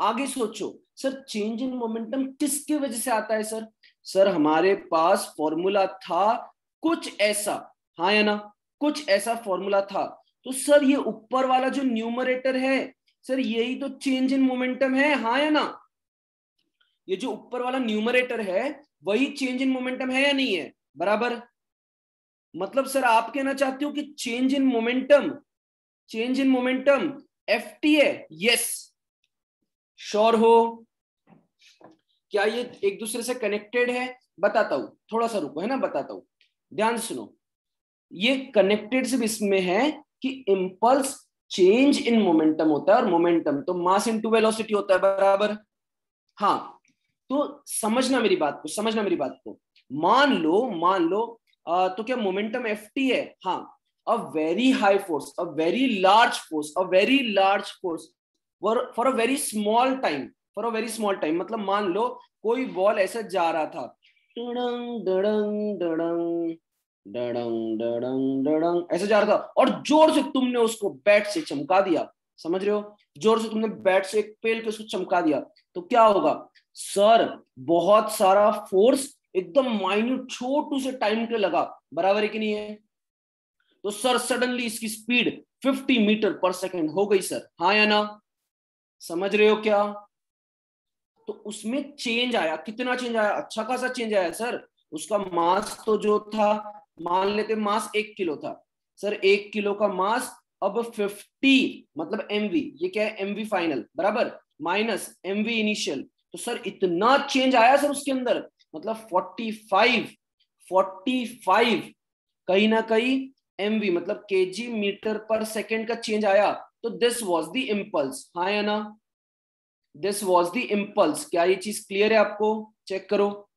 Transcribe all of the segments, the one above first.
आगे सोचो sir, change in momentum किसकी वजह से आता है सर? सर हमारे पास फॉर्मूला था कुछ ऐसा, हाँ या ना, कुछ ऐसा फॉर्मूला था। तो सर ये ऊपर वाला जो न्यूमरेटर है सर, यही तो चेंज इन मोमेंटम है, हाँ या ना? ये जो ऊपर वाला न्यूमरेटर है वही चेंज इन मोमेंटम है या नहीं है? बराबर। मतलब सर आप कहना चाहते हो कि चेंज इन मोमेंटम एफटी है? यस। श्योर हो? क्या ये एक दूसरे से कनेक्टेड है? बताता हूं, थोड़ा सा रुको, है ना, बताता हूं, ध्यान से सुनो। ये कनेक्टेड सिर्फ इसमें है कि इंपल्स चेंज इन मोमेंटम होता है, और मोमेंटम तो मास इनटू वेलोसिटी होता है, बराबर। हाँ, तो समझना मेरी बात को, समझना मेरी बात को। मान लो तो क्या मोमेंटम एफ टी है? हाँ। A very high force, a very large force, a very large force for a very small time, for a very small time. मतलब मान लो कोई बॉल ऐसे जा रहा था, डडंग डडंग डडंग डडंग डडंग डडंग ऐसे जा रहा था, और जोर से तुमने उसको बैट से चमका दिया, समझ रहे हो? जोर से तुमने बैट से एक पेल के उसको चमका दिया, तो क्या होगा सर? बहुत सारा फोर्स एकदम माइन्यूट छोटू से टाइम के लगा, बराबर है कि नहीं है? तो सर सडनली इसकी स्पीड 50 मीटर पर सेकेंड हो गई सर, हाँ या ना? समझ रहे हो क्या? तो उसमें चेंज आया, कितना चेंज आया? अच्छा खासा चेंज आया सर। उसका मास तो जो था, मान लेते मास 1 किलो था सर, 1 किलो का मास अब 50, मतलब एमवी, ये क्या है, एमवी फाइनल बराबर माइनस एमवी इनिशियल। तो सर इतना चेंज आया सर उसके अंदर, मतलब 45 कहीं ना कहीं एमवी, मतलब केजी मीटर पर सेकेंड का चेंज आया। तो दिस वॉज द इम्पल्स, हाँ या ना? This was the impulse. क्या ये चीज क्लियर है आपको? चेक करो।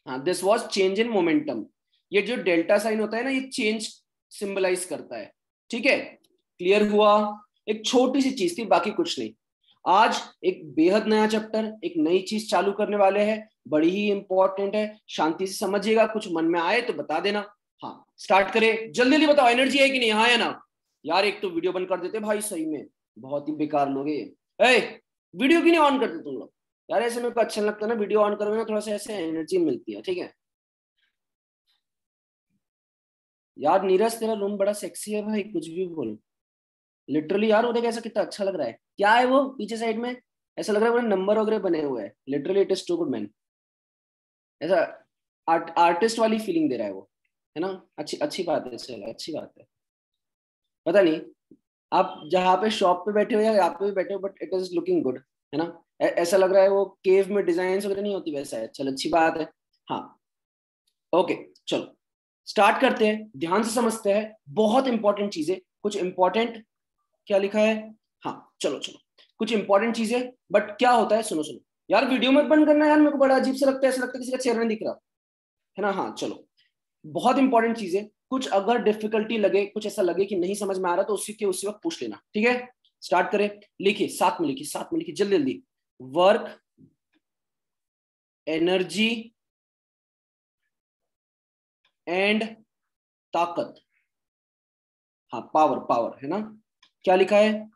हाँ, this was change in momentum. ये जो डेल्टा साइन होता है ना, ये चेंज सिंबलाइज करता है, ठीक है? क्लियर हुआ? एक छोटी सी चीज थी, बाकी कुछ नहीं। आज एक बेहद नया चैप्टर, एक नई चीज चालू करने वाले हैं, बड़ी ही इंपॉर्टेंट है, शांति से समझिएगा, कुछ मन में आए तो बता देना। हाँ, स्टार्ट करें, जल्दी जल्दी बताओ, एनर्जी है कि नहीं, हाँ या ना? यार एक तो वीडियो बंद कर देते भाई, सही में बहुत ही बेकार लोग है ये। वीडियो क्यों नहीं ऑन करते तुम लोग? यार ऐसे मेरे को अच्छा नहीं लगता ना, वीडियो ऑन करोगे ना थोड़ा सा ऐसे एनर्जी मिलती है, ठीक है? यार नीरज तेरा रूम बड़ा सेक्सी है भाई, कुछ भी बोलो। लिटरली यार, वो देख ऐसा कितना अच्छा लग रहा है, क्या है वो पीछे साइड में? ऐसा लग रहा है नंबर वगैरह बने हुए हैं, literally it is too good man. ऐसा आर्टिस्ट वाली फीलिंग दे रहा है वो, है ना? अच्छी अच्छी बात है, चलो अच्छी बात है। पता नहीं आप जहाँ पे शॉप पे बैठे हो या यहाँ पे भी बैठे हो, but it is looking good, है ना? ऐसा लग रहा है वो केव में डिजाइन वगैरह नहीं होती, वैसा है। चलो अच्छी बात है। हाँ, ओके, चलो स्टार्ट करते हैं, ध्यान से समझते हैं, बहुत इंपॉर्टेंट चीजें, कुछ इंपॉर्टेंट। क्या लिखा है? हाँ, चलो चलो, कुछ इंपॉर्टेंट चीजें। बट क्या होता है, सुनो सुनो, यार वीडियो मत बंद करना यार, मेरे को बड़ा अजीब सा लगता है, ऐसा लगता है किसी का चेहरा नहीं दिख रहा, है ना? हाँ चलो, बहुत इंपॉर्टेंट चीजें। कुछ अगर डिफिकल्टी लगे, कुछ ऐसा लगे कि नहीं समझ में आ रहा, तो उसी वक्त पूछ लेना, ठीक है? स्टार्ट करें, लिखिए, साथ में लिखिए, साथ में लिखिए, जल्दी जल्दी। वर्क, एनर्जी एंड ताकत। हाँ, पावर, पावर है ना? क्या लिखा है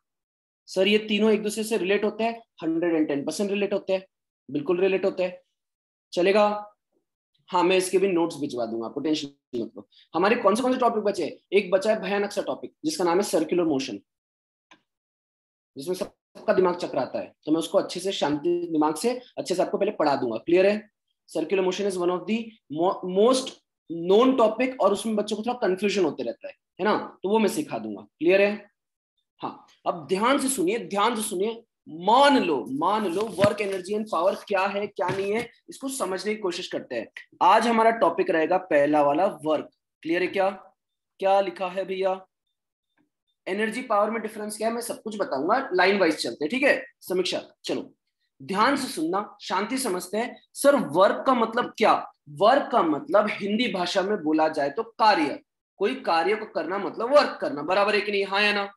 सर? ये तीनों एक दूसरे से रिलेट होते हैं, 110% रिलेट होते हैं, बिल्कुल रिलेट होते हैं, चलेगा? हाँ, मैं इसके भी नोट्स भिजवा दूंगा, आपको टेंशन मत लो। हमारे कौन से टॉपिक बचे हैं? एक बचा है भयानक सा टॉपिक, जिसका नाम है सर्कुलर मोशन, जिसमें सबका दिमाग चकराता है, तो मैं उसको अच्छे से शांति दिमाग से अच्छे से आपको पहले पढ़ा दूंगा, क्लियर है? Circular motion is one of the most known topic, और उसमें बच्चों को थोड़ा कंफ्यूजन होते रहता है ना? तो वो मैं सिखा दूंगा, क्लियर है? हाँ, अब ध्यान से सुनिए, ध्यान से सुनिए। मान लो वर्क, एनर्जी एंड पावर क्या है क्या नहीं है, इसको समझने की कोशिश करते हैं। आज हमारा टॉपिक रहेगा पहला वाला, वर्क। क्लियर है क्या? क्या लिखा है भैया? एनर्जी पावर में डिफरेंस क्या है, मैं सब कुछ बताऊंगा, लाइन वाइज चलते हैं, ठीक है? समीक्षा, चलो ध्यान से सुनना, शांति समझते हैं। सर वर्क का मतलब क्या? वर्क का मतलब हिंदी भाषा में बोला जाए तो कार्य, कोई कार्य को करना मतलब वर्क करना, बराबर है कि नहीं, हाँ या ना?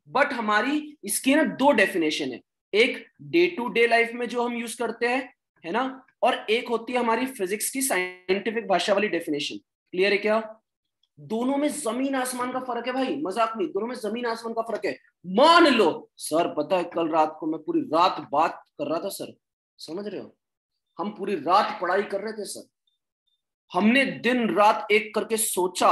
बट हमारी इसकी ना दो डेफिनेशन है, एक डे टू डे लाइफ में जो हम यूज करते हैं, है ना, और एक होती है हमारी फिजिक्स की साइंटिफिक भाषा वाली डेफिनेशन। क्लियर है क्या? दोनों में जमीन आसमान का फर्क है भाई, मजाक नहीं, दोनों में जमीन आसमान का फर्क है। मान लो सर पता है कल रात को मैं पूरी रात बात कर रहा था सर, समझ रहे हो, हम पूरी रात पढ़ाई कर रहे थे सर, हमने दिन रात एक करके सोचा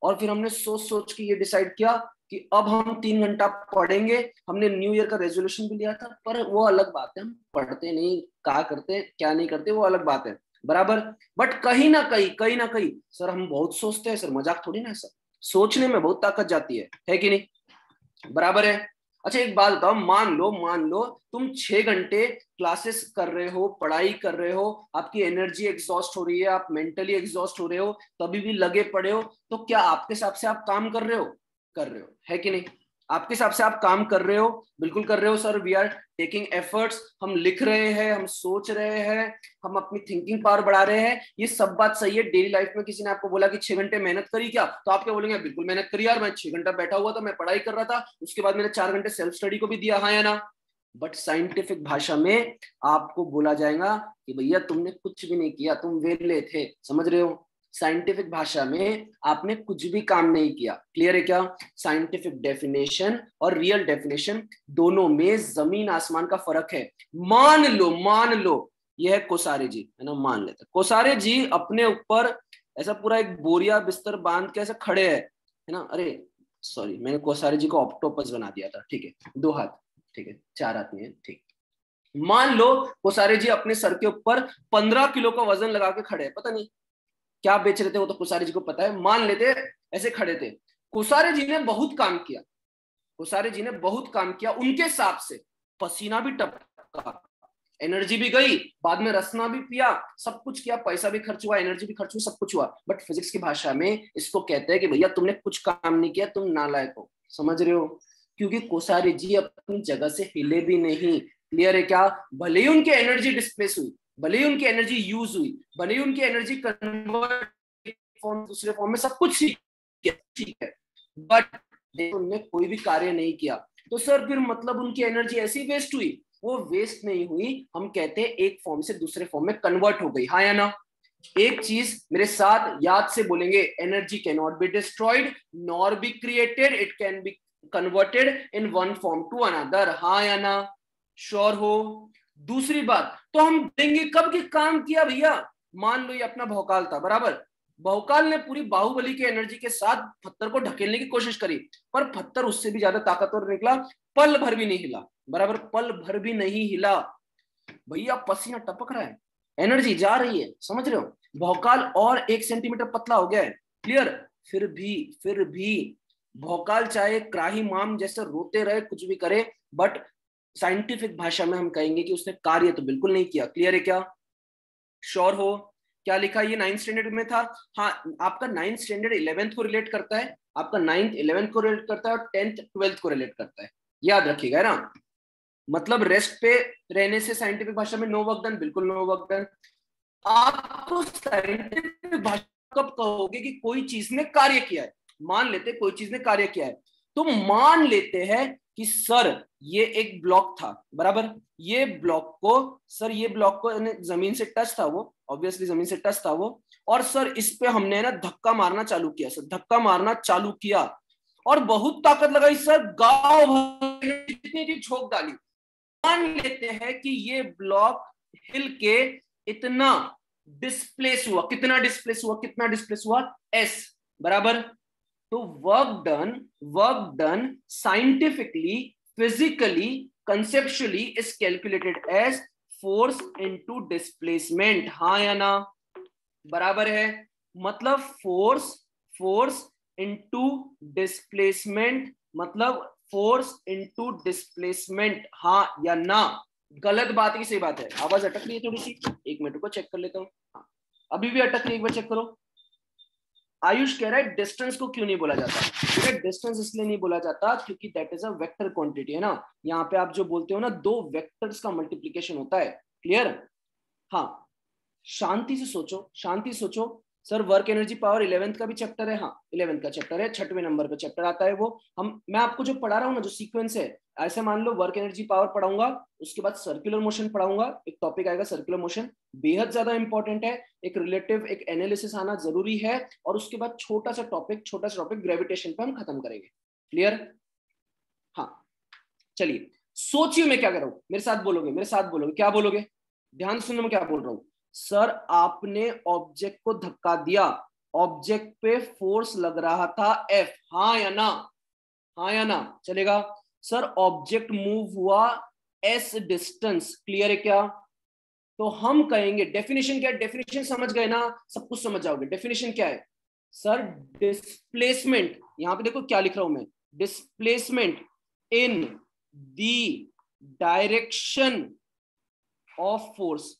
और फिर हमने सोच सोच के ये डिसाइड किया कि अब हम 3 घंटा पढ़ेंगे। हमने न्यू ईयर का रेजोल्यूशन भी लिया था, पर वो अलग बात है, हम पढ़ते नहीं, क्या करते क्या नहीं करते वो अलग बात है, बराबर। बट कहीं ना कहीं सर हम बहुत सोचते हैं सर, मजाक थोड़ी ना है सर, सोचने में बहुत ताकत जाती है कि नहीं, बराबर है। अच्छा एक बात बताओ, मान लो तुम 6 घंटे क्लासेस कर रहे हो, पढ़ाई कर रहे हो, आपकी एनर्जी एग्जॉस्ट हो रही है, आप मेंटली एग्जॉस्ट हो रहे हो, तभी भी लगे पड़े हो, तो क्या आपके हिसाब से आप काम कर रहे हो? कर रहे हो, है कि नहीं? आपके हिसाब से आप काम कर रहे हो? बिल्कुल कर रहे हो sir. We are taking efforts, हम लिख रहे हैं, हम सोच रहे हैं, हम अपनी थिंकिंग पावर बढ़ा रहे हैं, ये सब बात सही है। डेली लाइफ में किसी ने आपको बोला कि 6 घंटे मेहनत करी क्या, तो आप क्या बोलेंगे? बिल्कुल मेहनत करी यार, मैं 6 घंटा बैठा हुआ था, मैं पढ़ाई कर रहा था, उसके बाद मैंने 4 घंटे सेल्फ स्टडी को भी दिया, हाँ या ना? बट साइंटिफिक भाषा में आपको बोला जाएगा कि भैया तुमने कुछ भी नहीं किया, तुम वेले थे, समझ रहे हो? साइंटिफिक भाषा में आपने कुछ भी काम नहीं किया। क्लियर है क्या? साइंटिफिक डेफिनेशन और रियल डेफिनेशन दोनों में जमीन आसमान का फर्क है। मान लो यह है कोसारे जी, है ना, मान लेते कोसारे जी अपने ऊपर ऐसा पूरा एक बोरिया बिस्तर बांध के ऐसे खड़े है ना, अरे सॉरी मैंने कोसारे जी को ऑक्टोपस बना दिया था, ठीक है, 2 हाथ, ठीक है, 4 हाथ नहीं है, ठीक। मान लो कोसारे जी अपने सर के ऊपर 15 किलो का वजन लगा के खड़े हैं, पता नहीं क्या बेच रहे थे वो तो कोसारे जी को पता है, मान लेते ऐसे खड़े थे। कोसारे जी ने बहुत काम किया, कोसारे जी ने बहुत काम किया, उनके हिसाब से पसीना भी टपका, एनर्जी भी गई, बाद में रसना भी पिया, सब कुछ किया, पैसा भी खर्च हुआ, एनर्जी भी खर्च हुई, सब कुछ हुआ। बट फिजिक्स की भाषा में इसको कहते हैं कि भैया तुमने कुछ काम नहीं किया, तुम नालायक हो, समझ रहे हो? क्योंकि कोसारे जी अपनी जगह से हिले भी नहीं। क्लियर है क्या? भले ही उनकी एनर्जी डिस्प्लेस हुई, भले ही उनकी एनर्जी यूज हुई, भले ही उनकी एनर्जी कन्वर्ट फॉर्म दूसरे फॉर्म में, सब कुछ ठीक है, बट उन्होंने कोई भी कार्य नहीं किया, तो सर फिर मतलब उनकी एनर्जी ऐसी वेस्ट हुई? वो वेस्ट नहीं हुई, हम कहते हैं एक फॉर्म से दूसरे फॉर्म में कन्वर्ट हो गई, हाँ या ना? एक चीज मेरे साथ याद से बोलेंगे, energy can not be destroyed nor be created, it can be converted in one form to another, हाँ या ना? श्योर हो? दूसरी बात, तो हम देंगे कब कि काम किया भैया? मान लो ये अपना भौकाल था, बराबर, भौकाल ने पूरी बाहुबली की एनर्जी के साथ पत्थर को ढकेलने की कोशिश करी, पर पत्थर उससे भी ज्यादा ताकतवर निकला, पल भर भी नहीं हिला, बराबर, पल भर भी नहीं हिला। भैया पसीना टपक रहा है, एनर्जी जा रही है, समझ रहे हो? भौकाल और 1 सेंटीमीटर पतला हो गया है, क्लियर? फिर भी भौकाल चाहे क्राही माम जैसे रोते रहे, कुछ भी करे, बट साइंटिफिक भाषा में हम कहेंगे कि उसने कार्य तो बिल्कुल नहीं किया। क्लियर है क्या? श्योर हो? क्या लिखा ये 9th स्टैंडर्ड में था? हाँ, आपका 9th स्टैंडर्ड 11th को रिलेट करता है, आपका 9th 11th को रिलेट करता है, और 10th 12th को रिलेट करता है, याद रखिएगा ना। मतलब रेस्ट पे रहने से साइंटिफिक भाषा में नो वर्क डन, बिल्कुल नो वर्क डन। आपको साइंटिफिक भाषा कब कहोगे कि कोई चीज ने कार्य किया है? मान लेते कोई चीज ने कार्य किया है, तो मान लेते हैं कि सर ये एक ब्लॉक था, बराबर, ये ब्लॉक को सर, ये ब्लॉक को जमीन से टच था वो, ऑब्वियसली जमीन से टच था वो, और सर इस पे हमने ना धक्का मारना चालू किया, सर धक्का मारना चालू किया और बहुत ताकत लगाई सर, गांव भर जितनी थी झोंक डाली। मान लेते हैं कि ये ब्लॉक हिल के इतना डिस्प्लेस हुआ, कितना डिस्प्लेस हुआ? एस, बराबर। तो work done scientifically, physically, conceptually is calculated as force into displacement, हाँ या ना? बराबर है, मतलब फोर्स इनटू डिस्प्लेसमेंट, मतलब फोर्स इनटू डिस्प्लेसमेंट, हाँ या ना? गलत बात की सही बात है? आवाज अटक रही है थोड़ी सी, 1 मिनट को चेक कर लेता हूँ। हाँ, अभी भी अटक रही है, एक बार चेक करो। आयुष कह रहा है डिस्टेंस को क्यों नहीं बोला जाता? ठीक है, डिस्टेंस इसलिए नहीं बोला जाता क्योंकि that is a vector quantity, है ना। यहाँ पे आप जो बोलते हो ना, 2 वेक्टर्स का मल्टीप्लीकेशन होता है, क्लियर? हाँ, शांति से सोचो, शांति से सोचो। Sir work energy power 11th का भी चैप्टर है, हाँ 11th का चैप्टर है, 6वें नंबर पे चैप्टर आता है वो। मैं आपको जो पढ़ा रहा हूँ ना, जो सीक्वेंस है, ऐसे मान लो वर्क एनर्जी पावर पढ़ाऊंगा, उसके बाद सर्कुलर मोशन पढ़ाऊंगा, एक टॉपिक आएगा सर्कुलर मोशन, बेहद ज्यादा इंपॉर्टेंट है, एक रिलेटिव एक एनालिसिस आना जरूरी है, और उसके बाद छोटा सा टॉपिक ग्रेविटेशन पे हम खत्म करेंगे। क्लियर? हाँ चलिए, सोचिए मैं क्या कर रहा हूं, मेरे साथ बोलोगे, क्या बोलोगे? ध्यान सुनना मैं क्या बोल रहा हूं। सर आपने ऑब्जेक्ट को धक्का दिया, ऑब्जेक्ट पे फोर्स लग रहा था F, हाँ या ना? हाँ या ना? चलेगा। सर ऑब्जेक्ट मूव हुआ S डिस्टेंस, क्लियर है क्या? तो हम कहेंगे डेफिनेशन क्या है, डेफिनेशन समझ गए ना, सब कुछ समझ जाओगे। डेफिनेशन क्या है सर? डिस्प्लेसमेंट, यहां पे देखो क्या लिख रहा हूं मैं, displacement in the direction of force,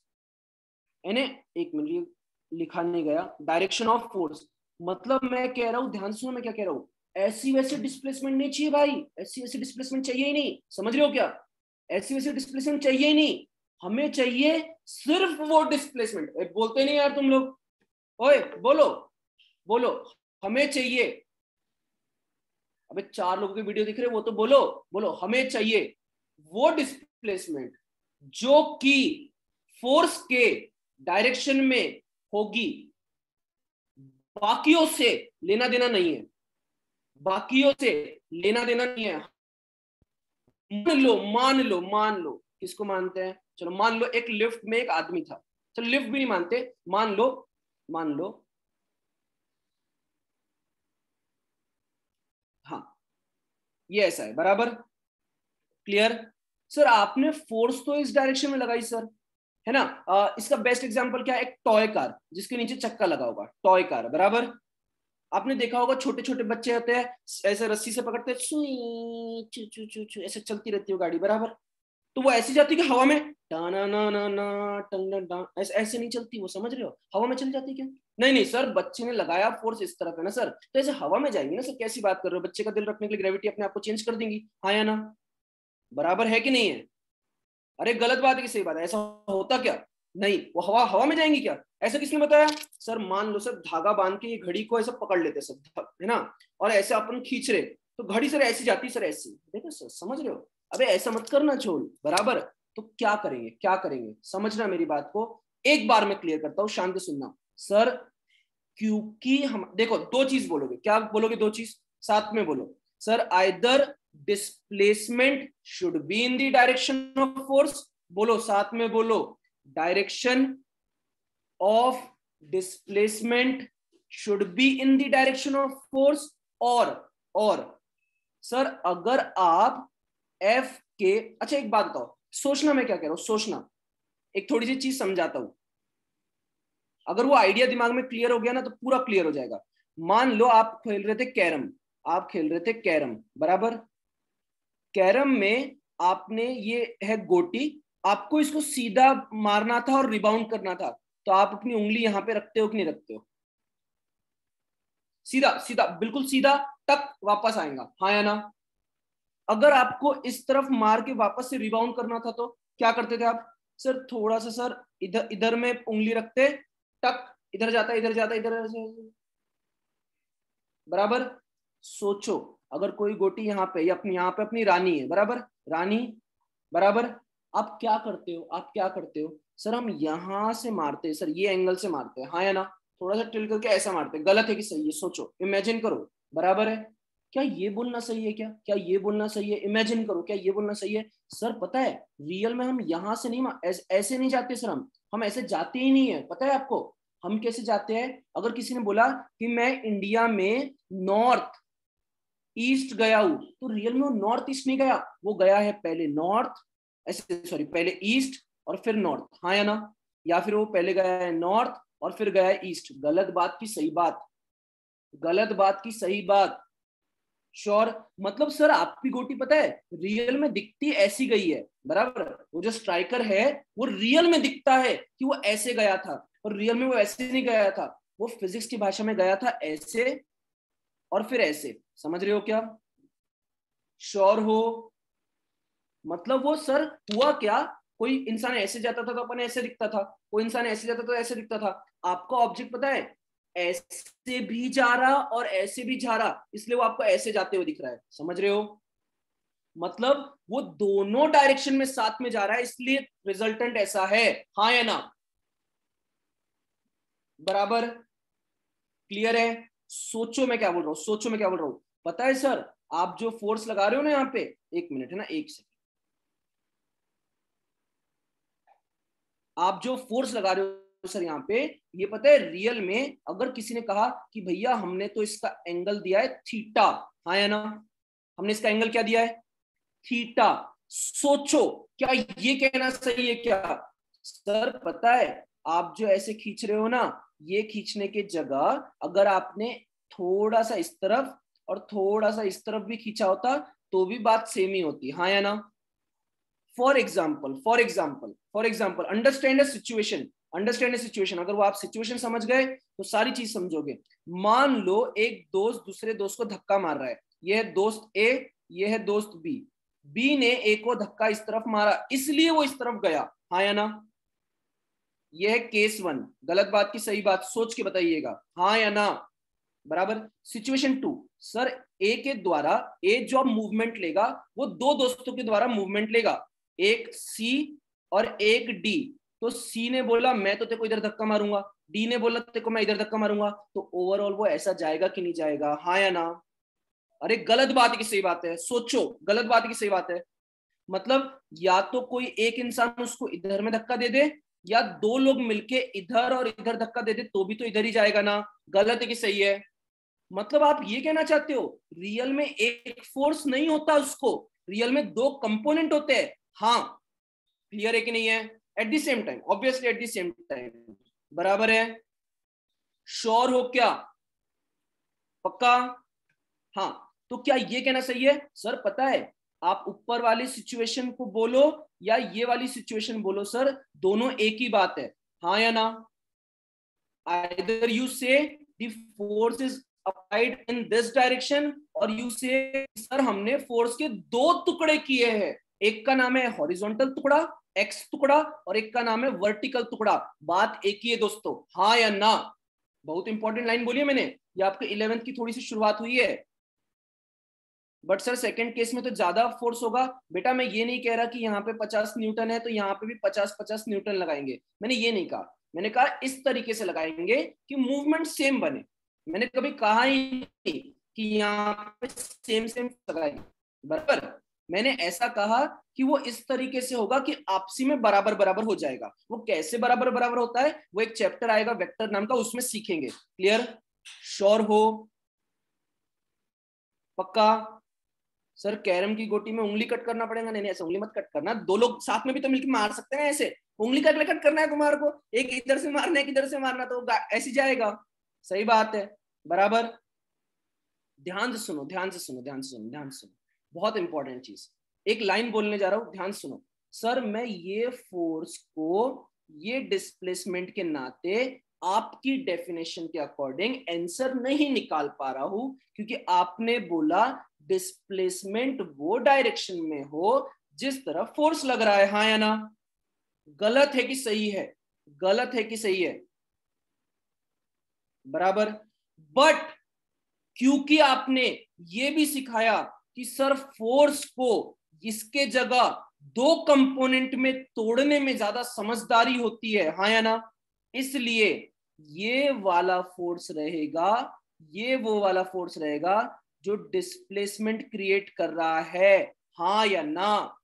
यानी एक मिनट ये लिखा नहीं गया, डायरेक्शन ऑफ फोर्स, मतलब मैं कह रहा हूं, ध्यान सुनो मैं क्या कह रहा हूं, ऐसी वैसी डिस्प्लेसमेंट नहीं चाहिए भाई, ऐसी वैसी डिस्प्लेसमेंट चाहिए ही नहीं, समझ रहे हो क्या? ऐसी वैसी डिस्प्लेसमेंट चाहिए ही नहीं, हमें चाहिए सिर्फ वो डिस्प्लेसमेंट। बोलते नहीं यार तुम लोग, ओए बोलो बोलो, हमें चाहिए। अबे 4 लोगों की वीडियो दिख रहे, वो तो बोलो बोलो, हमें चाहिए वो डिस्प्लेसमेंट जो कि फोर्स के डायरेक्शन में होगी, बाकियों से लेना देना नहीं है, बाकियों से लेना देना नहीं है। मान लो किसको मानते हैं, चलो मान लो एक लिफ्ट में एक आदमी था, चलो लिफ्ट भी नहीं मानते, मान लो हाँ ये ऐसा है, बराबर? क्लियर? सर आपने फोर्स तो इस डायरेक्शन में लगाई सर, है ना? इसका बेस्ट एग्जांपल क्या है, एक टॉय कार जिसके नीचे चक्का लगा होगा, टॉय कार, बराबर? आपने देखा होगा छोटे छोटे बच्चे होते हैं, ऐसे रस्सी से पकड़ते हैं, सुई चू चू चू चू ऐसे चलती रहती है गाड़ी, बराबर? तो वो ऐसी जाती है कि हवा में टाना ना ना ना टन टन, ऐसे ऐसे नहीं चलती वो, समझ रहे हो? हवा में चल जाती क्या? नहीं नहीं सर, बच्चे ने लगाया फोर्स इस तरफ है ना सर, तो ऐसे हवा में जाएंगे ना सर, कैसी बात कर रहे हो? बच्चे का दिल रखने के लिए ग्रेविटी अपने आप को चेंज कर देंगी, हाँ या ना? बराबर है कि नहीं है? अरे गलत बात है कि सही बात है? ऐसा होता क्या? नहीं, वो हवा हवा में जाएंगी क्या? ऐसा किसने बताया? सर मान लो सर धागा बांध के ये घड़ी को ऐसा पकड़ लेते सर, है ना, और ऐसे अपन खींच रहे, तो घड़ी सर ऐसी जाती सर, ऐसी, देखो सर, समझ रहे हो? अबे ऐसा मत करना छोड़, बराबर? तो क्या करेंगे, क्या करेंगे, समझना मेरी बात को, एक बार मैं क्लियर करता हूँ, शांति सुनना। सर क्योंकि हम देखो, दो चीज बोलोगे, क्या बोलोगे? दो चीज साथ में बोलो। Sir either displacement should be in the direction of force, बोलो साथ में बोलो, direction of displacement should be in the direction of force, और सर अगर आप एफ के, अच्छा एक बात बताओ, सोचना मैं क्या कह रहा हूं, सोचना, एक थोड़ी सी चीज समझाता हूं, अगर वो आइडिया दिमाग में क्लियर हो गया ना तो पूरा क्लियर हो जाएगा। मान लो आप खेल रहे थे कैरम, आप खेल रहे थे कैरम, बराबर? कैरम में आपने, ये है गोटी, आपको इसको सीधा मारना था और रिबाउंड करना था, तो आप अपनी उंगली यहां पे रखते हो कि नहीं रखते हो? सीधा सीधा, बिल्कुल सीधा, टक वापस आएगा, हाँ या ना? अगर आपको इस तरफ मार के वापस से रिबाउंड करना था तो क्या करते थे आप? सर थोड़ा सा सर इधर इधर में उंगली रखते, टक, इधर जाता इधर जाता इधर, बराबर? सोचो अगर कोई गोटी यहाँ पे, या अपनी यहाँ पे अपनी रानी है, बराबर, रानी, बराबर, आप क्या करते हो, आप क्या करते हो? सर हम यहां से मारते हैं सर, ये एंगल से मारते हैं, हाँ या ना? थोड़ा सा टिल्ट करके ऐसा मारते हैं, गलत है कि सही है? सोचो, इमेजिन करो, बराबर है? क्या ये बोलना सही है? क्या ये बोलना सही है? इमेजिन करो, क्या ये बोलना सही है? सर पता है रियल में हम यहां से नहीं ऐसे नहीं जाते सर, हम ऐसे जाते ही नहीं है, पता है आपको? हम कैसे जाते हैं? अगर किसी ने बोला कि मैं इंडिया में नॉर्थ ईस्ट गया हूं, तो रियल में वो नॉर्थ ईस्ट नहीं गया, वो गया है पहले नॉर्थ, ऐसे सॉरी, पहले ईस्ट और फिर नॉर्थ, हाँ या ना? या फिर वो पहले गया है नॉर्थ और फिर गया है ईस्ट। गलत बात की सही बात, गलत बात की सही बात, श्योर? मतलब सर आपकी गोटी पता है रियल में दिखती ऐसी गई है, बराबर? वो जो स्ट्राइकर है वो रियल में दिखता है कि वो ऐसे गया था, और रियल में वो ऐसे नहीं गया था, वो फिजिक्स की भाषा में गया था ऐसे और फिर ऐसे, समझ रहे हो क्या? श्योर हो? मतलब वो सर हुआ क्या, कोई इंसान ऐसे जाता था तो अपन ऐसे दिखता था, कोई इंसान ऐसे जाता था तो ऐसे दिखता था। आपका ऑब्जेक्ट पता है ऐसे भी जा रहा और ऐसे भी जा रहा, इसलिए वो आपको ऐसे जाते हुए दिख रहा है, समझ रहे हो? मतलब वो दोनों डायरेक्शन में साथ में जा रहा है, इसलिए रिजल्टेंट ऐसा है, हाँ या ना? बराबर? क्लियर है? सोचो मैं क्या बोल रहा हूं, सोचो मैं क्या बोल रहा हूं। पता है सर, आप जो फोर्स लगा रहे हो ना यहाँ पे, एक मिनट है ना, एक सेकंड, आप जो फोर्स लगा रहे हो सर यहाँ पे, ये पता है रियल में अगर किसी ने कहा कि भैया हमने तो इसका एंगल दिया है थीटा, हाँ या ना? हमने इसका एंगल क्या दिया है? थीटा। सोचो क्या ये कहना सही है क्या? सर पता है, आप जो ऐसे खींच रहे हो ना, ये खींचने के जगह अगर आपने थोड़ा सा इस तरफ और थोड़ा सा इस तरफ भी खींचा होता तो भी बात सेम ही होती, हाँ या ना? For example understand a situation, understand a situation, अगर वो आप सिचुएशन समझ गए तो सारी चीज समझोगे। मान लो एक दोस्त दूसरे दोस्त को धक्का मार रहा है, ये है दोस्त ए, ये है दोस्त बी, बी ने ए को धक्का इस तरफ मारा इसलिए वो इस तरफ गया, हाँ या ना? ये है केस 1, गलत बात की सही बात सोच के बताइएगा, हाँ या ना? बराबर। सिचुएशन 2, सर ए के द्वारा, ए जो मूवमेंट लेगा वो दो दोस्तों के द्वारा मूवमेंट लेगा, एक सी और एक डी। तो सी ने बोला मैं तो तेरे को इधर धक्का मारूंगा, डी ने बोला तेरे को मैं इधर धक्का मारूंगा, तो ओवरऑल वो ऐसा जाएगा कि नहीं जाएगा, हाँ या ना? अरे गलत बात की सही बात है, सोचो, गलत बात की सही बात है। मतलब या तो कोई एक इंसान उसको इधर में धक्का दे दे, या दो लोग मिलके इधर और इधर धक्का दे दे तो भी तो इधर ही जाएगा ना, गलत है कि सही है? मतलब आप ये कहना चाहते हो रियल में एक फोर्स नहीं होता, उसको रियल में दो कंपोनेंट होते हैं, हाँ? क्लियर है कि नहीं है? At the same time, obviously at the same time, बराबर है? श्योर हो क्या? पक्का? हाँ। तो क्या ये कहना सही है? सर पता है, आप ऊपर वाली सिचुएशन को बोलो या ये वाली सिचुएशन बोलो सर, दोनों एक ही बात है, हाँ या ना? Either you say the force is applied in this direction और you say सर हमने फोर्स के दो टुकड़े किए हैं, एक का नाम है हॉरिजॉन्टल टुकड़ा एक्स टुकड़ा और एक का नाम है वर्टिकल टुकड़ा, बात एक ही है दोस्तों, हाँ या ना? बहुत इंपॉर्टेंट लाइन बोली है मैंने, ये आपके 11th की थोड़ी सी शुरुआत हुई है। बट सर सेकंड केस में तो ज्यादा फोर्स होगा, बेटा मैं ये नहीं कह रहा कि यहाँ पे 50 न्यूटन है तो यहाँ पे भी 50-50 न्यूटन लगाएंगे, मैंने ये नहीं कहा, मैंने कहा इस तरीके से लगाएंगे कि मूवमेंट सेम बने। मैंने कभी कहा ही नहीं कि यहाँ पे सेम सेम लगाएंगे, बराबर? मैंने ऐसा कहा कि वो इस तरीके से होगा कि आपसी में बराबर बराबर हो जाएगा। वो कैसे बराबर बराबर होता है वो एक चैप्टर आएगा वेक्टर नाम का, उसमें सीखेंगे। क्लियर? श्योर हो? पक्का? सर कैरम की गोटी में उंगली कट करना पड़ेगा? नहीं नहीं, ऐसे उंगली मत कट करना, दो लोग साथ में भी तो मिलकर मार सकते हैं, ऐसे उंगली कट करना है तुम्हारे को, एक इधर से मारना है, एक इधर से मारना, तो ऐसे जाएगा। सही बात है, बराबर? ध्यान से सुनो, ध्यान से सुनो, ध्यान से सुनो, ध्यान से सुनो, बहुत इंपॉर्टेंट चीज, एक लाइन बोलने जा रहा हूं, ध्यान सुनो। सर मैं ये फोर्स को ये डिस्प्लेसमेंट के नाते आपकी डेफिनेशन के अकॉर्डिंग आंसर नहीं निकाल पा रहा हूं, क्योंकि आपने बोला डिस्प्लेसमेंट वो डायरेक्शन में हो जिस तरफ फोर्स लग रहा है, हाँ या ना? गलत है कि सही है? गलत है कि सही है? बराबर। बट क्योंकि आपने ये भी सिखाया कि सर फोर्स को इसके जगह दो कंपोनेंट में तोड़ने में ज्यादा समझदारी होती है, हाँ या ना? इसलिए ये वाला फोर्स रहेगा, ये वो वाला फोर्स रहेगा जो डिस्प्लेसमेंट क्रिएट कर रहा है, हाँ या ना?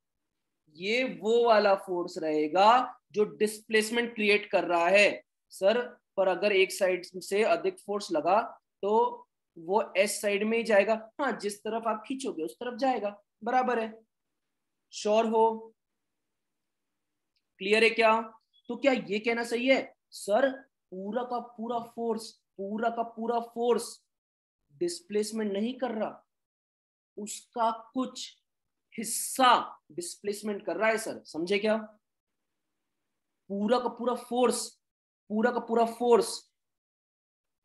ये वो वाला फोर्स रहेगा जो डिस्प्लेसमेंट क्रिएट कर रहा है। सर पर अगर एक साइड से अधिक फोर्स लगा तो वो एस साइड में ही जाएगा, हाँ जिस तरफ आप खींचोगे उस तरफ जाएगा, बराबर है? श्योर हो? क्लियर है क्या? तो क्या ये कहना सही है सर पूरा का पूरा फोर्स डिस्प्लेसमेंट नहीं कर रहा, उसका कुछ हिस्सा डिस्प्लेसमेंट कर रहा है? सर समझे क्या? पूरा का पूरा फोर्स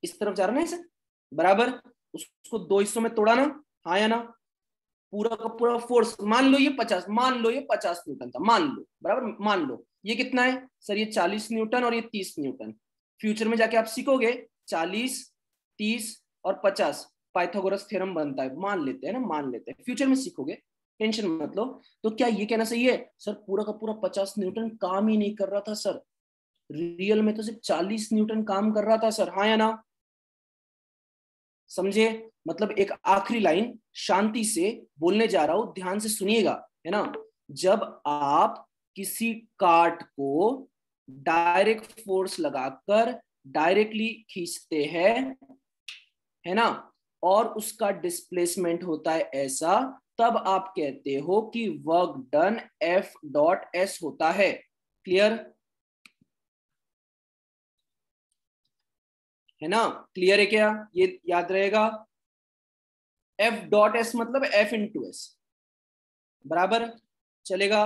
इस तरफ जा रहा है ना, ऐसे, बराबर? उसको दो हिस्सों में तोड़ा ना, हाँ या ना? पूरा का पूरा फोर्स, मान लो ये 50 न्यूटन था, मान लो, बराबर? मान लो ये कितना है सर, ये 40 न्यूटन और ये 30 न्यूटन। फ्यूचर में जाके आप सीखोगे 40, 30 और 50 पाइथागोरस थ्योरम बनता है, मान लेते हैं ना, मान लेते हैं, फ्यूचर में सीखोगे, टेंशन मत लो। तो क्या ये कहना सही है सर पूरा का पूरा 50 न्यूटन काम ही नहीं कर रहा था सर, रियल में तो सिर्फ 40 न्यूटन काम कर रहा था सर, हाँ या ना? समझे? मतलब एक आखिरी लाइन शांति से बोलने जा रहा हूं, ध्यान से सुनिएगा, है ना। जब आप किसी काट को डायरेक्ट फोर्स लगाकर डायरेक्टली खींचते हैं, है ना, और उसका डिस्प्लेसमेंट होता है ऐसा, तब आप कहते हो कि work done F dot S होता है। क्लियर है ना? क्लियर है क्या? ये याद रहेगा, F डॉट S मतलब F इंटू S, बराबर चलेगा।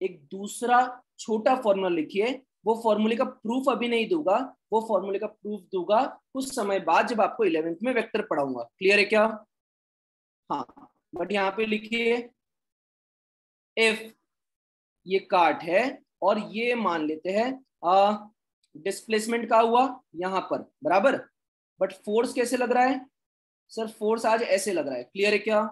एक दूसरा छोटा फॉर्मूला लिखिए, वो फॉर्मूले का प्रूफ अभी नहीं दूंगा, वो फॉर्मूले का प्रूफ दूंगा कुछ समय बाद जब आपको 11th में वेक्टर पढ़ाऊंगा। क्लियर है क्या? हाँ, बट यहाँ पे लिखिए इफ ये काट है और ये मान लेते हैं डिस्प्लेसमेंट का हुआ यहाँ पर, बराबर, बट फोर्स कैसे लग रहा है सर? फोर्स आज ऐसे लग रहा है। क्लियर है क्या?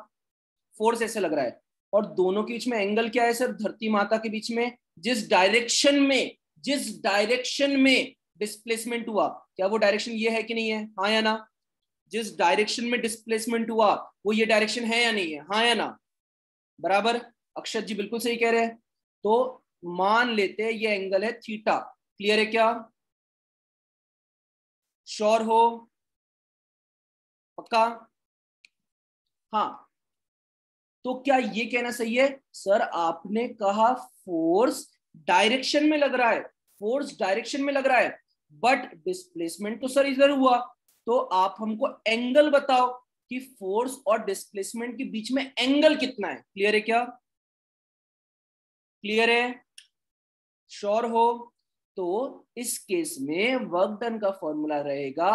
फोर्स ऐसे लग रहा है, और दोनों के बीच में एंगल क्या है सर? धरती माता के बीच में जिस डायरेक्शन में डिस्प्लेसमेंट हुआ, क्या वो डायरेक्शन ये है कि नहीं है, हाँ या ना? जिस डायरेक्शन में डिस्प्लेसमेंट हुआ वो ये डायरेक्शन है या नहीं है, हाँ या ना? बराबर, अक्षत जी बिल्कुल सही कह रहे हैं। तो मान लेते हैं ये एंगल है थीटा। क्लियर है क्या? श्योर हो? पक्का? हाँ। तो क्या ये कहना सही है सर? आपने कहा फोर्स डायरेक्शन में लग रहा है, फोर्स डायरेक्शन में लग रहा है, बट डिस्प्लेसमेंट तो सर इधर हुआ। तो आप हमको एंगल बताओ कि फोर्स और डिस्प्लेसमेंट के बीच में एंगल कितना है। क्लियर है क्या? क्लियर है? श्योर हो? तो इस केस में वर्क डन का फॉर्मूला रहेगा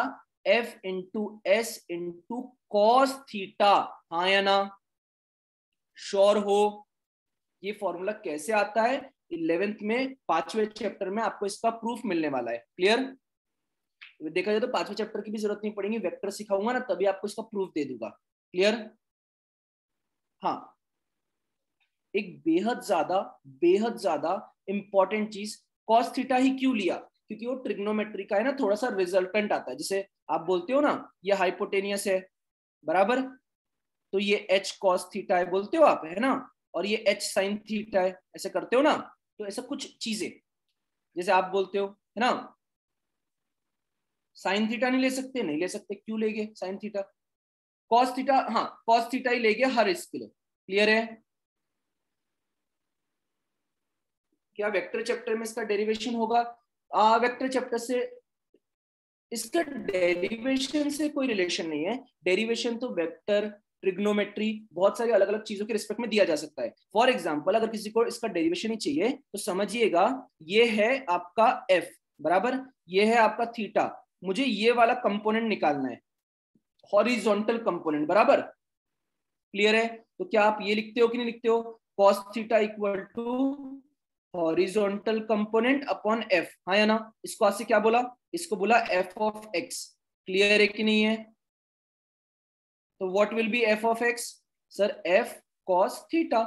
F into S into cos theta, हाँ या ना? श्योर हो? ये फॉर्मूला कैसे आता है? 11th में 5वें चैप्टर में आपको इसका प्रूफ मिलने वाला है। क्लियर? देखा जाए तो 5वें चैप्टर की भी जरूरत नहीं पड़ेगी, वेक्टर सिखाऊंगा ना तभी आपको इसका प्रूफ दे दूंगा। क्लियर? हाँ। एक बेहद ज्यादा इंपॉर्टेंट चीज, कॉस थीटा ही क्यों लिया? क्योंकि वो ट्रिग्नोमेट्री का है ना, थोड़ा सा रिजल्टेंट आता है, जैसे आप बोलते हो ना ये हाइपोटेनियस है, बराबर, तो ये H कॉस थीटा है बोलते हो आप, है ना, और ये H साइन थीटा है, ऐसे करते हो ना। तो ऐसा कुछ चीजें जैसे आप बोलते हो, है ना, साइन थीटा नहीं ले सकते, नहीं ले सकते, क्यों लेंगे साइन थीटा? कॉस थीटा, हाँ कॉस थीटा ही लेंगे हर इसके लिए। क्लियर है? क्या वेक्टर चैप्टर में इसका डेरिवेशन होगा? वेक्टर चैप्टर से इसका डेरिवेशन से कोई रिलेशन नहीं है। डेरिवेशन तो वेक्टर, ट्रिग्नोमेट्री, बहुत सारी अलग अलग चीजों के रिस्पेक्ट में दिया जा सकता है। फॉर एग्जांपल अगर किसी को इसका डेरिवेशन ही चाहिए तो समझिएगा, ये है आपका F, बराबर, ये है आपका थीटा, मुझे ये वाला कंपोनेंट निकालना है, हॉरिजॉन्टल कंपोनेंट, बराबर। क्लियर है? तो क्या आप ये लिखते हो कि नहीं लिखते हो? cos theta equal to horizontal component upon F, हाँ या ना? इसको आज से क्या बोला? इसको बोला f ऑफ x। क्लियर है कि नहीं है? तो what will be f of x? Sir f cos theta,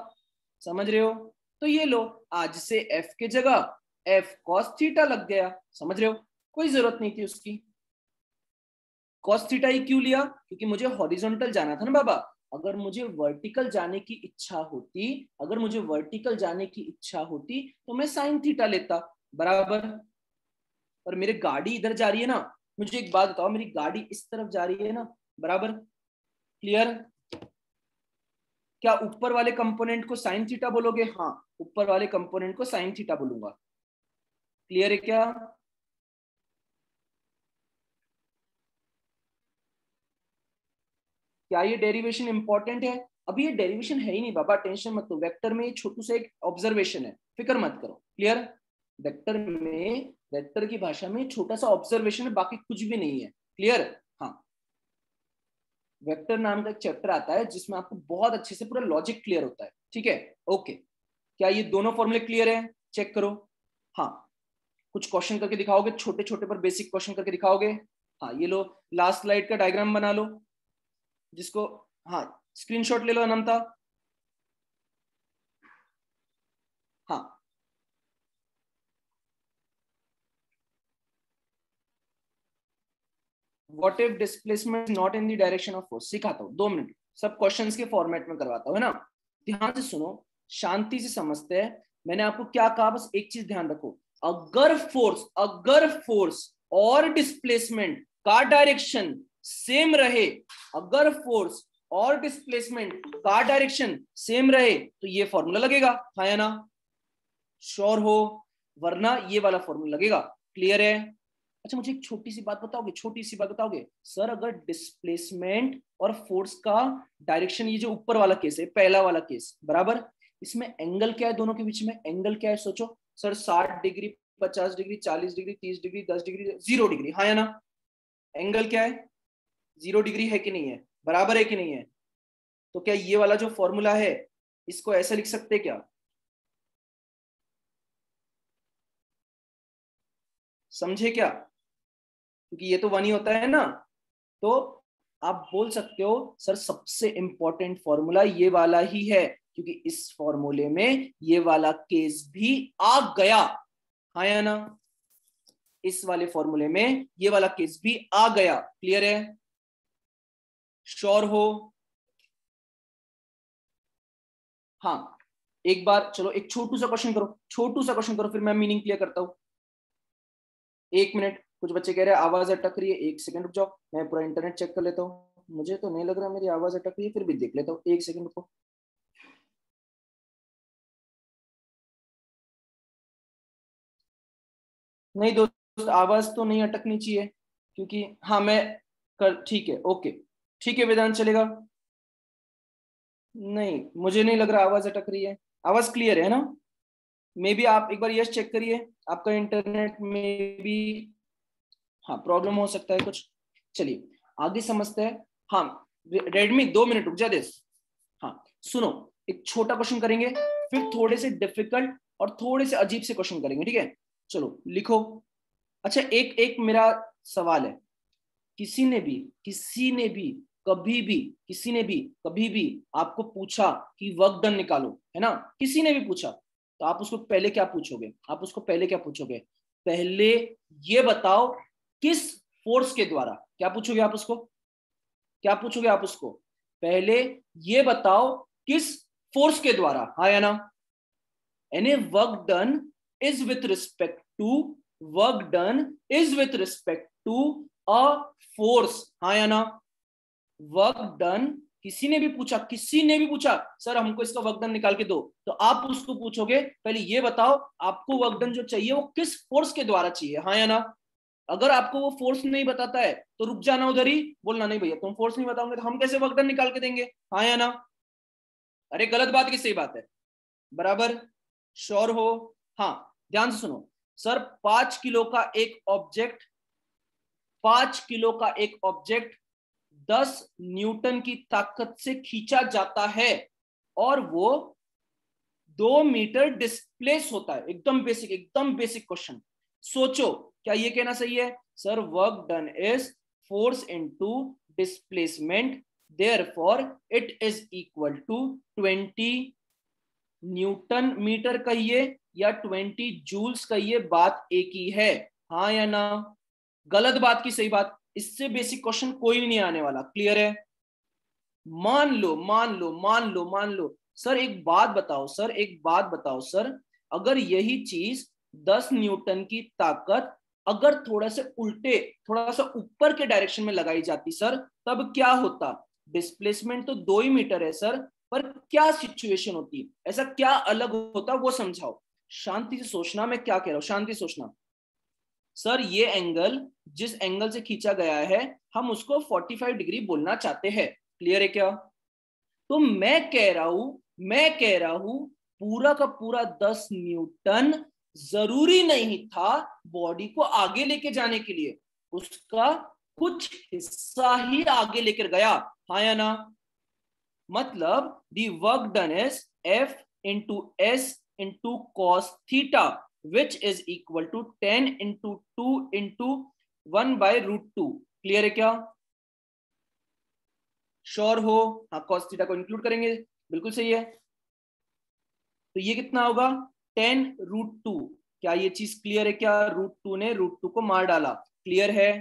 समझ रहे हो? तो ये लो, आज से f के जगह f cos थीटा लग गया, समझ रहे हो? कोई जरूरत नहीं थी उसकी। cos थीटा ही क्यों लिया? क्योंकि मुझे हॉरिजॉन्टल जाना था ना बाबा। अगर मुझे वर्टिकल जाने की इच्छा होती, अगर मुझे वर्टिकल जाने की इच्छा होती तो मैं साइन थीटा लेता, बराबर। और मेरी गाड़ी इधर जा रही है ना, मुझे एक बात बताओ, मेरी गाड़ी इस तरफ जा रही है ना, बराबर। क्लियर? क्या ऊपर वाले कंपोनेंट को साइन थीटा बोलोगे? हाँ, ऊपर वाले कंपोनेंट को साइन थीटा बोलूंगा। क्लियर है क्या? क्या ये डेरिवेशन इंपॉर्टेंट है? अभी ये डेरिवेशन है ही नहीं बाबा, टेंशन मत लो। वेक्टर में छोटू सा एक ऑब्जर्वेशन है, फिक्र मत करो। क्लियर? वेक्टर में, वेक्टर की भाषा में छोटा सा ऑब्जर्वेशन है, बाकी कुछ भी नहीं है। क्लियर? हाँ, वेक्टर नाम का एक चैप्टर आता है जिसमें आपको बहुत अच्छे से पूरा लॉजिक क्लियर होता है। ठीक है, ओके। क्या ये दोनों फॉर्मूले क्लियर है? चेक करो। हाँ, कुछ क्वेश्चन करके दिखाओगे, छोटे छोटे पर बेसिक क्वेश्चन करके दिखाओगे? हाँ ये लो, लास्ट स्लाइड का डायग्राम बना लो, जिसको हाँ स्क्रीनशॉट ले लो अनंता। हाँ what if displacement not in the direction of force, सिखाता हूँ 2 मिनट, सब क्वेश्चंस के फॉर्मेट में करवाता हूँ, है ना। ध्यान से सुनो, शांति से समझते हैं। मैंने आपको क्या कहा, बस एक चीज ध्यान रखो, अगर फोर्स और डिस्प्लेसमेंट का डायरेक्शन सेम रहे, अगर फोर्स और डिस्प्लेसमेंट का डायरेक्शन सेम रहे तो ये फॉर्मूला लगेगा, हाँ या ना, श्योर हो, वरना ये वाला फॉर्मूला लगेगा। क्लियर है? अच्छा मुझे एक छोटी सी बात बताओगे, सर अगर डिस्प्लेसमेंट और फोर्स का डायरेक्शन, ये जो ऊपर वाला केस है, पहला वाला केस बराबर, इसमें एंगल क्या है दोनों के बीच में, एंगल क्या है सोचो sir, 60 degree, 50 degree, 40 degree, 30 degree, 10 degree, 0 degree, हाँ या ना। एंगल क्या है, 0 डिग्री है कि नहीं है, बराबर है कि नहीं है। तो क्या ये वाला जो फॉर्मूला है इसको ऐसे लिख सकते क्या, समझे क्या, क्योंकि ये तो 1 ही होता है ना। तो आप बोल सकते हो सर सबसे इंपॉर्टेंट फॉर्मूला ये वाला ही है, क्योंकि इस फॉर्मूले में ये वाला केस भी आ गया, हाँ या ना, इस वाले फॉर्मूले में ये वाला केस भी आ गया। क्लियर है, श्योर हो। हाँ एक बार चलो एक छोटू सा क्वेश्चन करो, फिर मैं मीनिंग क्लियर करता हूं। 1 मिनट, कुछ बच्चे कह रहे हैं आवाज अटक रही है, 1 सेकंड रुक जाओ, मैं पूरा इंटरनेट चेक कर लेता हूँ, मुझे तो नहीं लग रहा मेरी आवाज अटक रही है, फिर भी देख लेता हूँ, 1 सेकंड रुको। नहीं दोस्त, आवाज तो नहीं अटकनी चाहिए, क्योंकि हाँ मैं कर, ठीक है ओके, ठीक है वेदांत चलेगा। नहीं मुझे नहीं लग रहा आवाज अटक रही है, आवाज क्लियर है ना। मे बी आप एक बार यस चेक करिए, आपका इंटरनेट में भी हाँ प्रॉब्लम हो सकता है कुछ। चलिए आगे समझते हैं। हाँ रेडमी, 2 मिनट रुक जा देस। हाँ सुनो, एक छोटा क्वेश्चन करेंगे, फिर थोड़े से डिफिकल्ट और थोड़े से अजीब से क्वेश्चन करेंगे, ठीक है। चलो लिखो। अच्छा एक एक मेरा सवाल है, किसी ने भी कभी भी आपको पूछा कि वर्क डन निकालो, है ना, किसी ने भी पूछा, तो आप उसको पहले क्या पूछोगे, पहले ये बताओ किस फोर्स के द्वारा, क्या पूछोगे आप उसको, पहले ये बताओ किस फोर्स के द्वारा, हाँ या ना। Any work done is with respect to, a force, हाँ या ना। वर्क डन, किसी ने भी पूछा सर हमको इसका वर्क डन निकाल के दो, तो आप उसको पूछोगे पहले ये बताओ आपको वर्क डन जो चाहिए वो किस फोर्स के द्वारा चाहिए, हाँ या ना। अगर आपको वो फोर्स नहीं बताता है तो रुक जाना उधर ही, बोलना नहीं भैया तुम फोर्स नहीं बताओगे तो हम कैसे वर्क डन निकाल के देंगे, हाँ या ना। अरे गलत बात की सही बात है, बराबर, श्योर हो। हाँ ध्यान से सुनो, सर 5 किलो का एक ऑब्जेक्ट 10 न्यूटन की ताकत से खींचा जाता है और वो 2 मीटर डिस्प्लेस होता है, एकदम बेसिक क्वेश्चन। सोचो क्या ये कहना सही है, sir work done is force into displacement, therefore it is equal to 20 newton metre कहिए या 20 जूल्स कहिए, बात एक ही है, हाँ या ना। गलत बात की सही बात, इससे बेसिक क्वेश्चन कोई भी नहीं आने वाला। क्लियर है, मान लो सर एक बात बताओ सर, अगर यही चीज 10 न्यूटन की ताकत अगर थोड़ा सा ऊपर के डायरेक्शन में लगाई जाती सर, तब क्या होता, डिस्प्लेसमेंट तो 2 ही मीटर है सर, पर क्या सिचुएशन होती, ऐसा क्या अलग होता वो समझाओ। शांति से सोचना, मैं क्या कह रहा हूं, शांति से सोचना। सर ये एंगल जिस एंगल से खींचा गया है हम उसको 45 डिग्री बोलना चाहते हैं, क्लियर है क्या। तो मैं कह रहा हूं पूरा का पूरा 10 न्यूटन जरूरी नहीं था बॉडी को आगे लेके जाने के लिए, उसका कुछ हिस्सा ही आगे लेकर गया, हाँ या ना। मतलब the work done is F into S into cos theta which is equal to 10 into 2 into 1/√2, clear है क्या? श्योर हो? हाँ, cos थीटा को इंक्लूड करेंगे, बिल्कुल सही है। तो ये कितना होगा? 10√2। क्या ये चीज क्लियर है क्या? √2 ने √2 को मार डाला, क्लियर है?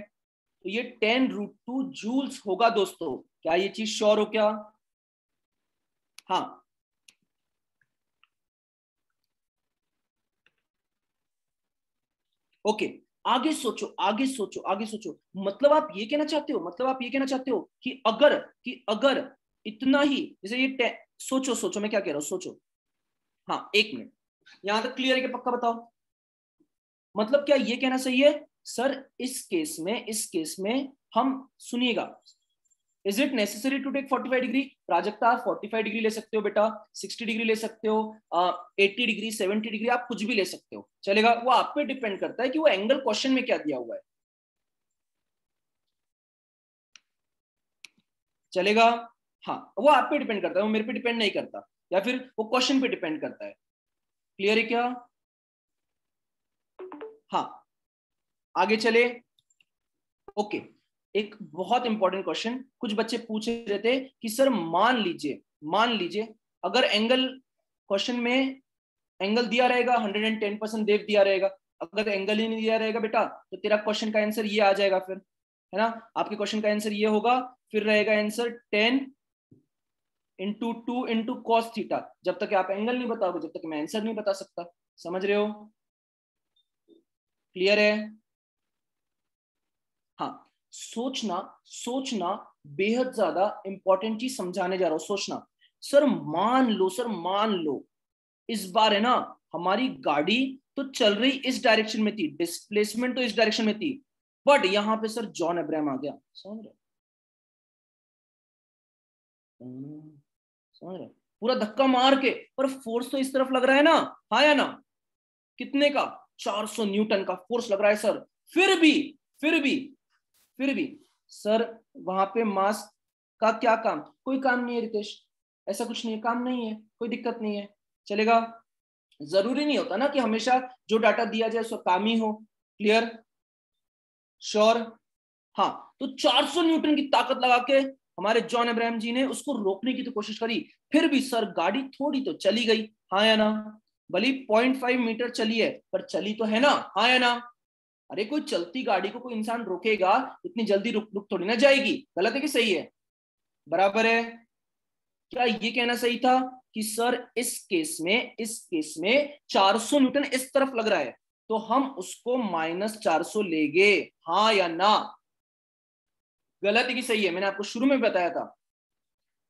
तो ये 10√2 जूल्स होगा दोस्तों। क्या ये चीज श्योर हो क्या? हाँ, ओके। आगे सोचो, आगे सोचो, आगे सोचो। मतलब आप ये कहना चाहते हो, मतलब आप ये कहना चाहते हो कि अगर इतना ही, जैसे ये सोचो सोचो, मैं क्या कह रहा हूं, सोचो। हाँ, एक मिनट, यहां तक क्लियर है कि पक्का बताओ? मतलब क्या ये कहना सही है सर? इस केस में हम, सुनिएगा, is it necessary to take 45 degree? Prajakta, आप 45 डिग्री ले सकते हो बेटा, 60 डिग्री ले सकते हो, 80 डिग्री, 70 डिग्री, आप कुछ भी ले सकते हो, चलेगा। वो आप पे डिपेंड करता है कि वो एंगल क्वेश्चन में क्या दिया हुआ है, चलेगा। हाँ, वो आप पे डिपेंड करता है, वो मेरे पे डिपेंड नहीं करता, या फिर वो क्वेश्चन पे डिपेंड करता है। क्लियर है क्या? हाँ, आगे चले। ओके, एक बहुत इंपॉर्टेंट क्वेश्चन कुछ बच्चे पूछ रहे थे कि सर मान लीजिए अगर एंगल, क्वेश्चन में एंगल दिया रहेगा 110% देव दिया रहेगा, अगर एंगल ही नहीं दिया रहेगा बेटा तो तेरा क्वेश्चन का आंसर ये आ जाएगा फिर, है ना? आपके क्वेश्चन का आंसर ये होगा, फिर रहेगा आंसर 10 × 2 × cos थीटा। जब तक आप एंगल नहीं बताओगे, जब तक मैं आंसर नहीं बता सकता, समझ रहे हो? क्लियर है? हाँ, सोचना, सोचना, बेहद ज्यादा इंपॉर्टेंट चीज समझाने जा रहा हूं, सोचना। सर मान लो इस बार है ना, हमारी गाड़ी तो चल रही इस डायरेक्शन में थी, डिस्प्लेसमेंट तो इस डायरेक्शन में थी, बट यहां पे सर जॉन अब्राहम आ गया, समझ रहे? समझ रहे? पूरा धक्का मार के, पर फोर्स तो इस तरफ लग रहा है ना, हाँ या ना? कितने का? 400 न्यूटन का फोर्स लग रहा है सर। फिर भी फिर भी फिर भी सर, वहां पे मास का क्या काम? कोई काम नहीं है रितेश, ऐसा कुछ नहीं है, काम नहीं है, कोई दिक्कत नहीं है, चलेगा। जरूरी नहीं होता ना कि हमेशा जो डाटा दिया जाए उसका काम ही हो। क्लियर? श्योर? हाँ, तो 400 न्यूटन की ताकत लगा के हमारे जॉन अब्राहम जी ने उसको रोकने की तो कोशिश करी, फिर भी सर गाड़ी थोड़ी तो चली गई, हाँ या ना? भली 0.5 मीटर चली है, पर चली तो है ना, हाँ या ना? अरे कोई चलती गाड़ी को कोई इंसान रोकेगा, इतनी जल्दी रुक रुक थोड़ी ना जाएगी। गलत है कि सही है? बराबर है। क्या ये कहना सही था कि सर इस केस में 400 न्यूटन इस तरफ लग रहा है, तो हम उसको -400 लेंगे, हाँ या ना? गलत है कि सही है? मैंने आपको शुरू में बताया था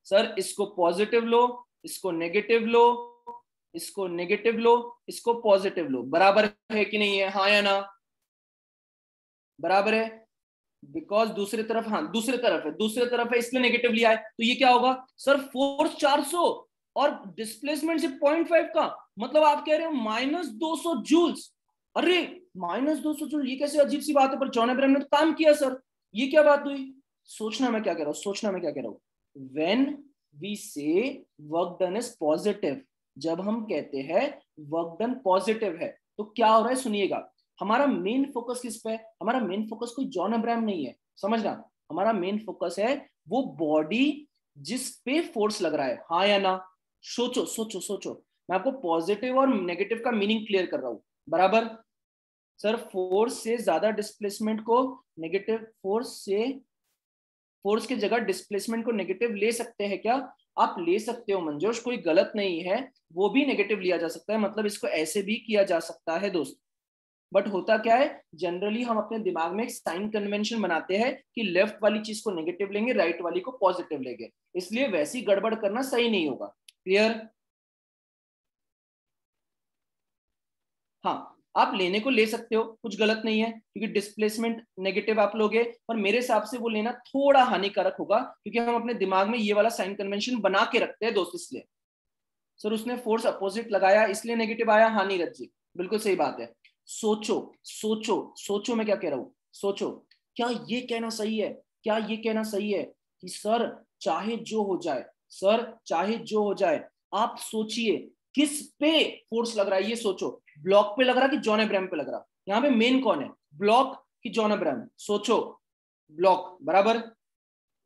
सर, इसको पॉजिटिव लो, इसको नेगेटिव लो, इसको नेगेटिव लो, इसको पॉजिटिव लो, बराबर है कि नहीं है, हाँ या ना? बराबर है। बिकॉज दूसरी तरफ, हाँ दूसरे तरफ है इसलिए नेगेटिव लिया है, तो ये क्या होगा सर? फोर्स 400 और डिस्प्लेसमेंट से 0.5 का, मतलब आप कह रहे हो -200 जूल्स। अरे -200 जूल, ये कैसे अजीब सी बात है, पर जॉन अब्राहम ने तो काम किया सर, ये क्या बात हुई? सोचना मैं क्या कह रहा हूं, सोचना मैं क्या कह रहा हूं। व्हेन वी से वर्क डन इज पॉजिटिव, जब हम कहते हैं वर्क डन पॉजिटिव है, तो क्या हो रहा है, सुनिएगा। हमारा मेन फोकस किस पे है? हमारा मेन फोकस कोई जॉन अब्राहम नहीं है, समझना। हमारा मेन फोकस है वो बॉडी जिस पे फोर्स लग रहा है, हाँ या ना? सोचो सोचो सोचो, मैं आपको पॉजिटिव और नेगेटिव का मीनिंग क्लियर कर रहा हूं, बराबर? सर फोर्स से ज्यादा डिस्प्लेसमेंट को नेगेटिव, फोर्स की जगह डिस्प्लेसमेंट को नेगेटिव ले सकते हैं क्या? आप ले सकते हो मंजोष, कोई गलत नहीं है, वो भी नेगेटिव लिया जा सकता है, मतलब इसको ऐसे भी किया जा सकता है दोस्त। बट होता क्या है, जनरली हम अपने दिमाग में एक साइन कन्वेंशन बनाते हैं कि लेफ्ट वाली चीज को नेगेटिव लेंगे, राइट वाली को पॉजिटिव लेंगे, इसलिए वैसी गड़बड़ करना सही नहीं होगा। क्लियर? हाँ, आप लेने को ले सकते हो, कुछ गलत नहीं है, क्योंकि डिस्प्लेसमेंट नेगेटिव आप लोगे, पर मेरे हिसाब से वो लेना थोड़ा हानिकारक होगा, क्योंकि हम अपने दिमाग में ये वाला साइन कन्वेंशन बना के रखते हैं दोस्त, इसलिए। सर उसने फोर्स अपोजिट लगाया इसलिए नेगेटिव आया, हाँ नीरज जी, बिल्कुल सही बात है। सोचो सोचो सोचो, मैं क्या कह रहा हूं, सोचो। क्या ये कहना सही है, क्या ये कहना सही है कि सर चाहे जो हो जाए, सर चाहे जो हो जाए, आप सोचिए किस पे फोर्स लग रहा है, ये सोचो। ब्लॉक पे लग रहा कि जॉन अब्राहम पे लग रहा? यहाँ पे मेन कौन है, ब्लॉक कि जॉन अब्राहम? सोचो। ब्लॉक बराबर।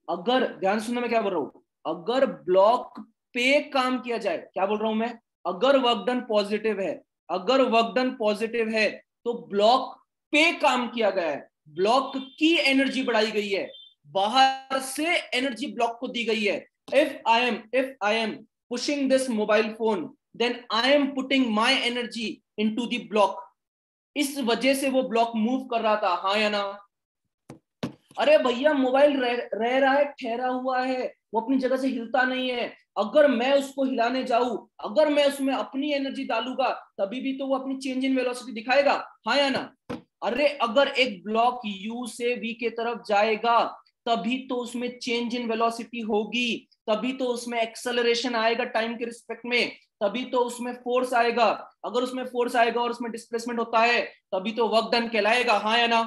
अगर ध्यान सुनना मैं क्या बोल रहा हूं, अगर ब्लॉक पे काम किया जाए, क्या बोल रहा हूं मैं, अगर वर्क डन पॉजिटिव है, अगर वर्क डन पॉजिटिव है तो ब्लॉक पे काम किया गया है, ब्लॉक की एनर्जी बढ़ाई गई है, बाहर से एनर्जी ब्लॉक को दी गई है। If I am pushing this mobile phone, then I am putting my energy into the block. इस वजह से वो ब्लॉक मूव कर रहा था, हाँ या ना। अरे भैया मोबाइल रह रहा है, ठहरा हुआ है, वो अपनी जगह से हिलता नहीं है। अगर मैं उसको हिलाने जाऊं, अगर मैं उसमें अपनी एनर्जी डालूंगा, तभी भी तो वो अपनी चेंज इन वेलोसिटी दिखाएगा, हाँ या ना। अरे अगर एक ब्लॉक यू से वी के तरफ जाएगा, तभी तो उसमें चेंज इन वेलोसिटी होगी, तभी तो उसमें एक्सेलरेशन आएगा टाइम के रिस्पेक्ट में, तभी तो उसमें फोर्स आएगा। अगर उसमें फोर्स आएगा और उसमें डिस्प्लेसमेंट होता है, तभी तो वर्क डन कहलाएगा, हाँ या ना।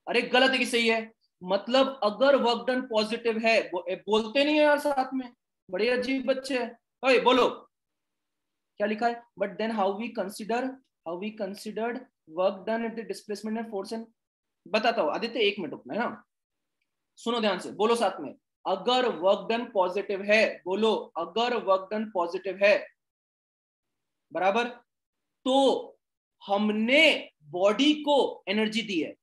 अरे गलत है कि सही है? मतलब अगर वर्क डन पॉजिटिव है, बोलते नहीं है यार साथ में, बड़े अजीब बच्चे हैं। ओए बोलो क्या लिखा है, but then how we considered work done if the displacement and force and, बताता हूँ आदित्य, एक मिनट रुकना है ना, सुनो ध्यान से, बोलो साथ में, अगर वर्क डन पॉजिटिव है, बोलो अगर वर्क डन पॉजिटिव है बराबर, तो हमने बॉडी को एनर्जी दी है,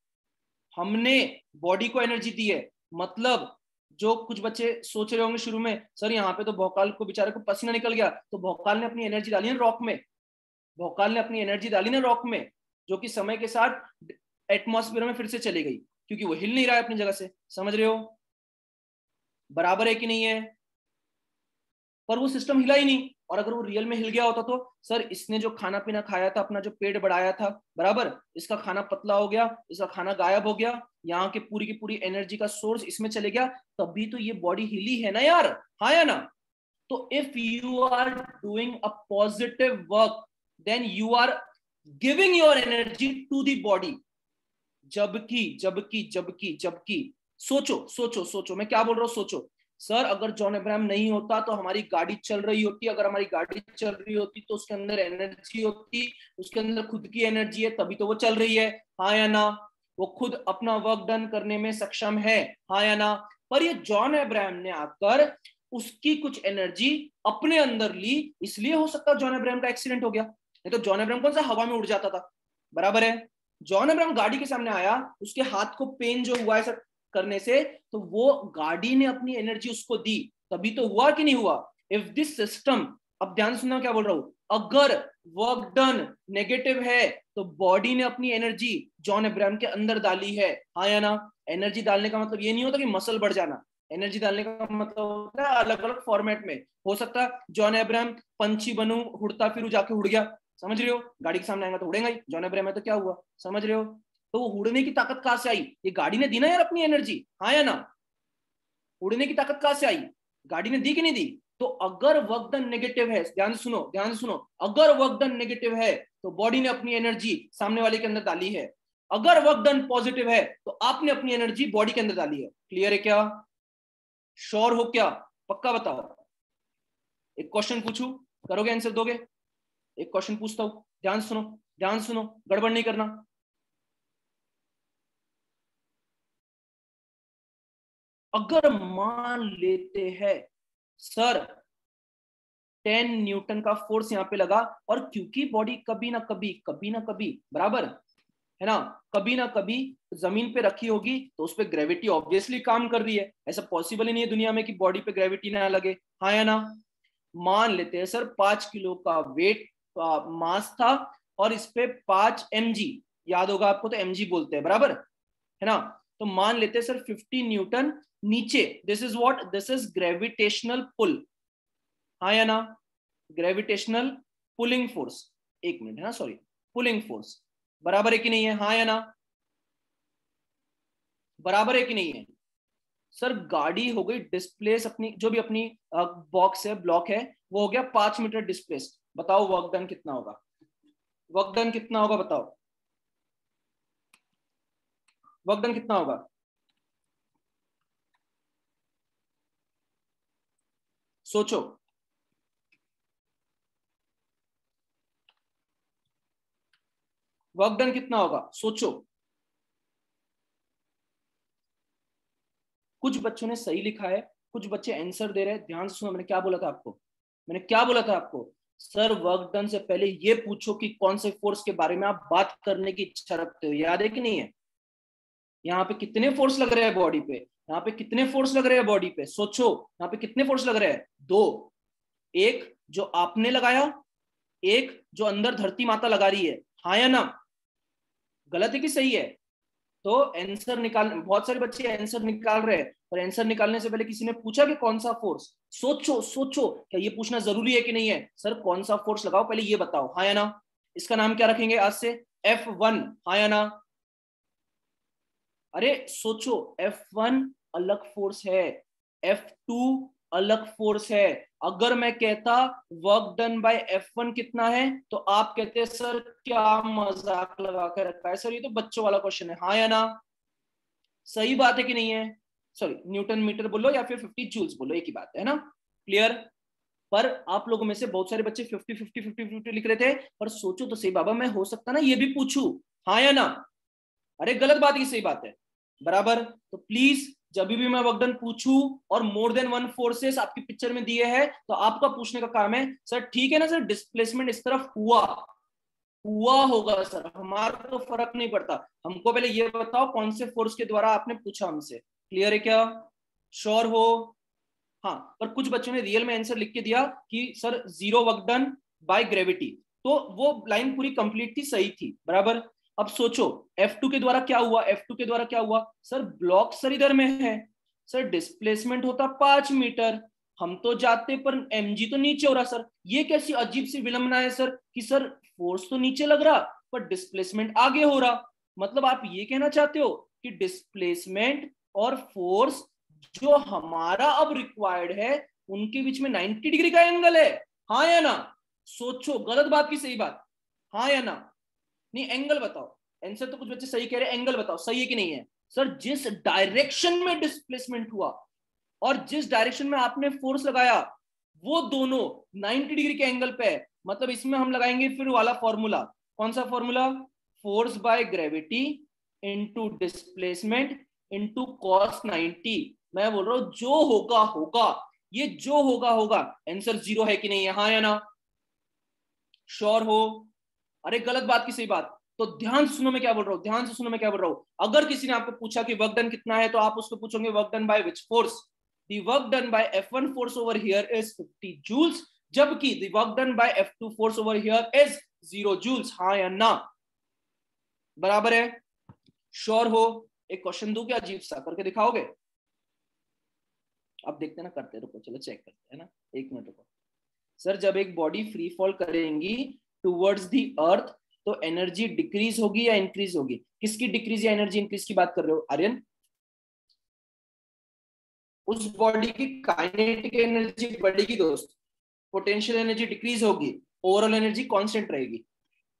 हमने बॉडी को एनर्जी दी है। मतलब जो कुछ बच्चे सोच रहे होंगे शुरू में, सर यहाँ पे तो भोकाल को बेचारे को पसीना निकल गया, तो भोकाल ने अपनी एनर्जी डाली ना रॉक में, भोकाल ने अपनी एनर्जी डाली ना रॉक में, जो कि समय के साथ एटमॉस्फेयर में फिर से चली गई, क्योंकि वो हिल नहीं रहा है अपनी जगह से, समझ रहे हो, बराबर है कि नहीं है। पर वो सिस्टम हिला ही नहीं, और अगर वो रियल में हिल गया होता तो सर इसने जो खाना पीना खाया था, अपना जो पेट बढ़ाया था बराबर, इसका खाना पतला हो गया, इसका खाना गायब हो गया, यहाँ के पूरी की पूरी एनर्जी का सोर्स इसमें चले गया, तभी तो ये बॉडी हिली है ना यार, हाँ या ना। तो if you are doing a positive work, then you are giving your energy to the body. जबकि सोचो सोचो सोचो, मैं क्या बोल रहा हूं, सोचो। सर अगर जॉन अब्राहम नहीं होता तो हमारी गाड़ी चल रही होती, अगर हमारी गाड़ी चल रही होती तो उसके अंदर एनर्जी होती, उसके अंदर खुद की एनर्जी है, तभी तो वो चल रही है, हाँ या ना। वो खुद अपना वर्क डन करने में सक्षम है, हाँ या ना। पर ये जॉन अब्राहम ने आकर उसकी कुछ एनर्जी अपने अंदर ली, इसलिए हो सकता है जॉन अब्राहम का एक्सीडेंट हो गया, नहीं तो जॉन अब्राहम कौन सा हवा में उड़ जाता था, बराबर है। जॉन अब्राहम गाड़ी के सामने आया, उसके हाथ को पेन जो हुआ है करने से, तो वो गाड़ी ने अपनी एनर्जी उसको दी, तभी तो हुआ कि नहीं हुआ। इफ दिस सिस्टम, अब ध्यान सुनना क्या बोल रहा हूं, अगर वर्क डन नेगेटिव है तो बॉडी ने अपनी एनर्जी जॉन अब्राहम के अंदर डाली है, हाँ या ना। एनर्जी डालने का मतलब ये नहीं होता कि मसल बढ़ जाना, एनर्जी डालने का मतलब होता है अलग अलग फॉर्मेट में। हो सकता है जॉन अब्राहम पंछी बनू, उड़ता फिरू, जाके उड़ गया, समझ रहे हो, गाड़ी के सामने आएगा तो उड़ेगा ही, जॉन अब्राहम है तो क्या हुआ, समझ रहे हो। तो वो उड़ने की ताकत कहां से आई, ये गाड़ी ने दी ना यार अपनी एनर्जी, हाँ या ना। उड़ने की ताकत कहां से आई, गाड़ी ने दी कि नहीं दी। तो अगर वर्क डन नेगेटिव है, ध्यान से सुनो ध्यान से सुनो, अगर वर्क डन नेगेटिव है तो बॉडी ने अपनी एनर्जी सामने वाले के अंदर डाली है, अगर वर्क डन पॉजिटिव है तो आपने अपनी एनर्जी बॉडी के अंदर डाली है। क्लियर है क्या, श्योर हो क्या, पक्का बताओ। एक क्वेश्चन पूछू, करोगे आंसर दोगे, एक क्वेश्चन पूछता हूं, ध्यान सुनो, ध्यान सुनो, गड़बड़ नहीं करना। अगर मान लेते हैं सर 10 न्यूटन का फोर्स यहां पे लगा, और क्योंकि बॉडी कभी ना कभी बराबर है ना, कभी ना कभी जमीन पे रखी होगी, तो उस पर ग्रेविटी ऑब्वियसली काम कर रही है, ऐसा पॉसिबल ही नहीं है दुनिया में कि बॉडी पे ग्रेविटी ना लगे, हाँ या ना। मान लेते हैं सर 5 किलो का वेट मास था, और इस पे 5 mg, याद होगा आपको तो mg बोलते हैं बराबर है ना। तो मान लेते हैं सर 50 न्यूटन नीचे, this is what, this is gravitational pull, हाँ या ना, ग्रेविटेशनल पुलिंग फोर्स, एक मिनट है ना, सॉरी, पुलिंग फोर्स, बराबर है कि नहीं है, हाँ या ना, बराबर है कि नहीं है। सर गाड़ी हो गई डिस्प्लेस, अपनी जो भी अपनी बॉक्स है, ब्लॉक है, वो हो गया 5 मीटर डिस्प्लेस, बताओ वर्क डन कितना होगा, वर्क डन कितना होगा बताओ, वर्क डन कितना होगा, सोचो, वर्क डन कितना होगा सोचो। कुछ बच्चों ने सही लिखा है, कुछ बच्चे आंसर दे रहे हैं। ध्यान से सुनो, मैंने क्या बोला था आपको, मैंने क्या बोला था आपको, सर वर्क डन से पहले ये पूछो कि कौन से फोर्स के बारे में आप बात करने की इच्छा रखते हो। याद है कि नहीं है? यहाँ पे कितने फोर्स लग रहे हैं बॉडी पे, यहाँ पे कितने फोर्स लग रहे हैं बॉडी पे, सोचो यहाँ पे कितने फोर्स लग रहे हैं? दो, एक जो आपने लगाया, एक जो अंदर धरती माता लगा रही है। हाँ या ना? गलत है कि सही है? तो आंसर निकाल, बहुत सारे बच्चे आंसर निकाल रहे हैं, पर आंसर निकालने से पहले किसी ने पूछा कि कौन सा फोर्स? सोचो सोचो, क्या ये पूछना जरूरी है कि नहीं है? सर कौन सा फोर्स लगाओ पहले ये बताओ, हाँ या ना? इसका नाम क्या रखेंगे आज से? F1, हाँ या ना? अरे सोचो, F1 अलग फोर्स है, F2 अलग फोर्स है। अगर मैं कहता वर्क डन बाय F1 कितना है, तो आप कहते सर क्या मजाक लगा कर रखा है, सर ये तो बच्चों वाला क्वेश्चन है। हाँ या ना? सही बात है कि नहीं है? सॉरी, न्यूटन मीटर बोलो या फिर 50 जूल्स बोलो, एक ही बात है ना? क्लियर? पर आप लोगों में से बहुत सारे बच्चे 50 50 50 50 लिख रहे थे, पर सोचो तो सही बाबा, मैं हो सकता ना ये भी पूछूं, हाँ या ना? अरे गलत बात की सही बात है, बराबर? तो प्लीज जब भी मैं वर्कडन पूछूं और मोर देन वन फोर्सेस आपकी पिक्चर में दिए हैं, तो आपका पूछने का काम है सर ठीक है ना सर, डिस्प्लेसमेंट इस तरफ हुआ होगा सर, हमारा तो फर्क नहीं पड़ता, हमको पहले ये बताओ कौन से फोर्स के द्वारा आपने पूछा हमसे। क्लियर है क्या? श्योर हो? हाँ, पर कुछ बच्चों ने रियल में आंसर लिख के दिया कि sir zero work done by gravity, तो वो लाइन पूरी कंप्लीट थी, सही थी, बराबर? अब सोचो F2 के द्वारा क्या हुआ, F2 के द्वारा क्या हुआ? सर ब्लॉक सर इधर में है, सर डिस्प्लेसमेंट होता 5 मीटर, हम तो जाते पर mg तो नीचे हो रहा। सर ये कैसी अजीब सी विलंबना है सर, कि सर फोर्स तो नीचे लग रहा पर डिस्प्लेसमेंट आगे हो रहा। मतलब आप ये कहना चाहते हो कि डिस्प्लेसमेंट और फोर्स जो हमारा अब रिक्वायर्ड है उनके बीच में 90 डिग्री का एंगल है, हाँ या ना? सोचो, गलत बात की सही बात, हाँ या ना? नहीं, एंगल बताओ। आंसर तो कुछ बच्चे सही कह रहे हैं, एंगल बताओ सही है कि नहीं है? सर जिस डायरेक्शन में डिस्प्लेसमेंट हुआ और जिस डायरेक्शन में आपने फोर्स लगाया, वो दोनों 90 डिग्री के एंगल पे है। मतलब इसमें हम लगाएंगे फिर वाला फॉर्मूला, कौन सा formula? Force by gravity into displacement into cos 90। मैं बोल रहा हूं जो होगा होगा, ये जो होगा होगा। आंसर जीरो है कि नहीं है, हाँ या ना? श्योर हो? अरे गलत बात की सही बात, तो ध्यान से सुनो मैं क्या बोल रहा हूं, ध्यान से सुनो मैं क्या बोल रहा हूं। अगर किसी ने आपको पूछा कि वर्क डन कितना है, तो आप उसको पूछोगे work done by which force? The work done by F1 force over here is 50 joules, जबकि the work done by F2 force over here is 0 joules, हाँ या ना? बराबर है? श्योर हो? एक क्वेश्चन दूं क्या अजीब सा, करके दिखाओगे? अब देखते ना, करते रुको, चलो चेक करते हैं ना, एक मिनट रुको। सर जब एक बॉडी फ्री फॉल करेंगी टुवर्ड्स द अर्थ, तो एनर्जी डिक्रीज होगी या इंक्रीज होगी? किसकी डिक्रीज या एनर्जी इंक्रीज की बात कर रहे हो आर्यन? उस बॉडी की काइनेटिक एनर्जी बढ़ेगी दोस्त, पोटेंशियल एनर्जी डिक्रीज होगी, ओवरऑल एनर्जी कांस्टेंट रहेगी,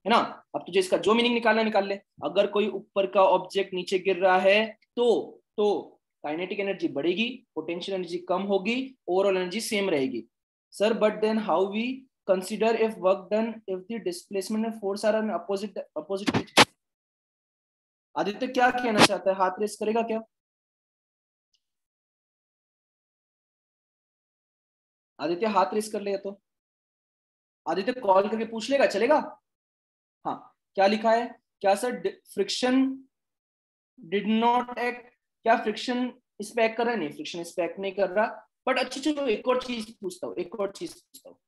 है ना? अब तुझे इसका जो मीनिंग निकालना निकाल ले। अगर कोई ऊपर का ऑब्जेक्ट नीचे गिर रहा है तो काइनेटिक एनर्जी बढ़ेगी, पोटेंशियल एनर्जी कम होगी, ओवरऑल एनर्जी सेम रहेगी। Sir but then how we consider if work done if the displacement and force are an opposite? Aditya क्या कहना चाहता है, हाथ रेस करेगा क्या? आदित्य हाथ रेस कर ले, तो आदित्य कॉल करके पूछ लेगा, चलेगा? हाँ, क्या लिखा है? क्या sir friction did not act? क्या फ्रिक्शन इस पे एक्ट कर रहा है? नहीं, फ्रिक्शन इस पे एक्ट नहीं कर रहा। बट अच्छा चलो एक और चीज पूछता हूँ, एक और चीज पूछता हूँ।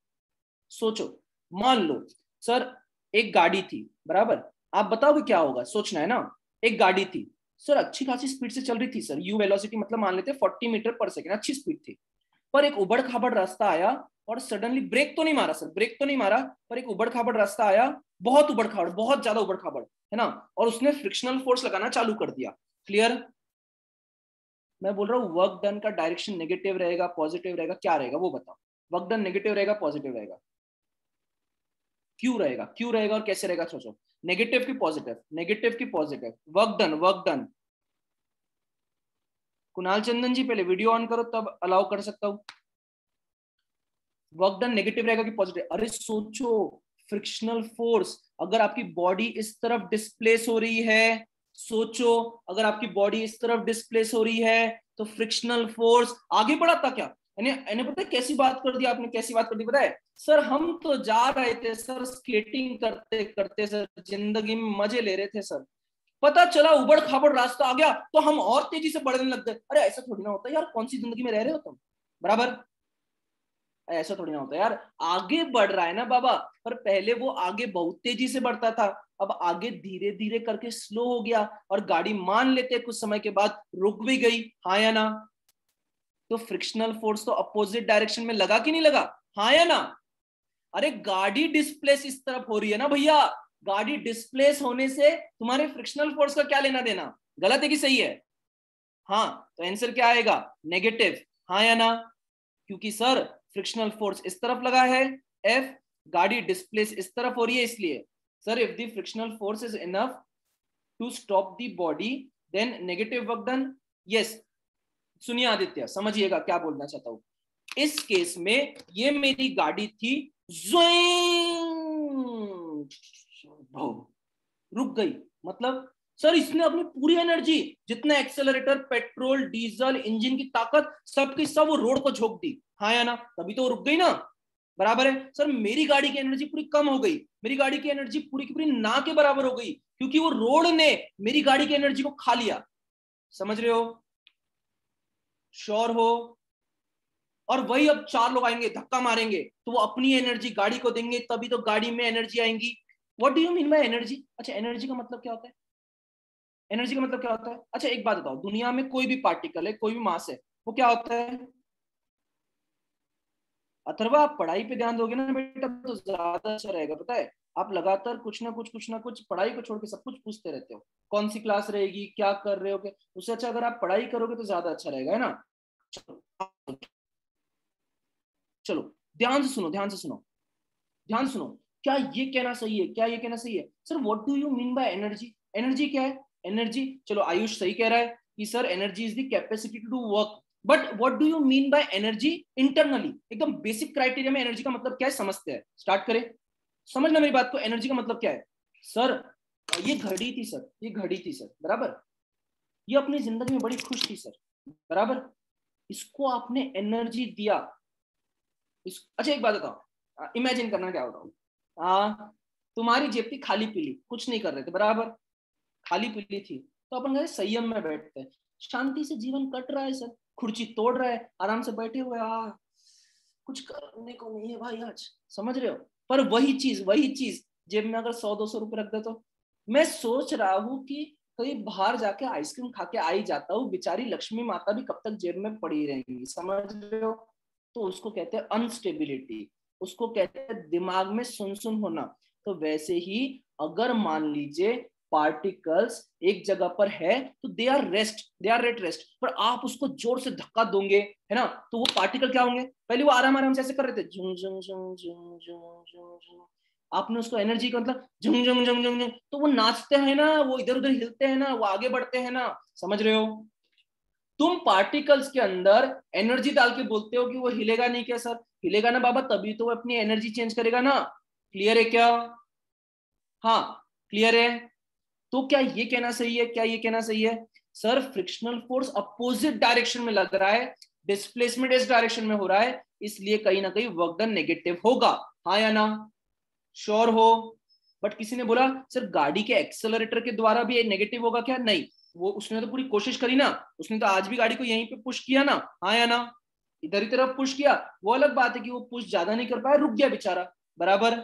सोचो, मान लो सर एक गाड़ी थी, बराबर? आप बताओगे क्या होगा, सोचना है ना। एक गाड़ी थी सर, अच्छी खासी स्पीड से चल रही थी सर, यू वेलोसिटी मतलब मान लेते 40 मीटर पर सेकेंड, अच्छी स्पीड थी। पर एक उबड़ खाबड़ रास्ता आया और सडनली ब्रेक तो नहीं मारा सर, ब्रेक तो नहीं मारा, पर एक उबड़ खाबड़ रास्ता आया, बहुत उबड़ खाबड़, बहुत ज्यादा उबड़ खाबड़, है ना? और उसने फ्रिक्शनल फोर्स लगाना चालू कर दिया। क्लियर? मैं बोल रहा हूँ वर्क डन का डायरेक्शन नेगेटिव रहेगा, पॉजिटिव रहेगा, क्या रहेगा वो बताओ? वर्क डन नेगेटिव रहेगा, पॉजिटिव रहेगा? क्यों रहेगा, क्यों रहेगा और कैसे रहेगा? सोचो, नेगेटिव की पॉजिटिव, नेगेटिव की positive, work done, work done. Kunal Chandan ji पहले वीडियो ऑन करो तब अलाउ कर सकता हूं। वर्क डन नेगेटिव रहेगा कि पॉजिटिव? अरे सोचो, फ्रिक्शनल फोर्स, अगर आपकी बॉडी इस तरफ डिस्प्लेस हो रही है, सोचो अगर आपकी बॉडी इस तरफ डिस्प्लेस हो रही है, तो फ्रिक्शनल फोर्स आगे बढ़ा था क्या? पता है कैसी बात कर दी आपने, कैसी बात कर दी पता है सर? हम तो जा रहे थे सर स्केटिंग करते करते सर, जिंदगी में मजे ले रहे थे सर, पता चला उबड़ खाबड़ रास्ता आ गया तो हम और तेजी से बढ़ने लग गए। अरे ऐसा थोड़ी ना होता यार, कौन सी जिंदगी में रह रहे हो तुम? बराबर, ऐसा थोड़ी ना होता यार। आगे बढ़ रहा है ना बाबा, पर पहले वो आगे बहुत तेजी से बढ़ता था, अब आगे धीरे धीरे करके स्लो हो गया, और गाड़ी मान लेते कुछ समय के बाद रुक भी गई, हाँ या ना? तो फ्रिक्शनल फोर्स तो अपोजिट डायरेक्शन में लगा कि नहीं लगा, हाँ या ना? अरे गाड़ी डिस्प्लेस इस तरफ हो रही है ना भैया, गाड़ी डिस्प्लेस होने से तुम्हारे फ्रिक्शनल फोर्स का क्या लेना देना? गलत है कि सही है? हाँ, तो आंसर क्या आएगा? नेगेटिव, हाँ या ना? क्योंकि सर फ्रिक्शनल फोर्स इस तरफ लगा है, एफ, गाड़ी डिस्प्लेस इस तरफ हो रही है, इसलिए sir if the frictional force is enough to stop the body then negative work done. Yes, सुनिए आदित्य, समझिएगा क्या बोलना चाहता हूं। इस केस में ये मेरी गाड़ी थी, रुक गई, मतलब सर इसने अपनी पूरी एनर्जी, जितना एक्सेलरेटर, पेट्रोल, डीजल, इंजन की ताकत, सबकी सब वो रोड को झोंक दी, हाँ या ना? तभी तो वो रुक गई ना, बराबर है। सर मेरी गाड़ी की एनर्जी पूरी कम हो गई, मेरी गाड़ी की एनर्जी पूरी की पूरी ना के बराबर हो गई, क्योंकि वो रोड ने मेरी गाड़ी की एनर्जी को खा लिया। समझ रहे हो? श्योर हो? और वही अब चार लोग आएंगे धक्का मारेंगे तो वो अपनी एनर्जी गाड़ी को देंगे, तभी तो गाड़ी में एनर्जी आएंगी। What do you mean by energy? अच्छा, एनर्जी का मतलब क्या होता है? एनर्जी का मतलब क्या होता है? अच्छा एक बात बताओ, दुनिया में कोई भी पार्टिकल है, कोई भी मास है, वो क्या होता है? अथर्वा आप पढ़ाई पे ध्यान दोगे ना बेटा तो ज्यादा अच्छा रहेगा, पता है आप लगातार कुछ ना कुछ पढ़ाई को छोड़ के सब कुछ पूछते रहते हो, कौन सी क्लास रहेगी, क्या कर रहे हो, क्या? उससे अच्छा अगर आप पढ़ाई करोगे तो ज्यादा अच्छा रहेगा, है ना? चलो चलो, ध्यान से सुनो, ध्यान से सुनो, ध्यान सुनो। क्या ये कहना सही है, क्या ये कहना सही है sir? What do you mean by energy? Energy क्या है? एनर्जी, चलो आयुष सही कह रहा है कि sir energy is the capacity to do work, but what do you mean by energy internally? एकदम बेसिक क्राइटेरिया में एनर्जी का मतलब क्या है समझते हैं, स्टार्ट करें। समझना मेरी बात को, एनर्जी का मतलब क्या है सर? ये घड़ी थी सर, ये घड़ी थी सर, बराबर, ये अपनी जिंदगी में बड़ी खुश थी सर, बराबर, इसको आपने एनर्जी दिया। अच्छा एक बात बताओ, इमेजिन करना क्या बताओ, तुम्हारी जेब थी खाली पीली, कुछ नहीं कर रहे थे, बराबर, खाली पीली थी, तो अपन गए संयम में बैठते हैं, शांति से जीवन कट रहा है सर, खुर्ची तोड़ रहा है, आराम से बैठे हुए, कुछ करने को नहीं है भाई आज, समझ रहे हो? पर वही चीज जेब में अगर 100-200 रुपए रख दे तो? मैं सोच रहा हूँ कि कहीं बाहर जाके आइसक्रीम खा के आ ही जाता हूँ, बेचारी लक्ष्मी माता भी कब तक जेब में पड़ी रहेंगी, समझ रहे हो? तो उसको कहते हैं अनस्टेबिलिटी, उसको कहते हैं दिमाग में सुन होना। तो वैसे ही अगर मान लीजिए पार्टिकल्स एक जगह पर है तो दे आर एट रेस्ट, पर आप उसको जोर से धक्का दोगे, है ना, तो वो पार्टिकल क्या होंगे? पहले वो आराम आराम से ऐसे कर रहे थे, झुंग झुंग झुंग झुंग झुंग झुंग झुंग, आपने उसको एनर्जी का मतलब झुंग झुंग झुंग झुंग झुंग, तो वो नाचते हैं ना, वो इधर उधर हिलते हैं ना, वो आगे बढ़ते हैं ना, समझ रहे हो? तुम पार्टिकल्स के अंदर एनर्जी डाल के बोलते हो कि वो हिलेगा नहीं, क्या सर? हिलेगा ना बाबा, तभी तो वो अपनी एनर्जी चेंज करेगा ना। क्लियर है क्या? हाँ, क्लियर है। तो क्या ये कहना सही है, क्या ये कहना सही है sir frictional force opposite direction में लग रहा है, डिस्प्लेसमेंट इस डायरेक्शन में हो रहा है, इसलिए कहीं ना कहीं वर्क डन नेगेटिव होगा, हाँ या ना? श्योर हो? बट किसी ने बोला सर गाड़ी के एक्सेलरेटर के द्वारा भी नेगेटिव होगा क्या? नहीं, वो उसने तो पूरी कोशिश करी ना, उसने तो आज भी गाड़ी को यहीं पे पुश किया ना, हाँ या ना? इधर ही तरफ पुश किया, वो अलग बात है कि वो पुश ज्यादा नहीं कर पाया, रुक गया बेचारा, बराबर।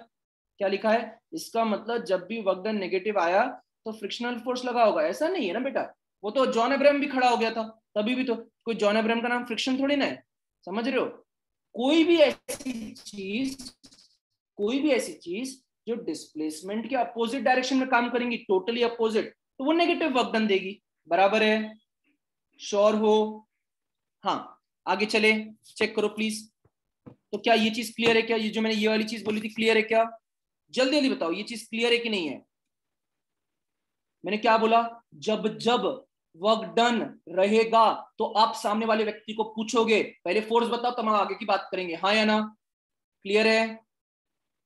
क्या लिखा है? इसका मतलब जब भी वर्क डन नेगेटिव आया तो फ्रिक्शनल फोर्स लगा होगा, ऐसा नहीं है ना बेटा, वो तो जॉन अब्राहम भी खड़ा हो गया था, तभी भी तो कोई जॉन अब्राहम का नाम फ्रिक्शन थोड़ी ना है, समझ रहे हो? कोई भी ऐसी चीज, कोई भी ऐसी चीज जो डिस्प्लेसमेंट के अपोजिट डायरेक्शन में काम करेंगी, टोटली अपोजिट, तो वो नेगेटिव वर्क डन देगी, बराबर है? श्योर हो? हाँ, आगे चले, चेक करो प्लीज। तो क्या ये चीज क्लियर है क्या? ये जो मैंने ये वाली चीज बोली थी क्लियर है क्या? जल्दी जल्दी बताओ, ये चीज क्लियर है कि नहीं है? मैंने क्या बोला? जब जब वर्क डन रहेगा तो आप सामने वाले व्यक्ति को पूछोगे पहले फोर्स बताओ, तब हम आगे की बात करेंगे, हाँ या ना? क्लियर है?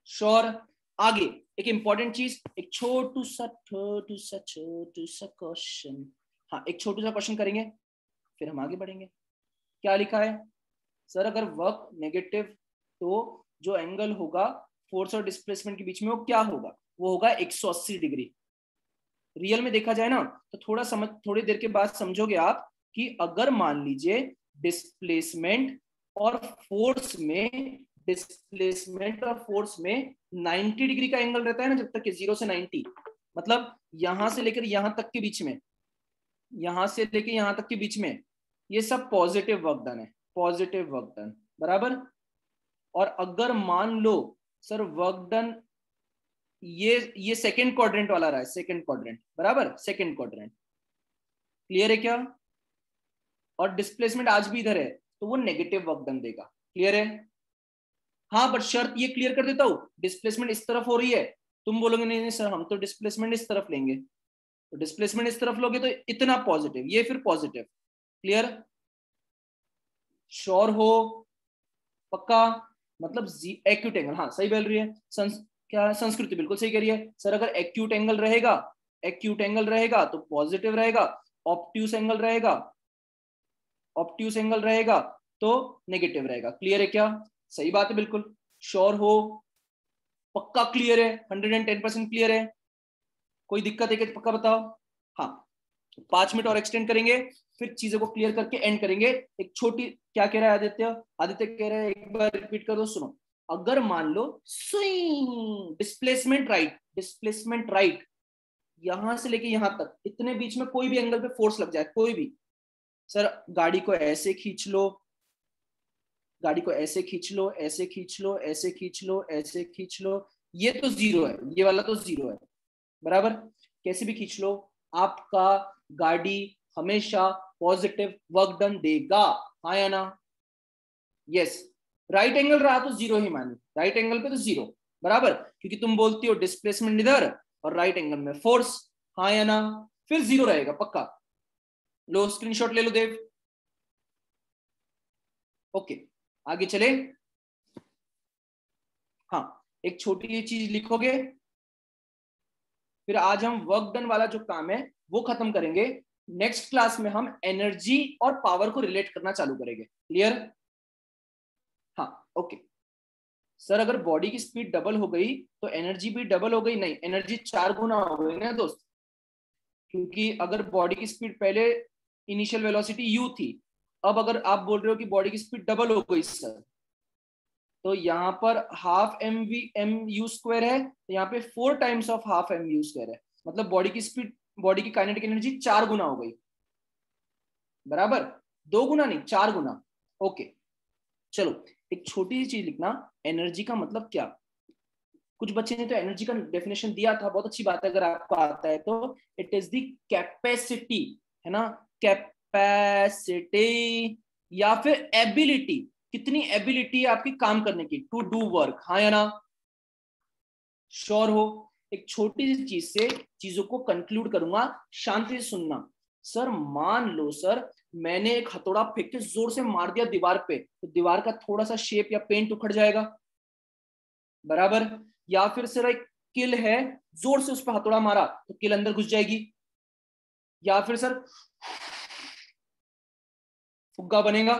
श्योर? आगे एक इंपॉर्टेंट चीज, एक छोटू सा क्वेश्चन, हाँ एक छोटू सा क्वेश्चन करेंगे। फिर हम आगे बढ़ेंगे। क्या लिखा है सर? अगर वर्क नेगेटिव तो जो एंगल होगा फोर्स और डिस्प्लेसमेंट के बीच में वो क्या होगा? वो होगा 180 डिग्री। रियल में देखा जाए ना तो थोड़ी देर के बाद समझोगे आप कि अगर मान लीजिए डिस्प्लेसमेंट और फोर्स में 90 डिग्री का एंगल रहता है ना, जब तक कि 0 से 90, मतलब यहां से लेकर यहां तक के बीच में, यहां से लेकर यहां तक के बीच में ये सब पॉजिटिव वर्क डन है, पॉजिटिव वर्क डन, बराबर। और अगर मान लो सर वर्क डन ये सेकंड क्वाड्रेंट वाला रहा है, सेकंड क्वाड्रेंट, बराबर, सेकंड क्वाड्रेंट, क्लियर है क्या? और डिस्प्लेसमेंट आज भी इधर है तो वो नेगेटिव वर्क डन देगा, क्लियर है? हाँ, बट शर्त ये क्लियर कर देता हूं, डिस्प्लेसमेंट इस तरफ हो रही है, तुम बोलोगे नहीं नहीं सर हम तो डिस्प्लेसमेंट इस तरफ लेंगे, तो डिस्प्लेसमेंट इस तरफ लोगे तो इतना पॉजिटिव, ये फिर पॉजिटिव, क्लियर? श्योर हो? पक्का? मतलब एक्यूट एंगल, हाँ सही बोल रही है क्या संस्कृति, बिल्कुल सही कह रही है सर। अगर एक्यूट एंगल रहेगा, एक्यूट एंगल रहेगा तो पॉजिटिव रहेगा, ऑब्ट्यूस एंगल रहेगा, ऑब्ट्यूस एंगल रहेगा तो नेगेटिव रहेगा, क्लियर है क्या? सही बात है, बिल्कुल श्योर हो? पक्का क्लियर है? 110% क्लियर है? कोई दिक्कत है कि पक्का बताओ। हाँ, 5 मिनट और एक्सटेंड करेंगे, फिर चीजों को क्लियर करके एंड करेंगे। एक छोटी, क्या कह रहा है आदित्य? आदित्य कह रहा है एक बार रिपीट कर दो, सुनो। अगर मान लो swing, displacement right, displacement right, यहां से लेके यहां तक, इतने बीच में कोई भी एंगल पे फोर्स लग जाए, कोई भी, सर गाड़ी को ऐसे खींच लो, गाड़ी को ऐसे खींच लो, ऐसे खींच लो, ऐसे खींच लो, ऐसे खींच लो, ये तो जीरो है, ये वाला तो जीरो है, बराबर। कैसे भी खींच लो, आपका गाड़ी हमेशा पॉजिटिव वर्क डन देगा, हाँ या ना? यस। राइट एंगल रहा तो जीरो ही मानी, राइट एंगल पे तो जीरो, बराबर, क्योंकि तुम बोलती हो डिस्प्लेसमेंट इधर और राइट एंगल में फोर्स, हाँ या ना? फिर जीरो रहेगा पक्का। लो स्क्रीनशॉट ले लो देव। ओके, आगे चले। हाँ, एक छोटी चीज लिखोगे, फिर आज हम वर्क डन वाला जो काम है वो खत्म करेंगे। नेक्स्ट क्लास में हम एनर्जी और पावर को रिलेट करना चालू करेंगे, क्लियर? हाँ, ओके सर। अगर बॉडी की स्पीड डबल हो गई तो एनर्जी भी डबल हो गई? नहीं, एनर्जी 4 गुना हो गई ना दोस्त, क्योंकि अगर बॉडी की स्पीड पहले इनिशियल वेलोसिटी u थी, अब अगर आप बोल रहे हो कि बॉडी की स्पीड डबल हो गई सर, तो यहाँ पर हाफ mu² है, तो यहाँ पे 4 टाइम्स ऑफ हाफ mu², है मतलब बॉडी की स्पीड, बॉडी की काइनेटिक एनर्जी 4 गुना हो गई, बराबर, 2 गुना नहीं, 4 गुना। ओके चलो, एक छोटी सी चीज लिखना, एनर्जी का मतलब क्या? कुछ बच्चे ने तो एनर्जी का डेफिनेशन दिया था, बहुत अच्छी बात है अगर आपको आता है तो। इट इज द कैपेसिटी, है ना, कैपेसिटी या फिर एबिलिटी, कितनी एबिलिटी है आपकी काम करने की, टू डू वर्क, हाँ या ना? श्योर हो? एक छोटी सी चीज से चीजों को कंक्लूड करूंगा, शांति से सुनना। सर मान लो सर मैंने एक हथौड़ा फेंक के जोर से मार दिया दीवार पे, तो दीवार का थोड़ा सा शेप या पेंट उखड़ जाएगा, बराबर। या फिर सर एक किल है, जोर से उस पर हथौड़ा मारा तो किल अंदर घुस जाएगी। या फिर सर फुग्गा बनेगा,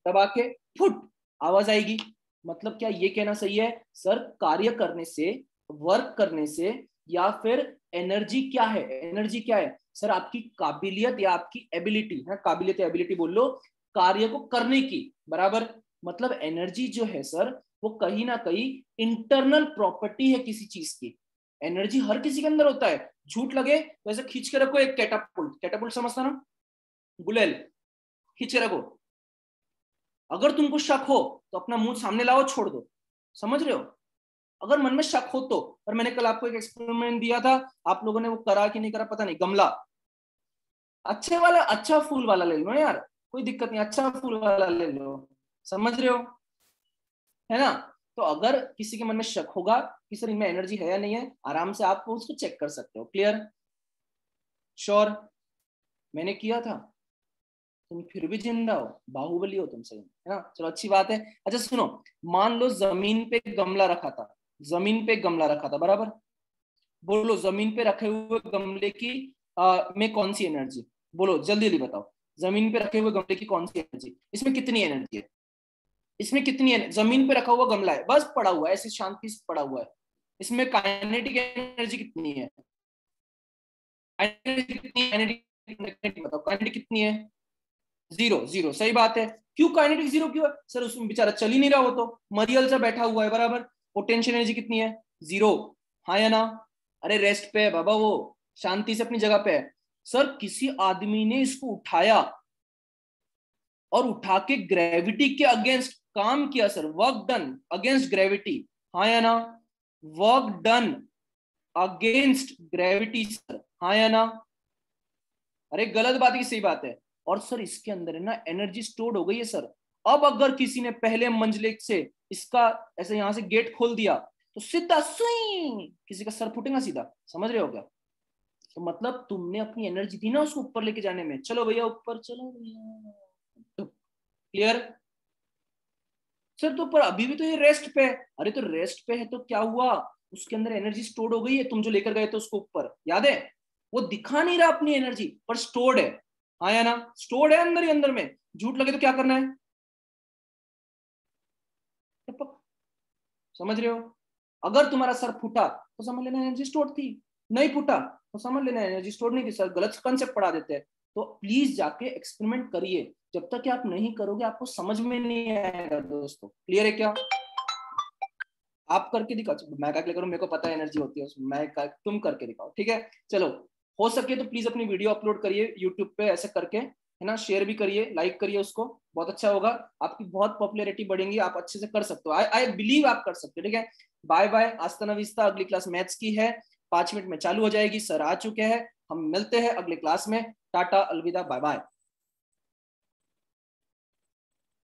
दबा के फुट आवाज आएगी। मतलब क्या ये कहना सही है सर, कार्य करने से, वर्क करने से, या फिर एनर्जी क्या है? एनर्जी क्या है सर? आपकी काबिलियत या आपकी एबिलिटी है, काबिलियत या एबिलिटी बोल लो, कार्य को करने की, बराबर। मतलब एनर्जी जो है सर वो कहीं ना कहीं इंटरनल प्रॉपर्टी है किसी चीज की। एनर्जी हर किसी के अंदर होता है, झूठ लगे तो ऐसे खींच के रखो एक कैटापुल्ट, कैटापुल्ट समझता ना, गुलेल, खींच के रखो। अगर तुमको शक हो तो अपना मुंह सामने लाओ, छोड़ दो, समझ रहे हो? अगर मन में शक हो तो। और मैंने कल आपको एक एक्सपेरिमेंट दिया था, आप लोगों ने वो करा कि नहीं करा पता नहीं, गमला अच्छे वाला, अच्छा फूल वाला ले लो यार, कोई दिक्कत नहीं, अच्छा फूल वाला ले लो, समझ रहे हो, है ना? तो अगर किसी के मन में शक होगा कि सर इनमें एनर्जी है या नहीं है, आराम से आप उसको चेक कर सकते हो, क्लियर? श्योर? मैंने किया था, तुम फिर भी जिंदा हो, बाहुबली हो तुम सही, है ना? चलो अच्छी बात है। अच्छा सुनो, मान लो जमीन पे गमला रखा था, जमीन पे गमला रखा था, बराबर। बोलो जमीन पे रखे हुए गमले की में कौन सी एनर्जी? बोलो जल्दी जल्दी बताओ। जमीन पे रखे हुए गमले की कौन सी एनर्जी, इसमें कितनी एनर्जी है, इसमें कितनी है, जमीन पे रखा हुआ गमला है बस पड़ा हुआ है ऐसे शांति से पड़ा हुआ है, इसमें काइनेटिक एनर्जी कितनी है, काइनेटिक कितनी है, काइनेटिक बताओ, काइनेटिक कितनी है, जीरो, जीरो सही बात है। क्यों काइनेटिक जीरो क्यों है सर, उसमें बेचारा चल ही नहीं रहा, वो तो मरियल सा बैठा हुआ है बराबर। पोटेंशियल एनर्जी कितनी है, जीरो, हाँ या ना। अरे रेस्ट पे है बाबा, वो शांति से अपनी जगह पे है। सर किसी आदमी ने इसको उठाया और उठा के ग्रेविटी के अगेंस्ट काम किया sir, work done against gravity, हाँ या ना, work done against gravity sir, हाँ या ना। अरे गलत बात है कि सही बात है। और सर इसके अंदर है ना एनर्जी स्टोर्ड हो गई है सर। अब अगर किसी ने पहले मंजिले से इसका ऐसे यहां से गेट खोल दिया तो सीधा सुई किसी का सर फूटेगा सीधा, समझ रहे हो क्या। तो मतलब तुमने अपनी एनर्जी दी ना उसको ऊपर लेके जाने में, चलो भैया ऊपर चलो भैया, क्लियर। सर तो पर अभी भी तो ये रेस्ट पे है, अरे तो रेस्ट पे है तो क्या हुआ, उसके अंदर एनर्जी स्टोर्ड हो गई है, तुम जो लेकर गए थे उसको ऊपर, याद है। वो दिखा नहीं रहा अपनी एनर्जी पर स्टोर्ड है, हाँ या ना, स्टोर्ड है अंदर ही अंदर में। झूठ लगे तो क्या करना है, समझ रहे हो। अगर तुम्हारा सर फूटा तो समझ लेना एनर्जी स्टोर्ड थी, नहीं फूटा तो समझ लेना एनर्जी स्टोर्ड नहीं थी। सर गलत कंसेप्ट पढ़ा देते हैं। तो प्लीज जाके एक्सपेरिमेंट करिए, जब तक कि आप नहीं करोगे आपको समझ में नहीं आएगा दोस्तों, क्लियर है क्या। आप करके दिखाओ, मैं क्या करूँ, मेरे को पता है एनर्जी होती है उसमें, तुम करके दिखाओ, ठीक है। चलो हो सके तो प्लीज अपनी वीडियो अपलोड करिए यूट्यूब पे ऐसे करके, है ना, शेयर भी करिए, लाइक करिए उसको, बहुत अच्छा होगा, आपकी बहुत पॉपुलैरिटी बढ़ेगी, आप अच्छे से कर सकते हो, आई आई बिलीव आप कर सकते हो, ठीक है। बाय बाय, आस्ता ना विस्ता, अगली क्लास मैथ्स की है, 5 मिनट में चालू हो जाएगी, सर आ चुके हैं, हम मिलते हैं अगले क्लास में, टाटा अलविदा बाय बाय।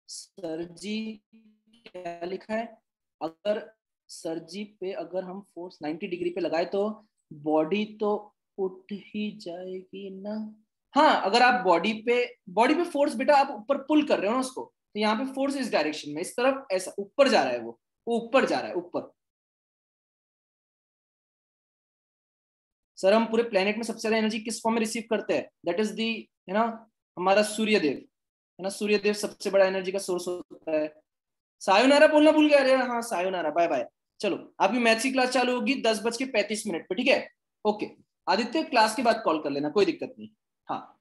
सर जी क्या लिखा है, अगर सर जी पे अगर हम फोर्स 90 डिग्री पे लगाए तो बॉडी तो उठ ही जाएगी ना। हाँ अगर आप बॉडी पे फोर्स बेटा आप ऊपर पुल कर रहे हो ना उसको, तो यहाँ पे फोर्स इस डायरेक्शन में, इस तरफ ऐसा ऊपर जा रहा है, वो ऊपर जा रहा है ऊपर। सर हम पूरे प्लेनेट में सबसे ज्यादा एनर्जी किस फॉर्म में रिसीव करते हैं, दैट इज दी, है ना, हमारा सूर्य देव, है ना, सूर्य देव सबसे बड़ा एनर्जी का सोर्स होता है। सायोनारा बोलना भूल गया, अरे हाँ सायोनारा, बाय बाय। चलो आपकी मैथ्स की क्लास चालू होगी 10:35 पे, ठीक है। ओके आदित्य, क्लास के बाद कॉल कर लेना, कोई दिक्कत नहीं। हाँ।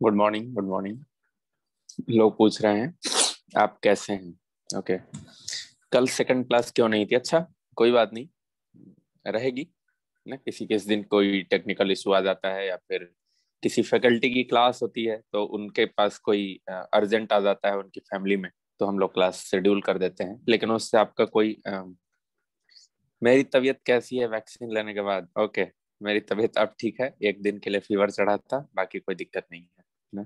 Good morning, good morning. लोग पूछ रहे हैं आप कैसे हैं। ओके, कल सेकंड क्लास क्यों नहीं थी? अच्छा, कोई बात नहीं, रहेगी ना। किसी किस दिन कोई टेक्निकल इशू आ जाता है या फिर किसी फैकल्टी की क्लास होती है तो उनके पास कोई अर्जेंट आ जाता है उनकी फैमिली में, तो हम लोग क्लास शेड्यूल कर देते हैं। लेकिन उससे आपका कोई मेरी तबीयत कैसी है वैक्सीन लेने के बाद? ओके, मेरी तबीयत अब ठीक है। एक दिन के लिए फीवर चढ़ा था, बाकी कोई दिक्कत नहीं है ना।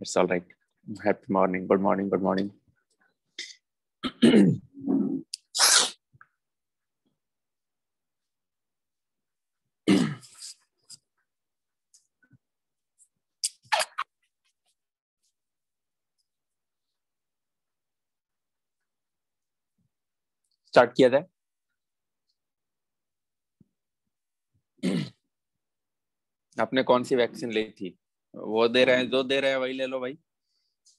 It's all right. Happy morning, good morning, good morning. Start किया जाए। आपने कौन सी वैक्सीन ली थी? वो दे रहे हैं, जो दे रहे हैं वही ले लो भाई।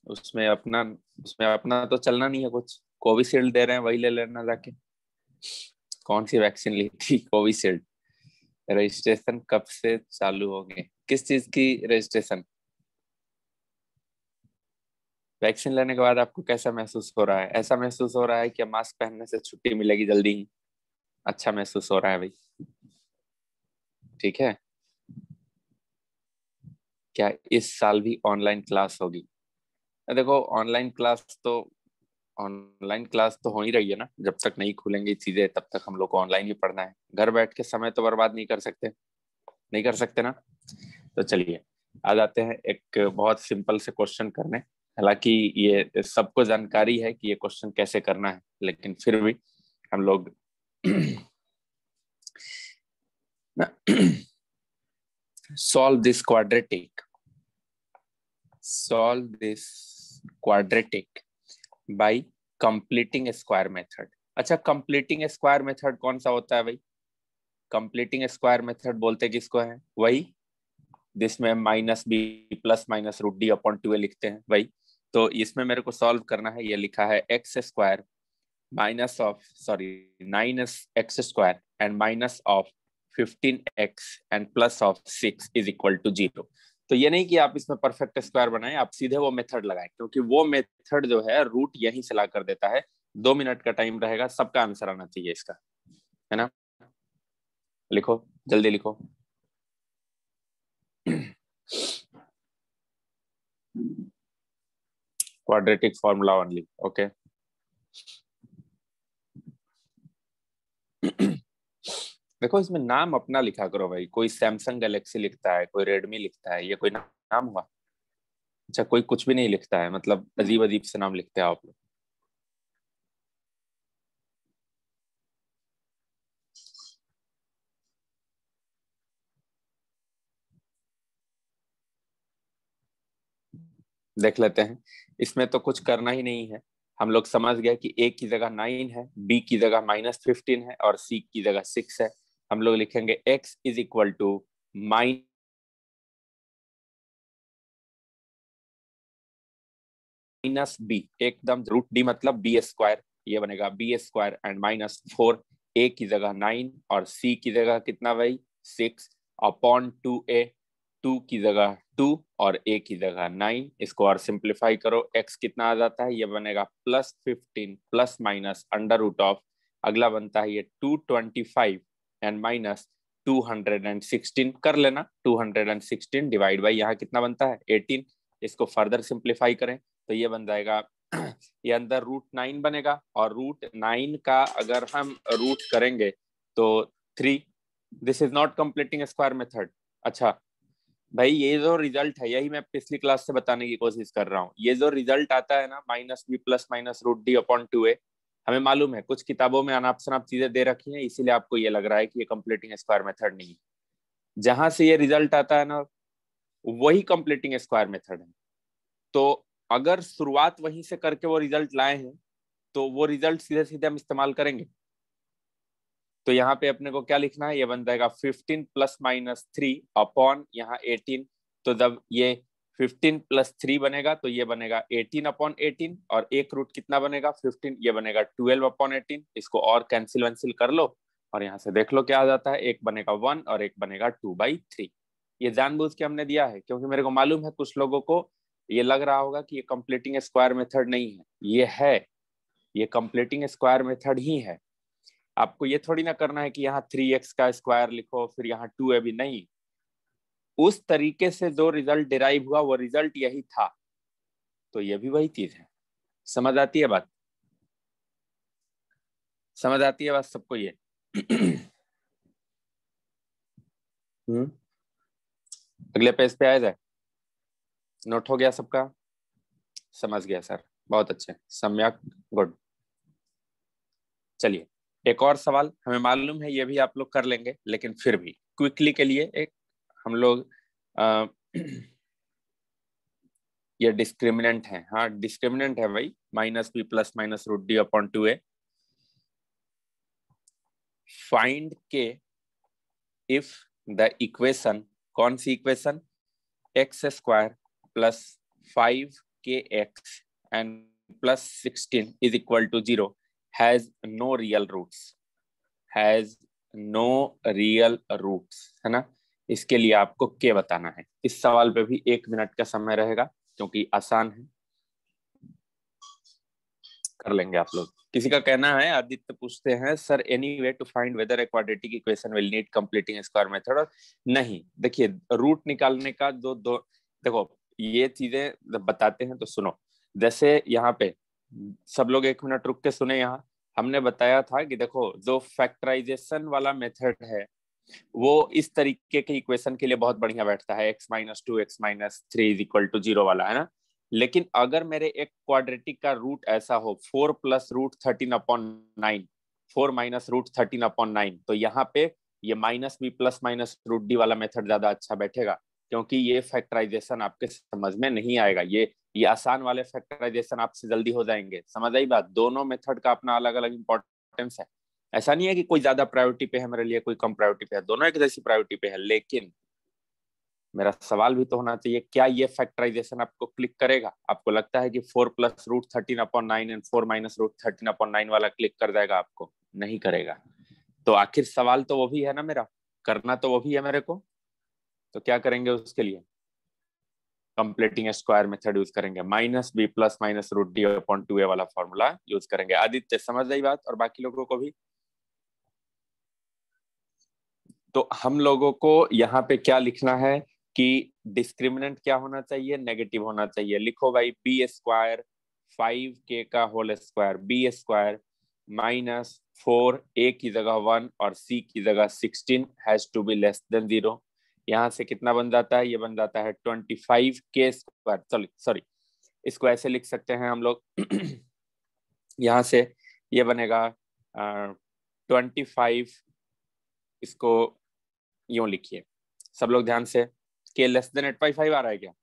उसमें अपना उसमें अपना तो चलना नहीं है कुछ। कोविशील्ड दे रहे हैं, वही ले लेना जाके। कौन सी वैक्सीन ली थी? कोविशील्ड। रजिस्ट्रेशन कब से चालू होंगे? किस चीज की रजिस्ट्रेशन? वैक्सीन लेने के बाद आपको कैसा महसूस हो रहा है? ऐसा महसूस हो रहा है कि मास्क पहनने से छुट्टी मिलेगी जल्दी ही? अच्छा महसूस हो रहा है भाई? ठीक है। क्या इस साल भी ऑनलाइन क्लास होगी? देखो, ऑनलाइन क्लास तो हो ही रही है ना। जब तक नहीं खुलेंगी चीजें तब तक हम लोग को ऑनलाइन ही पढ़ना है। घर बैठ के समय तो बर्बाद नहीं कर सकते, नहीं कर सकते ना। तो चलिए आ जाते हैं एक बहुत सिंपल से क्वेश्चन करने। हालांकि ये सबको जानकारी है कि ये क्वेश्चन कैसे करना है, लेकिन फिर भी हम लोग solve this quadratic solve this quadratic by completing square method। अच्छा, completing square method कौन सा होता है भाई? completing square method बोलते किसको है? वही जिसमें minus b plus minus root D upon two a लिखते हैं, वही। तो इसमें मेरे को सॉल्व करना है। ये लिखा है x square minus of sorry 9x² and minus of 15x and plus of 6 is equal to 0। तो ये नहीं कि आप इसमें परफेक्ट स्क्वायर बनाएं, आप सीधे वो मेथड लगाएं, क्योंकि वो मेथड जो है रूट यहीं से ला कर देता है। 2 मिनट का टाइम रहेगा, सबका आंसर आना चाहिए इसका, है ना। लिखो, जल्दी लिखो। Quadratic formula only, okay. देखो, इसमें नाम अपना लिखा करो भाई। कोई सैमसंग गैलेक्सी लिखता है, कोई रेडमी लिखता है, ये कोई नाम हुआ? अच्छा, कोई कुछ भी नहीं लिखता है, मतलब अजीब अजीब से नाम लिखते हैं आप लोग। देख लेते हैं। इसमें तो कुछ करना ही नहीं है। हम लोग समझ गए कि ए की जगह 9 है, बी की जगह -15 है और सी की जगह 6 है। हम लोग लिखेंगे x is equal to minus b, एकदम रूट डी मतलब बी स्क्वायर। ये बनेगा b² एंड -4। ए की जगह 9 और सी की जगह कितना भाई? 6 अपॉन 2a। 2 की जगह 2 और a की जगह 9। इसको और सिंप्लीफाई करो, x कितना आ जाता है? ये बनेगा +15 plus minus under root of, अगला बनता है ये 225 एंड माइनस 216 कर लेना। 216 डिवाइड बाई यहाँ कितना बनता है? 18। इसको फर्दर सिंप्लीफाई करें तो ये बन जाएगा ये अंदर √9 बनेगा, और √9 का अगर हम रूट करेंगे तो 3। This is not completing square method. अच्छा भाई, ये जो रिजल्ट है यही मैं पिछली क्लास से बताने की कोशिश कर रहा हूँ। ये जो रिजल्ट आता है ना, -b plus minus root D upon 2a, हमें मालूम है कुछ किताबों में अनाप शनाप चीजें दे रखी हैं, इसीलिए आपको ये लग रहा है कि ये कंप्लीटिंग स्क्वायर मेथड नहीं है। जहां से ये रिजल्ट आता है ना, वही कंप्लीटिंग स्क्वायर मेथड है। तो अगर शुरुआत वहीं से करके वो रिजल्ट लाए हैं तो वो रिजल्ट सीधे सीधे हम इस्तेमाल करेंगे। तो यहाँ पे अपने को क्या लिखना है? ये बन जाएगा 15 प्लस माइनस 3 अपॉन यहाँ 18। तो जब ये 15 प्लस 3 बनेगा तो ये बनेगा 18 अपॉन 18, और एक रूट कितना बनेगा? 15। ये बनेगा 12 अपॉन 18। इसको और कैंसिल वैंसिल कर लो और यहाँ से देख लो क्या आ जाता है। एक बनेगा 1 और एक बनेगा 2/3। ये जानबूझ के हमने दिया है क्योंकि मेरे को मालूम है कुछ लोगों को ये लग रहा होगा कि ये कंप्लीटिंग स्क्वायर मेथड नहीं है। ये है, ये कंप्लीटिंग स्क्वायर मेथड ही है। आपको ये थोड़ी ना करना है कि यहाँ 3x का स्क्वायर लिखो फिर यहाँ 2 भी नहीं। उस तरीके से जो रिजल्ट डिराइव हुआ वो रिजल्ट यही था, तो ये भी वही चीज है। समझ आती है बात? समझ आती है बात सबको ये? अगले पेज पे आया जाए। नोट हो गया सबका? समझ गया सर, बहुत अच्छे, सम्यक, गुड। चलिए एक और सवाल, हमें मालूम है ये भी आप लोग कर लेंगे, लेकिन फिर भी क्विकली के लिए एक हम लोग ये डिस्क्रिमिनेंट है, हाँ डिस्क्रिमिनेंट है भाई, -b plus minus root D upon 2a। Find k if the equation, कौन सी equation? X square plus 5kx and plus 16 is equal to 0 has no real roots, has no real roots, है ना। इसके लिए आपको के बताना है। इस सवाल पे भी 1 मिनट का समय रहेगा क्योंकि आसान है, कर लेंगे आप लोग। किसी का कहना है, आदित्य पूछते हैं sir any way to find whether a quadratic equation will need completing square method? और नहीं, देखिए रूट निकालने का दो देखो ये चीजें बताते हैं तो सुनो। जैसे यहाँ पे सब लोग 1 मिनट रुक के सुने। यहाँ हमने बताया था कि देखो जो फैक्टराइजेशन वाला मेथड है वो इस तरीके के इक्वेशन के लिए बहुत बढ़िया बैठता है, x minus 2 x minus 3 is equal to 0 वाला, है ना। लेकिन अगर मेरे एक क्वाड्रेटिक का रूट ऐसा हो 4 प्लस रूट 13/9, 4 माइनस रूट 13/9, तो यहाँ पे ये -b plus minus root D वाला मेथड ज्यादा अच्छा बैठेगा, क्योंकि ये फैक्टराइजेशन आपके समझ में नहीं आएगा। ये आसान वाले फैक्टराइजेशन आपसे जल्दी हो जाएंगे। समझ आई बात? दोनों मेथड का अपना अलग अलग इंपॉर्टेंस है। ऐसा नहीं है कि कोई ज्यादा प्रायोरिटी पे है मेरे लिए, कोई कम प्रायोरिटी पे है, दोनों एक जैसी प्रायोरिटी पे है। लेकिन मेरा सवाल भी तो होना चाहिए, क्या ये फैक्टराइजेशन आपको क्लिक करेगा? आपको लगता है कि 4 plus root 13/9 and 4 minus root 13/9 वाला क्लिक कर जाएगा? आपको नहीं करेगा। तो आखिर सवाल तो वो भी है ना मेरा, करना तो वो भी है मेरे को। तो क्या करेंगे उसके लिए? कंप्लीटिंग स्क्वायर मेथड यूज करेंगे, -b plus minus root D upon 2a वाला फॉर्मूला यूज करेंगे। आदित्य समझ आई बात? और बाकी लोगों को भी? तो हम लोगों को यहाँ पे क्या लिखना है कि डिस्क्रिमिनेंट क्या होना चाहिए? नेगेटिव होना चाहिए। लिखो भाई बी स्क्वायर 5k का whole square, b square minus 4a की जगह 1 और c की जगह 16 has to be less than 0। यहाँ से कितना बन जाता है? ये बन जाता है 25k स्क्वायर। चलो सॉरी, इसको ऐसे लिख सकते हैं हम लोग यहाँ से ये बनेगा 25, इसको यूं लिखिए सब लोग ध्यान से, के लेस देन 8/5 आ रहा है क्या?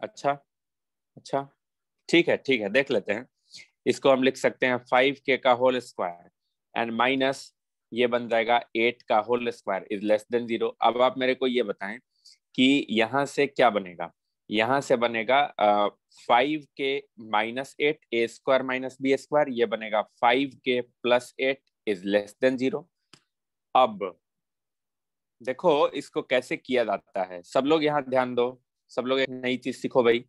अच्छा ठीक है देख लेते हैं। इसको हम लिख सकते हैं 5k का होल स्क्वायर एंड माइनस ये बन जाएगा 8 का whole square is less than 0। अब आप मेरे को ये बताएं कि यहाँ से क्या बनेगा? यहाँ से बनेगा 5k minus 8 a square minus b square, ये बनेगा 5k plus 8 is less than 0। अब देखो इसको कैसे किया जाता है, सब लोग यहाँ ध्यान दो, सब लोग एक नई चीज सीखो भाई,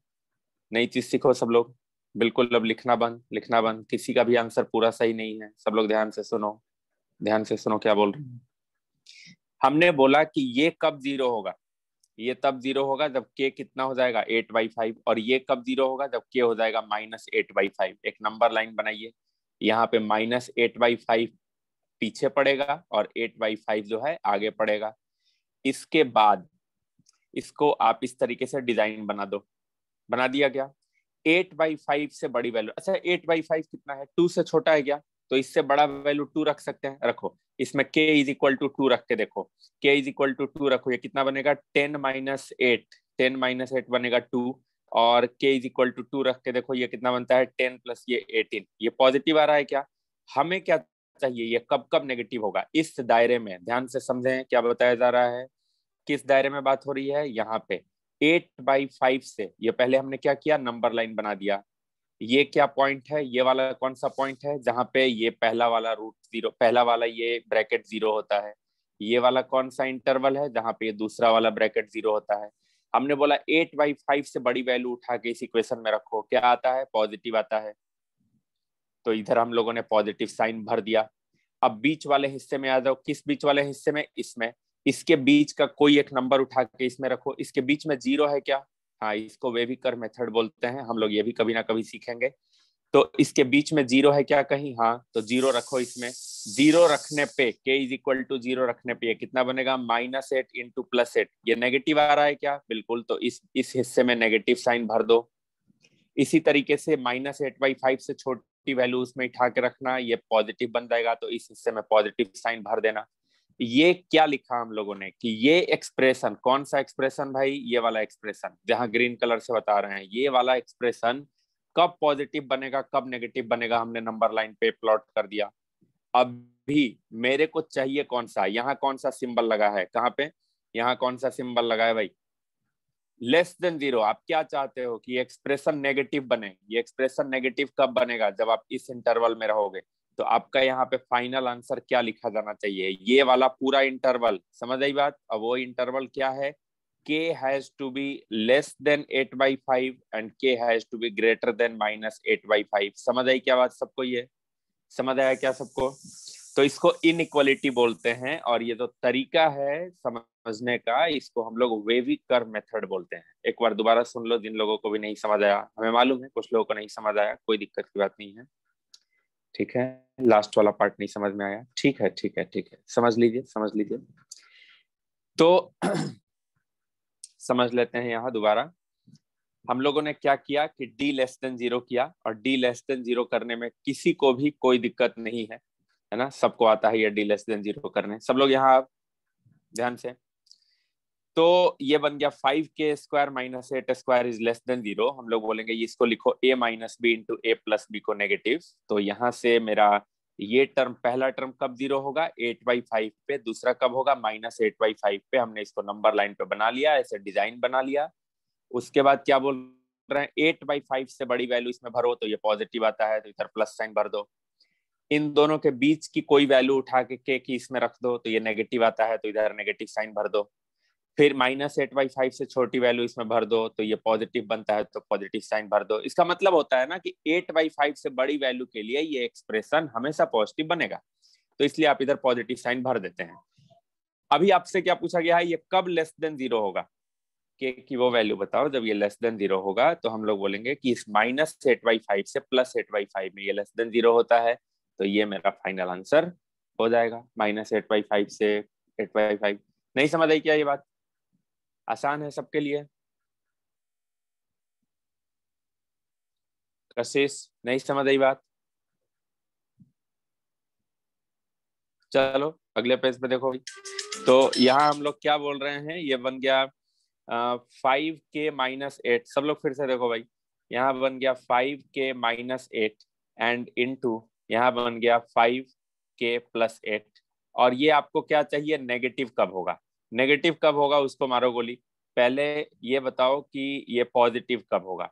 नई चीज सीखो सब लोग। बिल्कुल अब लिखना बंद, किसी का भी आंसर पूरा सही नहीं है। सब लोग ध्यान से सुनो, ध्यान से सुनो क्या बोल रहे हैं। हमने बोला कि ये कब 0 होगा? ये तब 0 होगा जब k कितना हो जाएगा 8/5, और ये कब 0 होगा? जब k हो जाएगा -8/5। एक नंबर लाइन बनाइए, यहाँ पे -8/5 पीछे पड़ेगा और 8/5 जो है आगे पड़ेगा। इसके बाद इसको आप इस तरीके से डिजाइन बना दो, बना दिया गया। 8/5 से बड़ी वैल्यू, अच्छा 8/5 कितना है? 2 से छोटा है क्या? तो इससे बड़ा वैल्यू 2 रख सकते हैं, रखो। इसमें k इज इक्वल टू 2 रख के देखो, k इज इक्वल टू 2 रखो, ये कितना बनेगा? 10 माइनस 8, 10 माइनस 8 बनेगा 2, और k इज इक्वल टू 2 रख के देखो ये कितना बनता है? 10 प्लस ये 18। ये पॉजिटिव आ रहा है क्या? हमें क्या चाहिए? ये कब कब नेगेटिव होगा? इस दायरे में ध्यान से समझें क्या बताया जा रहा है, किस दायरे में बात हो रही है। यहाँ पे 8/5 से ये पहले हमने क्या किया? नंबर लाइन बना दिया। ये क्या पॉइंट है? ये वाला कौन सा पॉइंट है जहां पे ये पहला वाला रूट 0, पहला वाला ये ब्रैकेट 0 होता है? ये वाला कौन सा इंटरवल है जहां पे ये दूसरा वाला ब्रैकेट 0 होता है। हमने बोला 8/5 से बड़ी वैल्यू उठा के इस इक्वेशन में रखो, क्या आता है? पॉजिटिव आता है। तो इधर हम लोगों ने पॉजिटिव साइन भर दिया। अब बीच वाले हिस्से में आ जाओ। किस बीच वाले हिस्से में? इसमें। इसके बीच का कोई एक नंबर उठा के इसमें रखो। इसके बीच में 0 है क्या? हाँ, इसको वेविकर मेथड बोलते हैं, हम लोग ये भी कभी ना कभी सीखेंगे। तो इसके बीच में 0 है क्या कहीं? हाँ, तो 0 रखो इसमें। 0 रखने पे k इज इक्वल टू 0 रखने पे ये कितना बनेगा? -8 इंटू +8। ये नेगेटिव आ रहा है क्या? बिल्कुल। तो इस हिस्से में नेगेटिव साइन भर दो। इसी तरीके से -8/5 से छोटी वैल्यू उसमें उठा के रखना, ये पॉजिटिव बन जाएगा, तो इस हिस्से में पॉजिटिव साइन भर देना। ये क्या लिखा हम लोगों ने कि ये एक्सप्रेशन, कौन सा एक्सप्रेशन भाई? ये वाला एक्सप्रेशन जहां ग्रीन कलर से बता रहे हैं, ये वाला एक्सप्रेशन कब पॉजिटिव बनेगा कब नेगेटिव बनेगा हमने नंबर लाइन पे प्लॉट कर दिया। अभी मेरे को चाहिए कौन सा? यहाँ कौन सा सिंबल लगा है? कहाँ पे? यहाँ कौन सा सिंबल लगा है भाई? <<0 आप क्या चाहते हो कि एक्सप्रेशन नेगेटिव बने? ये एक्सप्रेशन नेगेटिव कब बनेगा? जब आप इस इंटरवल में रहोगे। तो आपका यहाँ पे फाइनल आंसर क्या लिखा जाना चाहिए? ये वाला पूरा इंटरवल, समझ आई बात? अब वो इंटरवल क्या है? k has to be less than 8/5 and k has to be greater than -8/5। समझ आई क्या बात सबको? ये समझ आया क्या सबको? तो इसको इनइक्वालिटी बोलते हैं, और ये जो तरीका है समझने का, इसको हम लोग वेविकर मेथड बोलते हैं। एक बार दोबारा सुन लो जिन लोगों को भी नहीं समझ आया। हमें मालूम है कुछ लोगों को नहीं समझ आया, कोई दिक्कत की बात नहीं है, ठीक है। लास्ट वाला पार्ट नहीं समझ में आया, ठीक है ठीक है ठीक है, समझ लीजिए समझ लीजिए। तो समझ लेते हैं यहाँ दोबारा। हम लोगों ने क्या किया कि d<0 किया, और d<0 करने में किसी को भी कोई दिक्कत नहीं है ना? सबको आता है ये d<0 करने। सब लोग यहाँ ध्यान से। तो ये बन गया 5k² - 8² इज <0। हम लोग बोलेंगे इसको लिखो a - b into a + b को नेगेटिव। तो यहाँ से मेरा ये टर्म, पहला टर्म कब 0 होगा? 8/5 पे। दूसरा कब होगा? -8/5 पे। हमने इसको नंबर लाइन पे बना लिया, ऐसे डिजाइन बना लिया। उसके बाद क्या बोल रहे हैं? 8/5 से बड़ी वैल्यू इसमें भरो, तो ये पॉजिटिव आता है, तो इधर प्लस साइन भर दो। इन दोनों के बीच की कोई वैल्यू उठा के k की इसमें रख दो, तो ये नेगेटिव आता है, तो इधर नेगेटिव साइन भर दो। फिर -8/5 से छोटी वैल्यू इसमें भर दो, तो ये पॉजिटिव बनता है, तो पॉजिटिव साइन भर दो। इसका मतलब होता है ना कि 8/5 से बड़ी वैल्यू के लिए ये एक्सप्रेशन हमेशा पॉजिटिव बनेगा, तो इसलिए आप इधर पॉजिटिव साइन भर देते हैं। अभी आपसे क्या पूछा गया है? ये कब <0 होगा? के की वो वैल्यू बताओ जब ये <0 होगा। तो हम लोग बोलेंगे कि इस -8/5 से +8/5 में ये <0 होता है, तो ये मेरा फाइनल आंसर हो जाएगा। -8/5 से 8/5। नहीं समझ आई क्या ये बात? आसान है सबके लिए? कशिश, नहीं समझ आई बात? चलो अगले पेज पे देखो। तो यहाँ हम लोग क्या बोल रहे हैं? ये बन गया 5k - 8। सब लोग फिर से देखो भाई, यहाँ बन गया 5k - 8 एंड इनटू यहाँ बन गया 5k + 8। और ये आपको क्या चाहिए? नेगेटिव कब होगा? नेगेटिव कब होगा उसको मारो गोली। पहले ये बताओ कि ये पॉजिटिव कब होगा।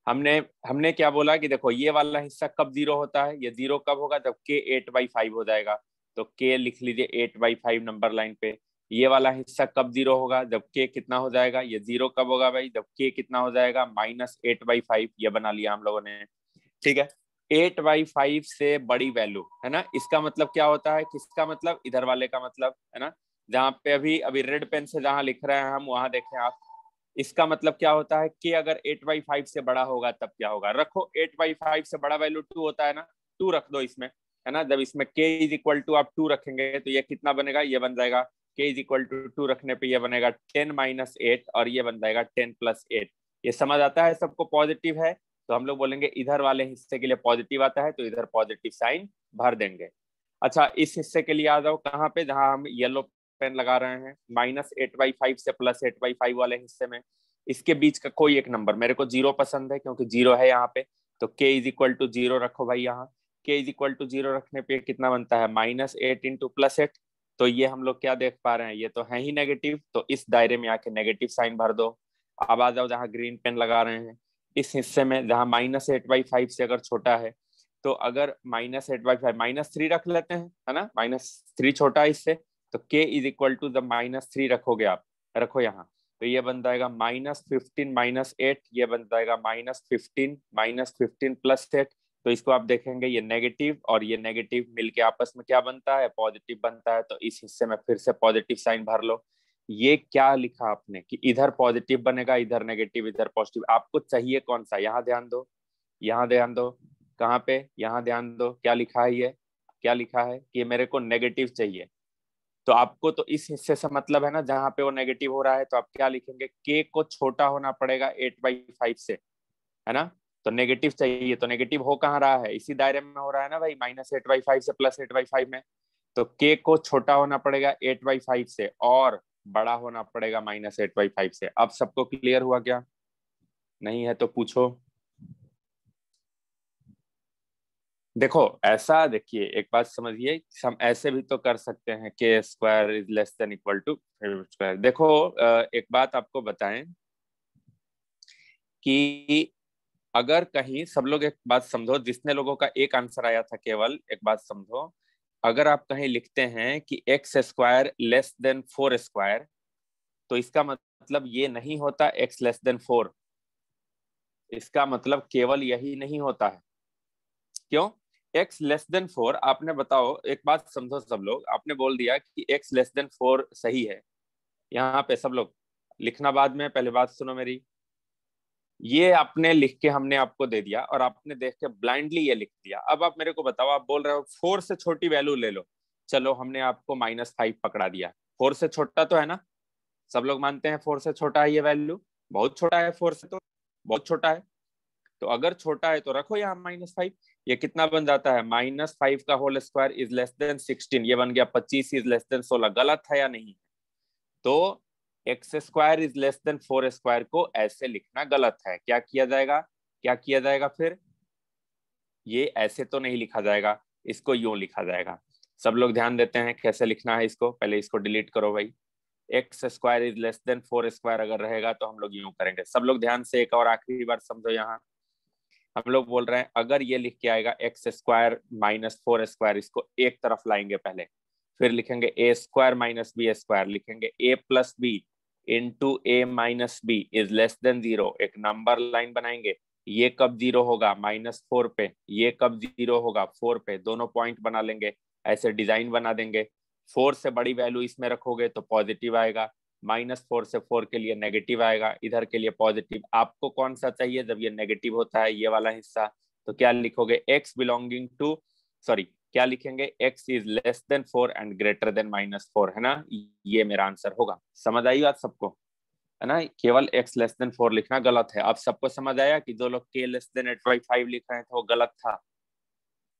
हमने क्या बोला कि देखो ये वाला हिस्सा कब 0 होता है? ये 0 कब होगा? जब k 8/5 हो जाएगा। तो k लिख लीजिए 8/5 नंबर लाइन पे। ये वाला हिस्सा कब 0 होगा? जब k कितना हो जाएगा? ये 0 कब होगा भाई? जब k कितना हो जाएगा? -8/5। ये बना लिया हम लोगों ने, ठीक है। 8/5 से बड़ी वैल्यू है ना, इसका मतलब क्या होता है? किसका मतलब? इधर वाले का मतलब है ना। जहाँ पे अभी रेड पेन से जहाँ लिख रहे हैं हम, वहां देखें आप। इसका मतलब क्या होता है कि अगर 8/5 से बड़ा होगा तब क्या होगा? रखो 8/5 से बड़ा वैल्यू 2 होता है ना, 2 रख दो इसमें, है ना। जब इसमें k इज इक्वल टू आप 2 रखेंगे तो ये कितना बनेगा? ये बन जाएगा k इज इक्वल टू 2 रखने पे ये बनेगा 10 - 8, और ये बन जाएगा 10 + 8। ये समझ आता है सबको? पॉजिटिव है तो हम लोग बोलेंगे इधर वाले हिस्से के लिए पॉजिटिव आता है, तो इधर पॉजिटिव साइन भर देंगे। अच्छा, इस हिस्से के लिए आ जाओ कहाँ पे, जहां हम येलो पेन लगा रहे हैं, -8/5 से +8/5 वाले हिस्से में। इसके बीच का कोई एक नंबर, मेरे को 0 पसंद है क्योंकि 0 है यहाँ पे, तो k इज इक्वल टू 0 रखो भाई। यहाँ k इज इक्वल टू 0 रखने पे कितना बनता है? -8 इंटू +8। तो ये हम लोग क्या देख पा रहे हैं? ये तो है ही नेगेटिव, तो इस दायरे में आके नेगेटिव साइन भर दो। अब आ जाओ जहाँ ग्रीन पेन लगा रहे हैं, इस हिस्से में जहाँ -8/5 से अगर छोटा है, तो अगर -8/5 -3 रख लेते हैं, है ना, -3 छोटा है इससे, तो k is equal to the -3 रखोगे आप, रखो यहाँ, तो ये बन जाएगा -15 -8, ये बन जाएगा -15 +8। तो इसको आप देखेंगे ये नेगेटिव और ये नेगेटिव मिलके आपस में क्या बनता है, पॉजिटिव बनता है। तो इस हिस्से में फिर से पॉजिटिव साइन भर लो। ये क्या लिखा आपने कि इधर पॉजिटिव बनेगा, इधर नेगेटिव, इधर पॉजिटिव, आपको चाहिए कौन सा, यहाँ ध्यान दो, यहाँ ध्यान दो, कहाँ पे, यहाँ ध्यान दो, क्या लिखा है, ये क्या लिखा है कि मेरे को नेगेटिव चाहिए। तो आपको तो इस हिस्से से मतलब है ना जहां पे वो नेगेटिव हो रहा है, तो आप क्या लिखेंगे, के को छोटा होना पड़ेगा 8/5 से, है ना। तो नेगेटिव चाहिए, तो नेगेटिव हो कहाँ रहा है, इसी दायरे में हो रहा है ना भाई, -8/5 से +8/5 में। तो के को छोटा होना पड़ेगा 8/5 से और बड़ा होना पड़ेगा -8/5 से। अब सबको क्लियर हुआ क्या, नहीं है तो पूछो। देखो ऐसा, देखिए एक बात समझिए, हम ऐसे भी तो कर सकते हैं, k² is less than equal to square. देखो एक बात आपको बताएं कि अगर कहीं, सब लोग एक बात समझो, जिसने लोगों का एक आंसर आया था केवल एक बात समझो, अगर आप कहीं लिखते हैं कि x² लेस देन 4², तो इसका मतलब ये नहीं होता x लेस देन 4, इसका मतलब केवल यही नहीं होता है। क्यों, x लेस देन 4, आपने बताओ एक बात समझो सब लोग, आपने बोल दिया कि x लेस देन 4 सही है, यहाँ पे सब लोग लिखना बाद में, पहले बात सुनो मेरी। ये आपने लिख के हमने आपको दे दिया और आपने देख के ब्लाइंडली ये लिख दिया। अब आप मेरे को बताओ, आप बोल रहे हो 4 से छोटी वैल्यू ले लो, चलो हमने आपको -5 पकड़ा दिया, 4 से छोटा तो है ना, सब लोग मानते हैं 4 से छोटा है ये वैल्यू, बहुत छोटा है 4 से, तो बहुत छोटा है। तो अगर छोटा है तो रखो यहाँ -5, ये कितना बन जाता है, -5 का whole square is less than 16, ये बन गया 25 इज लेस देन 16। गलत है या नहीं, तो x² इज लेस देन 4² को ऐसे लिखना गलत है। क्या किया जाएगा, क्या किया जाएगा फिर, ये ऐसे तो नहीं लिखा जाएगा, इसको यूं लिखा जाएगा। सब लोग ध्यान देते हैं कैसे लिखना है इसको, पहले इसको डिलीट करो भाई। x² इज लेस देन 4² अगर रहेगा तो हम लोग यूं करेंगे। सब लोग ध्यान से एक और आखिरी बार समझो, यहाँ हम लोग बोल रहे हैं अगर ये लिख के आएगा x² -4², इसको एक तरफ लाएंगे पहले, फिर लिखेंगे a² - b², लिखेंगे a+b into a-b is less than 0, एक नंबर लाइन बनाएंगे। ये कब 0 होगा, -4 पे, ये कब 0 होगा 4 पे, दोनों पॉइंट बना लेंगे, ऐसे डिजाइन बना देंगे। 4 से बड़ी वैल्यू इसमें रखोगे तो पॉजिटिव आएगा, -4 से 4 के लिए नेगेटिव आएगा, इधर के लिए पॉजिटिव। आपको कौन सा चाहिए जब ये नेगेटिव होता है, ये वाला हिस्सा, तो क्या लिखोगे, x बिलोंगिंग टू, सॉरी क्या लिखेंगे, x is less then 4 and greater than -4, है ना, ये मेरा आंसर होगा। समझ आई बात सबको, है ना, केवल x लेस देन 4 लिखना गलत है। अब सबको समझ आया कि जो लोग k लेस देन 8/5 लिख रहे थे वो गलत था,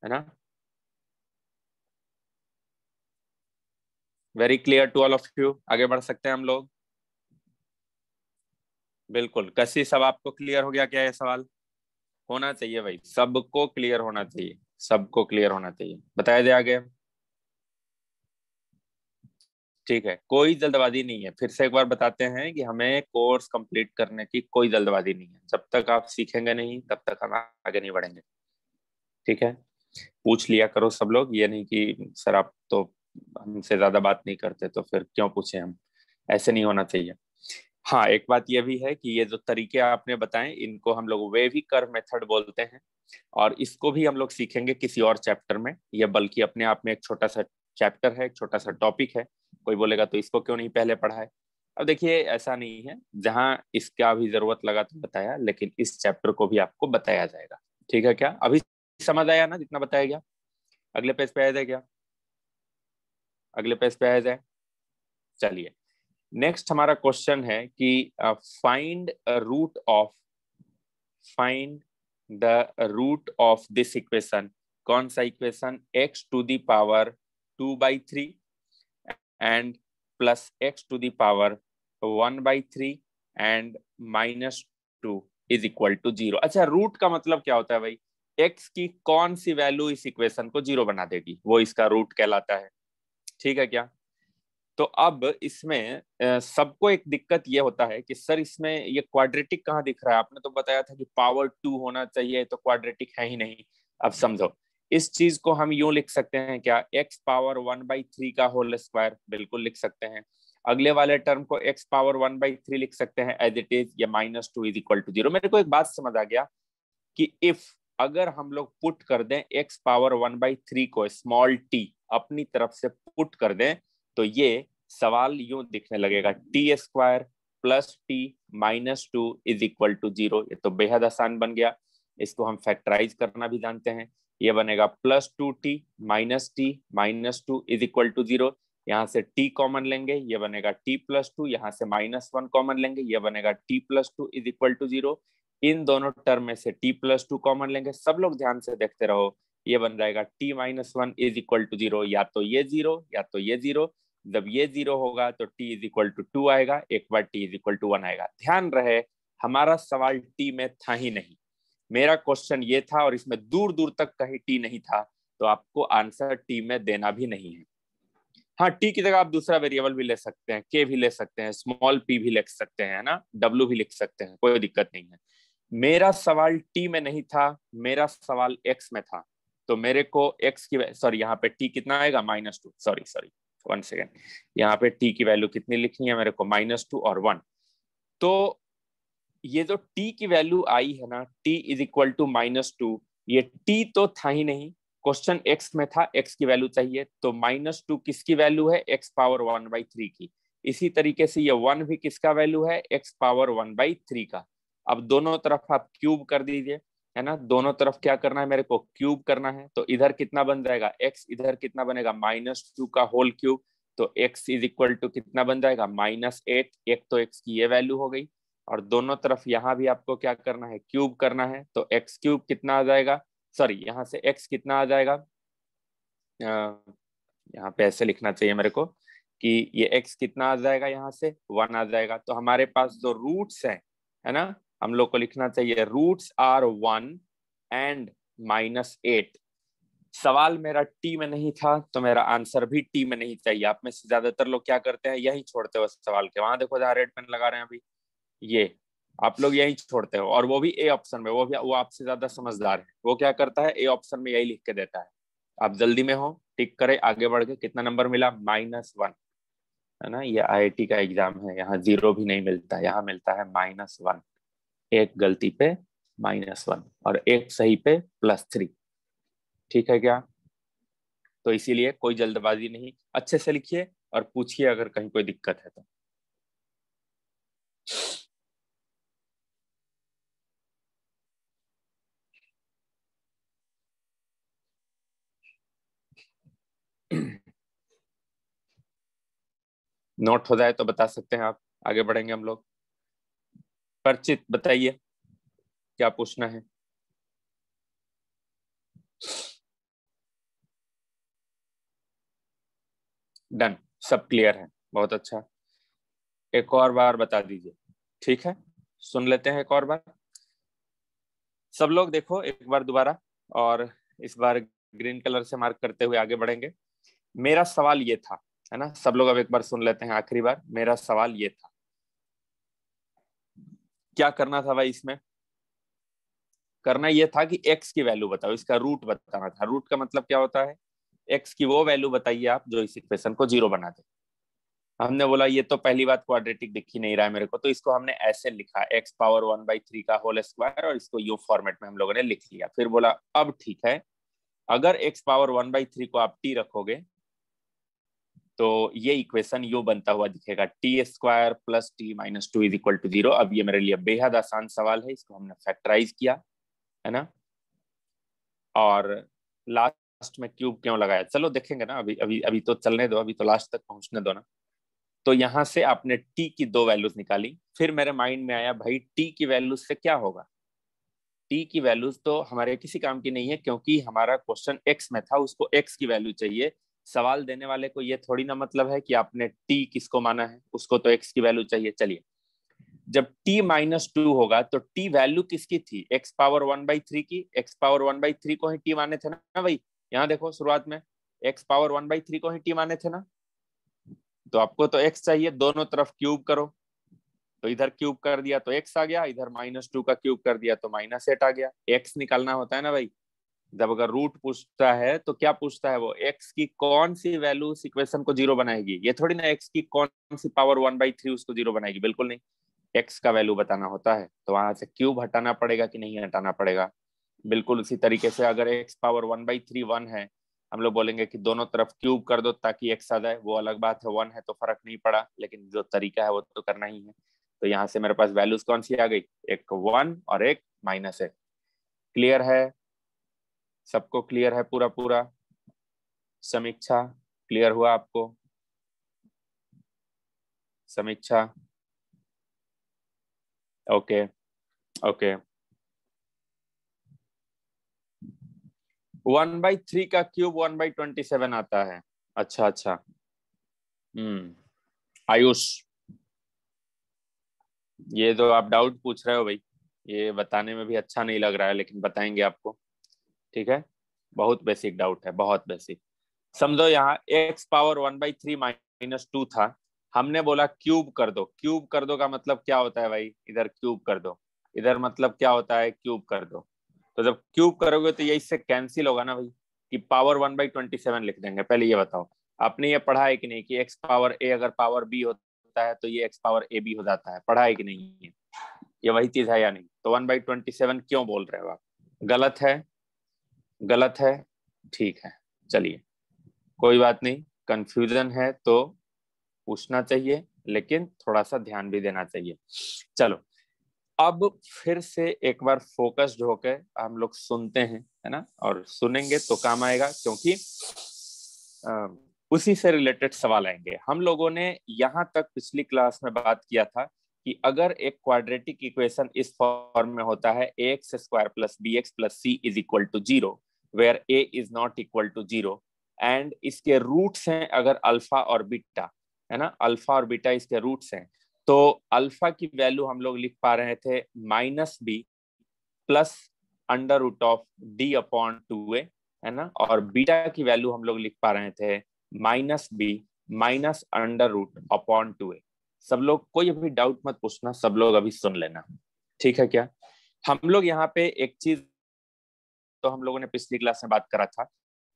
है ना। Very clear to all of you, आगे बढ़ सकते हैं हम लोग। बिल्कुल, कैसी, सब आपको क्लियर हो गया क्या, ये सवाल होना चाहिए भाई, सबको क्लियर होना चाहिए, सबको क्लियर होना चाहिए, बताया जाए आगे। ठीक है, कोई जल्दबाजी नहीं है, फिर से एक बार बताते हैं कि हमें कोर्स कंप्लीट करने की कोई जल्दबाजी नहीं है, जब तक आप सीखेंगे नहीं तब तक हम आगे नहीं बढ़ेंगे। ठीक है, पूछ लिया करो सब लोग, ये नहीं कि सर आप तो हमसे ज्यादा बात नहीं करते तो फिर क्यों पूछे हम, ऐसे नहीं होना चाहिए। हाँ, एक बात यह भी है कि ये जो तरीके आपने बताए इनको हम लोग वेवी कर्व मेथड बोलते हैं, और इसको भी हम लोग सीखेंगे किसी और चैप्टर में। ये बल्कि अपने आप में एक छोटा सा चैप्टर है, एक छोटा सा टॉपिक है। कोई बोलेगा तो इसको क्यों नहीं पहले पढ़ा है। अब देखिए ऐसा नहीं है, जहां इसका भी जरूरत लगा तो बताया, लेकिन इस चैप्टर को भी आपको बताया जाएगा। ठीक है, क्या अभी समझ आया ना जितना बताया गया। अगले पेज पे आ जाए क्या, अगले पेज पे आ जाए। चलिए, नेक्स्ट हमारा क्वेश्चन है कि find root of, find the root of this equation. कौन सा equation, x⁻² 2/3 and plus x⁻³ 1/3 and -2 is equal to 0। अच्छा, रूट का मतलब क्या होता है भाई, x की कौन सी वैल्यू इस इक्वेशन को 0 बना देगी, वो इसका रूट कहलाता है। ठीक है क्या, तो अब इसमें सबको एक दिक्कत ये होता है कि सर इसमें ये क्वाड्रेटिक कहाँ दिख रहा है, आपने तो बताया था कि पावर 2 होना चाहिए, तो क्वाड्रेटिक है ही नहीं। अब समझो, इस चीज को हम यूं लिख सकते हैं क्या, x पावर 1/3 का होल स्क्वायर, बिल्कुल लिख सकते हैं। अगले वाले टर्म को x पावर 1/3 लिख सकते हैं एज इट इज, या -2 इज इक्वल टू 0। मेरे को एक बात समझ आ गया कि इफ अगर हम लोग पुट कर दें x पावर 1/3 को स्मॉल t अपनी तरफ से पुट कर दें, तो ये सवाल यूं दिखने लगेगा, t² plus t -2 is equal to 0। ये तो बेहद आसान बन गया। इसको हम फैक्टराइज करना भी जानते हैं। ये बनेगा +2t -2 इज इक्वल टू 0। यहाँ से t कॉमन लेंगे, ये बनेगा t+2। यहाँ से -1 कॉमन लेंगे, ये बनेगा t+2 इज इक्वल टू 0। इन दोनों टर्म में से t+2 कॉमन लेंगे। सब लोग ध्यान से देखते रहो, ये बन जाएगा t-1 इज इक्वल टू 0। या तो ये 0 या तो ये 0। जब ये 0 होगा तो t इज इक्वल टू 2 आएगा, एक बार t इज इक्वल टू 1 आएगा। ध्यान रहे हमारा सवाल t में था ही नहीं, मेरा क्वेश्चन ये था और इसमें दूर दूर तक कहीं t नहीं था, तो आपको आंसर t में देना भी नहीं है। हाँ, t की जगह आप दूसरा वेरिएबल भी ले सकते हैं, k भी ले सकते हैं, स्मॉल p भी लिख सकते हैं ना, w भी लिख सकते हैं, कोई दिक्कत नहीं है। मेरा सवाल t में नहीं था, मेरा सवाल x में था। तो मेरे को x की सॉरी यहाँ पे t कितना आएगा, -2। सॉरी 1 सेकेंड, यहाँ पे t की वैल्यू कितनी लिखनी है मेरे को, -2 और 1। तो ये जो t की वैल्यू आई है ना, t इज इक्वल टू -2, ये t तो था ही नहीं, क्वेश्चन x में था, x की वैल्यू चाहिए। तो -2 किसकी वैल्यू है, x पावर 1/3 की। इसी तरीके से ये 1 भी किसका वैल्यू है, x पावर 1/3 का। अब दोनों तरफ आप क्यूब कर दीजिए, है ना, दोनों तरफ क्या करना है मेरे को, क्यूब करना है। तो इधर कितना बन जाएगा x, इधर कितना बनेगा -2 का होल क्यूब। तो x इज इक्वल टू कितना बन जाएगा, -8। एक तो x की ये वैल्यू हो गई, और दोनों तरफ यहाँ भी आपको क्या करना है, क्यूब करना है। तो x³ कितना आ जाएगा, सॉरी यहाँ से x कितना आ जाएगा, यहाँ पे ऐसे लिखना चाहिए मेरे को कि ये x कितना आ जाएगा, यहाँ से 1 आ जाएगा। तो हमारे पास जो रूट्स है ना, हम लोग को लिखना चाहिए रूट्स आर 1 एंड -8। सवाल मेरा टी में नहीं था, तो मेरा आंसर भी टी में नहीं चाहिए। आप में से ज्यादातर लोग क्या करते हैं, यही छोड़ते हो सवाल के, वहां देखो जहाँ रेड पेन लगा रहे हैं अभी, ये आप लोग यही छोड़ते हो, और वो भी ए ऑप्शन में। वो आपसे ज्यादा समझदार है, वो क्या करता है, ए ऑप्शन में यही लिख के देता है। आप जल्दी में हो, टिक करे, आगे बढ़ के। कितना नंबर मिला, -1, है ना। ये IIT का एग्जाम है, यहाँ 0 भी नहीं मिलता, यहाँ मिलता है -1। एक गलती पे -1 और एक सही पे +3। ठीक है क्या, तो इसीलिए कोई जल्दबाजी नहीं, अच्छे से लिखिए और पूछिए अगर कहीं कोई दिक्कत है तो। नोट हो जाए तो बता सकते हैं आप, आगे बढ़ेंगे हम लोग। परिचित बताइए क्या पूछना है। डन, सब क्लियर है, बहुत अच्छा। एक और बार बता दीजिए, ठीक है, सुन लेते हैं एक और बार। सब लोग देखो एक बार दोबारा, और इस बार ग्रीन कलर से मार्क करते हुए आगे बढ़ेंगे। मेरा सवाल ये था, है ना, सब लोग अब एक बार सुन लेते हैं आखिरी बार। मेरा सवाल ये था, क्या करना था भाई, इसमें करना ये था कि x की वैल्यू बताओ, इसका रूट बताना था। रूट का मतलब क्या होता है, x की वो वैल्यू बताइए आप जो इस इक्वेशन को 0 बना दे। हमने बोला ये तो पहली बात क्वाड्रेटिक दिख ही नहीं रहा है मेरे को, तो इसको हमने ऐसे लिखा, x पावर 1/3 का होल स्क्वायर, और इसको यू फॉर्मेट में हम लोगों ने लिख लिया। फिर बोला अब ठीक है, अगर x पावर 1/3 को आप t रखोगे तो ये इक्वेशन यू बनता हुआ दिखेगा, t² plus t -2 is equal to 0। अब ये मेरे लिए बेहद आसान सवाल है, इसको हमने फैक्टराइज किया, है ना, और लास्ट में क्यूब क्यों लगाया, चलो देखेंगे ना, अभी तो चलने दो, अभी तो लास्ट तक पहुंचने दो ना। तो यहां से आपने t की 2 वैल्यूज निकाली। फिर मेरे माइंड में आया भाई t की वैल्यूज से क्या होगा, t की वैल्यूज तो हमारे किसी काम की नहीं है, क्योंकि हमारा क्वेश्चन x में था, उसको x की वैल्यू चाहिए। सवाल देने वाले को ये थोड़ी ना मतलब है कि आपने t किसको माना है, उसको तो x की वैल्यू चाहिए। चलिए, जब t -2 होगा तो t वैल्यू किसकी थी, x पावर 1/3 की। x पावर 1/3 को ही t माने थे ना भाई, यहाँ देखो शुरुआत में x पावर 1/3 को ही t माने थे ना। तो आपको तो x चाहिए, दोनों तरफ क्यूब करो। तो इधर क्यूब कर दिया तो x आ गया, इधर -2 का क्यूब कर दिया तो -8 आ गया। x निकालना होता है ना भाई, जब अगर रूट पूछता है तो क्या पूछता है वो, x की कौन सी वैल्यू उस इक्वेशन को जीरो बनाएगी। ये थोड़ी ना x की कौन सी पावर 1/3 उसको जीरो बनाएगी, बिल्कुल नहीं। x का वैल्यू बताना होता है, तो वहां से क्यूब हटाना पड़ेगा कि नहीं हटाना पड़ेगा। बिल्कुल उसी तरीके से अगर x पावर 1/3 1 है, हम लोग बोलेंगे कि दोनों तरफ क्यूब कर दो ताकि x आ जाए, वो अलग बात है, 1 है तो फर्क नहीं पड़ा, लेकिन जो तरीका है वो तो करना ही है। तो यहाँ से मेरे पास वैल्यूज कौन सी आ गई, एक 1 और एक माइनस है। क्लियर है, सबको क्लियर है पूरा पूरा? समीक्षा क्लियर हुआ आपको? समीक्षा ओके ओके। 1/3 का क्यूब 1/27 आता है। अच्छा अच्छा। आयुष, ये तो आप डाउट पूछ रहे हो भाई, ये बताने में भी अच्छा नहीं लग रहा है, लेकिन बताएंगे आपको, ठीक है। बहुत बेसिक डाउट है, बहुत बेसिक। समझो यहाँ x पावर 1/3 -2 था, हमने बोला क्यूब कर दो। क्यूब कर दो का मतलब क्या होता है भाई, इधर क्यूब कर दो, इधर मतलब क्या होता है, क्यूब कर दो। तो जब क्यूब करोगे तो ये इससे कैंसिल होगा ना भाई, कि पावर 1/27 लिख देंगे। पहले ये बताओ, आपने ये पढ़ा है कि नहीं कि x पावर a अगर पावर b होता है तो ये x पावर a b हो जाता है, पढ़ा है कि नहीं है? ये वही चीज है या नहीं? तो 1/27 क्यों बोल रहे हो आप? गलत है? गलत है, ठीक है, चलिए कोई बात नहीं। कंफ्यूजन है तो पूछना चाहिए, लेकिन थोड़ा सा ध्यान भी देना चाहिए। चलो अब फिर से एक बार फोकस्ड होकर हम लोग सुनते हैं, है ना, और सुनेंगे तो काम आएगा, क्योंकि उसी से रिलेटेड सवाल आएंगे। हम लोगों ने यहाँ तक पिछली क्लास में बात किया था कि अगर एक क्वाड्रेटिक इक्वेशन इस फॉर्म में होता है ax² + bx + c is equal to 0, where a is not equal to 0, and इसके रूट्स हैं अगर अल्फा और बीटा, है ना, अल्फा और बीटा इसके रूट्स हैं, तो अल्फा की वैल्यू हम लोग लिख पा रहे थे -b प्लस √d/2a, है ना, और बीटा की वैल्यू हम लोग लिख पा रहे थे -b माइनस √2a। सब लोग कोई अभी डाउट मत पूछना, सब लोग अभी सुन लेना, ठीक है क्या? हम लोग यहाँ पे एक चीज तो हम लोगों ने पिछली क्लास में बात करा था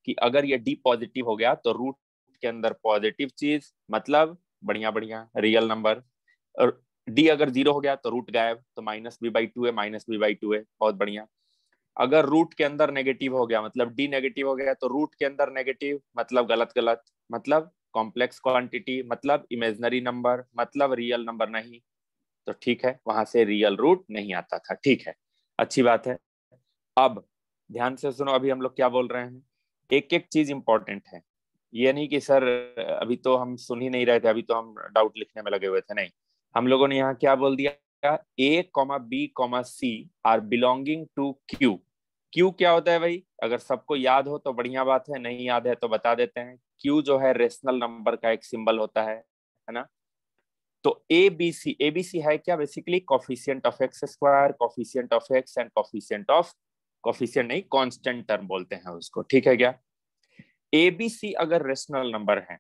कि अगर ये डी पॉजिटिव हो गया तो रूट के अंदर पॉजिटिव चीज, मतलब बढ़िया बढ़िया रियल नंबर, और डी अगर 0 हो गया तो रूट गायब, तो -b/2 है, -b/2 है, बहुत बढ़िया। अगर रूट के अंदर नेगेटिव हो गया, मतलब डी नेगेटिव हो गया, तो रूट के अंदर नेगेटिव मतलब गलत गलत, मतलब कॉम्प्लेक्स क्वांटिटी, मतलब इमेजिनरी नंबर, मतलब रियल नंबर नहीं, तो ठीक है, वहां से रियल रूट नहीं आता था, ठीक है, अच्छी बात है। अब ध्यान से सुनो, अभी हम लोग क्या बोल रहे हैं, एक एक चीज इंपॉर्टेंट है। ये नहीं कि सर अभी तो हम सुन ही नहीं रहे थे, अभी तो हम डाउट लिखने में लगे हुए थे, नहीं। हम लोगों ने यहाँ क्या बोल दिया, a,b,c are belonging to Q. Q क्या होता है भाई, अगर सबको याद हो तो बढ़िया बात है, नहीं याद है तो बता देते हैं। क्यू जो है रेशनल नंबर का एक सिंबल होता है ना। तो एबीसी है क्या, basically coefficient of x², coefficient of x and coefficient नहीं, कांस्टेंट टर्म बोलते हैं उसको, ठीक है क्या? एबीसी अगर रेशनल नंबर है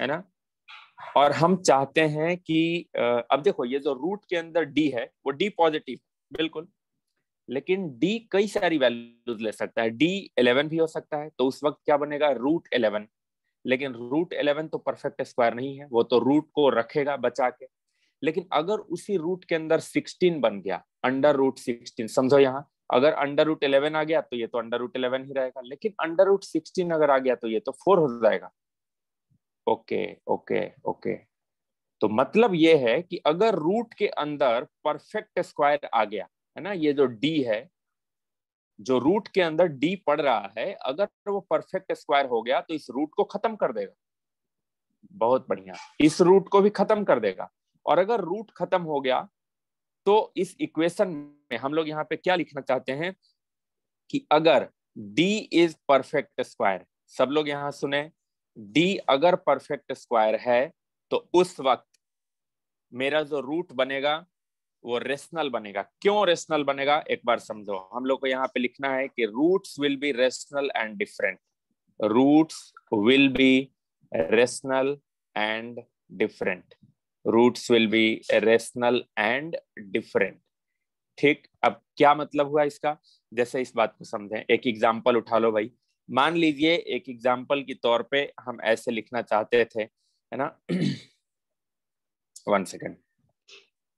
ना, और हम चाहते हैं कि अब देखो ये जो रूट के अंदर डी है वो डी पॉजिटिव, बिल्कुल, लेकिन डी कई सारी वैल्यूज ले सकता है, डी 11 भी हो सकता है, तो उस वक्त क्या बनेगा, √11। लेकिन √11 तो परफेक्ट स्क्वायर नहीं है, वो तो रूट को रखेगा बचा के। लेकिन अगर उसी रूट के अंदर 16 बन गया, √16, समझो यहाँ अगर √11 आ गया तो ये तो √11 ही रहेगा, लेकिन √16 अगर आ गया तो ये तो 4 हो जाएगा। ओके ओके ओके, तो मतलब ये है कि अगर रूट के अंदर परफेक्ट स्क्वायर आ गया, है ना, ये जो डी है, जो रूट के अंदर डी पड़ रहा है, अगर वो परफेक्ट स्क्वायर हो गया तो इस रूट को खत्म कर देगा, बहुत बढ़िया, इस रूट को भी खत्म कर देगा। और अगर रूट खत्म हो गया तो इस इक्वेशन में हम लोग यहाँ पे क्या लिखना चाहते हैं कि अगर d इज परफेक्ट स्क्वायर, सब लोग यहाँ सुने, d अगर परफेक्ट स्क्वायर है तो उस वक्त मेरा जो रूट बनेगा वो रेशनल बनेगा। क्यों रेशनल बनेगा, एक बार समझो, हम लोग को यहाँ पे लिखना है कि roots will be rational and different, roots will be rational and different, roots will be rational and different. ठीक, अब क्या मतलब हुआ इसका, जैसे इस बात को समझें, एक एग्जाम्पल उठा लो भाई। मान लीजिए एक एग्जाम्पल के तौर पे हम ऐसे लिखना चाहते थे, है ना, 1 second,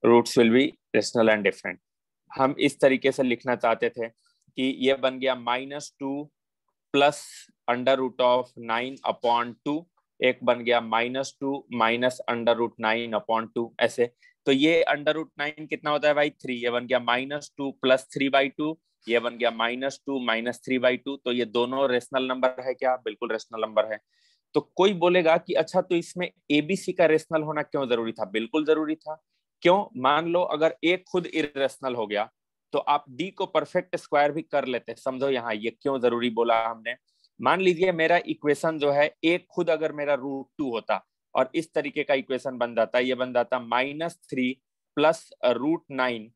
roots will be rational and different. हम इस तरीके से लिखना चाहते थे कि ये बन गया -2 प्लस √9/2, एक बन गया -2 माइनस √9/2, ऐसे। तो ये √9 कितना होता है भाई, 3। ये बन गया -2 प्लस 3/2, ये बन गया -2 माइनस 3/2। तो ये दोनों रेशनल नंबर है क्या? बिल्कुल रेशनल नंबर है। तो कोई बोलेगा कि अच्छा, तो इसमें एबीसी का रेशनल होना क्यों जरूरी था? बिल्कुल जरूरी था। क्यों? मान लो अगर ए खुद इरेशनल हो गया तो आप डी को परफेक्ट स्क्वायर भी कर लेते। समझो यहाँ ये क्यों जरूरी बोला हमने। मान लीजिए मेरा इक्वेशन जो है, ए खुद अगर मेरा √2 होता और इस तरीके का इक्वेशन बन जाता, ये बन जाता -3 प्लस √9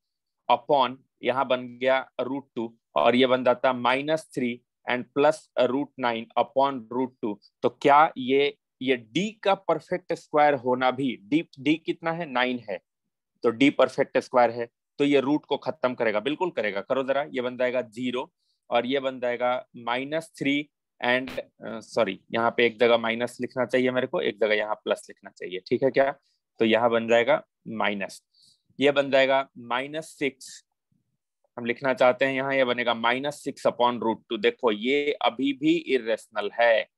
अपॉन, यहाँ बन गया √2, और ये बन जाता -3 एंड प्लस √9 अपॉन √2। तो क्या ये डी का परफेक्ट स्क्वायर होना भी, डी कितना है, 9 है, तो डी परफेक्ट स्क्वायर है, तो ये रूट को खत्म करेगा। बिल्कुल करेगा, करो जरा। ये बन जाएगा 0 और ये बन जाएगा -3 एंड सॉरी, यहाँ पे एक जगह माइनस लिखना चाहिए मेरे को, एक जगह यहाँ प्लस लिखना चाहिए, ठीक है क्या? तो यहाँ बन जाएगा माइनस, ये बन जाएगा -6, हम लिखना चाहते हैं यहाँ, ये बनेगा -6 अपॉन √2। देखो ये अभी भी इरेशनल है।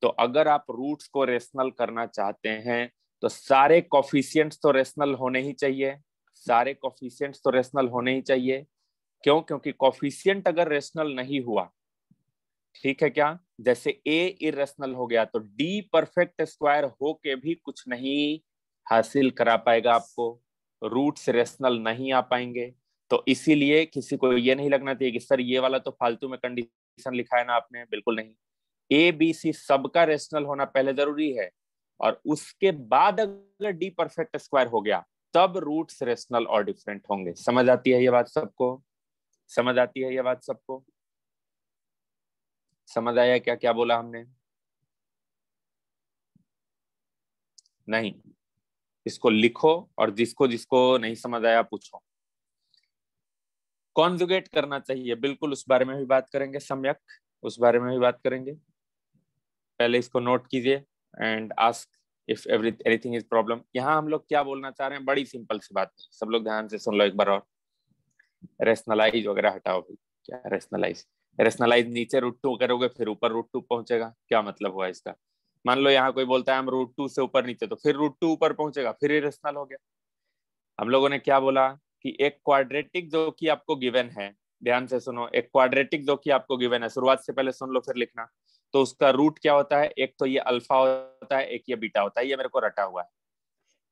तो अगर आप रूट्स को रेशनल करना चाहते हैं तो सारे कोफिशिएंट्स तो रेशनल होने ही चाहिए, सारे कोफिशिएंट्स तो रेशनल होने ही चाहिए। क्यों? क्योंकि कोफिशिएंट अगर रेशनल नहीं हुआ, ठीक है क्या, जैसे ए इरेशनल हो गया तो डी परफेक्ट स्क्वायर हो के भी कुछ नहीं हासिल करा पाएगा आपको, रूट्स रेशनल नहीं आ पाएंगे। तो इसीलिए किसी को ये नहीं लगना चाहिए कि सर ये वाला तो फालतू में कंडीशन लिखा है ना आपने, बिल्कुल नहीं। ए बी सी सबका रेशनल होना पहले जरूरी है, और उसके बाद अगर डी परफेक्ट स्क्वायर हो गया तब रूट्स रेशनल और डिफरेंट होंगे। समझ आती है ये बात सबको? समझ आती है ये बात सबको? समझ आया क्या क्या बोला हमने? नहीं? इसको लिखो और जिसको जिसको नहीं समझ आया पूछो। कॉन्जुगेट करना चाहिए, बिल्कुल उस बारे में भी बात करेंगे, सम्यक उस बारे में भी बात करेंगे। पहले इसको नोट कीजिए and ask if anything is problem. यहाँ हम लोग क्या बोलना चाह रहे हैं, बड़ी सिंपल सी बात, सब लोग ध्यान से सुन लो एक बार और। रेशनलाइज वगैरह हटाओ भाई, क्या रेशनलाइज? रेशनलाइज नीचे √2 करोगे फिर ऊपर √2 पहुंचेगा, क्या मतलब हुआ इसका? मान लो यहाँ कोई बोलता है हम √2 से ऊपर नीचे, तो फिर √2 ऊपर पहुंचेगा, फिर इरेशनल हो गया। हम लोगों ने क्या बोला कि एक क्वाड्रेटिक जो कि आपको गिवन है, ध्यान से सुनो, एक क्वाड्रेटिक जो कि आपको गिवन है, शुरुआत से पहले सुन लो फिर लिखना। तो उसका रूट क्या होता है? एक तो ये अल्फा होता है, एक ये बीटा होता है, ये मेरे को रटा हुआ है।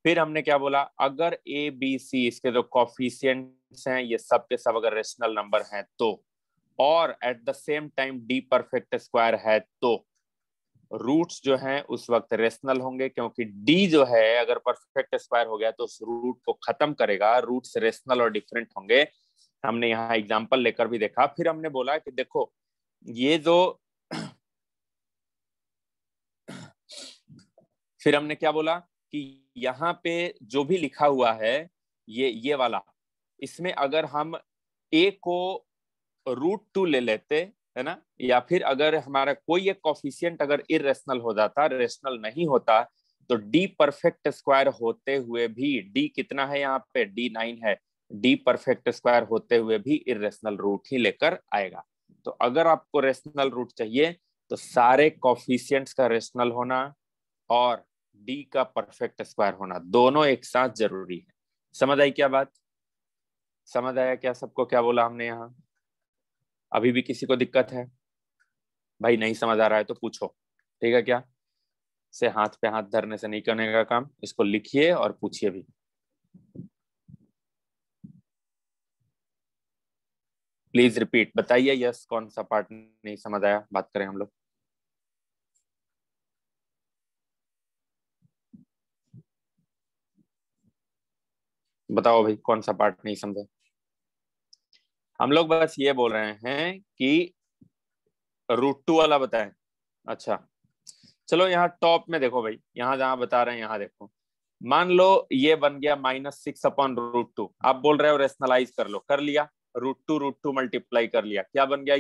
फिर हमने क्या बोला, अगर ए बी सी इसके जो कोफिशिएंट्स हैं ये सब के सब अगर रेशनल नंबर हैं तो, और at the same time D perfect square है तो रूट्स जो हैं उस वक्त रेशनल होंगे, क्योंकि डी जो है अगर परफेक्ट स्क्वायर हो गया तो उस रूट को खत्म करेगा, रूट्स रेशनल और डिफरेंट होंगे। हमने यहाँ एग्जांपल लेकर भी देखा। फिर हमने बोला कि देखो ये जो फिर हमने क्या बोला कि यहाँ पे जो भी लिखा हुआ है ये वाला, इसमें अगर हम a को √2 ले लेते, है ना, या फिर अगर हमारा कोई एक कोफिशिएंट अगर इरेशनल हो जाता, रेशनल नहीं होता, तो डी परफेक्ट स्क्वायर होते हुए भी, डी कितना है यहाँ पे, डी 9 है, डी परफेक्ट स्क्वायर होते हुए भी इरेशनल रूट ही लेकर आएगा। तो अगर आपको रेशनल रूट चाहिए तो सारे कोफिशिएंट्स का रेशनल होना और डी का परफेक्ट स्क्वायर होना दोनों एक साथ जरूरी है। समझ आई क्या बात? समझ आया क्या सबको क्या बोला हमने यहाँ? अभी भी किसी को दिक्कत है? भाई नहीं समझ आ रहा है तो पूछो, ठीक है क्या? से हाथ पे हाथ धरने से नहीं करने का काम, इसको लिखिए और पूछिए भी। प्लीज रिपीट, बताइए यस कौन सा पार्ट नहीं समझ आया, बात करें हम लोग। बताओ भाई कौन सा पार्ट नहीं समझे। हम लोग बस ये बोल रहे हैं कि √2 वाला बताएं। अच्छा चलो यहाँ टॉप में देखो भाई, यहाँ जहां बता रहे हैं यहाँ देखो, मान लो ये बन गया -6 अपॉन √2। आप बोल रहे हो रेशनलाइज कर लो, कर लिया, √2 मल्टीप्लाई कर लिया, क्या बन गया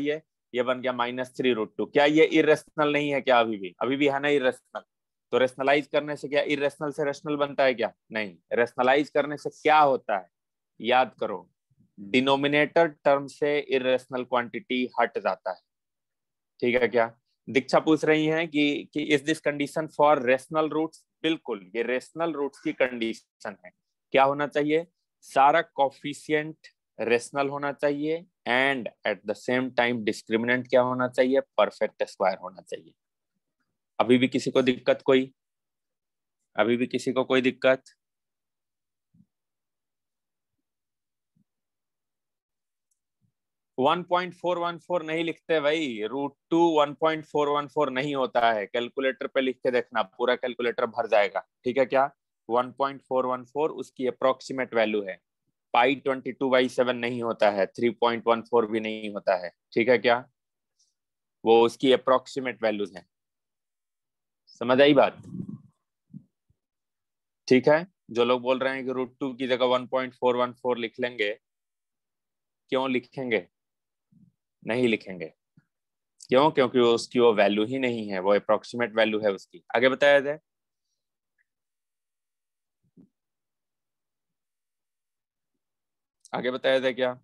ये बन गया -3 √2। क्या ये इरेशनल नहीं है क्या? अभी भी है ना इरेशनल। तो रेशनलाइज करने से क्या इरेशनल से रेशनल बनता है क्या? नहीं। रेशनलाइज करने से क्या होता है, याद करो, डिनोमिनेटर टर्म से इरेशनल क्वांटिटी हट जाता है। ठीक है क्या? दीक्षा पूछ रही हैं कि is this condition for rational roots? बिल्कुल, ये रेशनल रूट्स की कंडीशन है। क्या होना चाहिए? सारा कोफिशिएंट रेशनल होना चाहिए and at the same time discriminant क्या होना चाहिए? परफेक्ट स्क्वायर होना चाहिए। अभी भी किसी को दिक्कत कोई? अभी भी किसी को कोई दिक्कत? .414 नहीं लिखते भाई, √2 1.414 नहीं होता है। कैलकुलेटर पे लिख के देखना, पूरा कैलकुलेटर भर जाएगा। ठीक है क्या? 1.414 उसकी अप्रोक्सीमेट वैल्यू है। π22/7 नहीं होता है, 3.14 भी नहीं होता है। ठीक है क्या? वो उसकी अप्रोक्सीमेट वैल्यूज है। समझ आई बात? ठीक है। जो लोग बोल रहे हैं कि √2 की जगह 1.414 लिख लेंगे, क्यों लिखेंगे? नहीं लिखेंगे। क्यों? क्योंकि उसकी वो वैल्यू ही नहीं है, वो अप्रोक्सीमेट वैल्यू है उसकी। आगे बताया जाए। आगे बताया जाए क्या?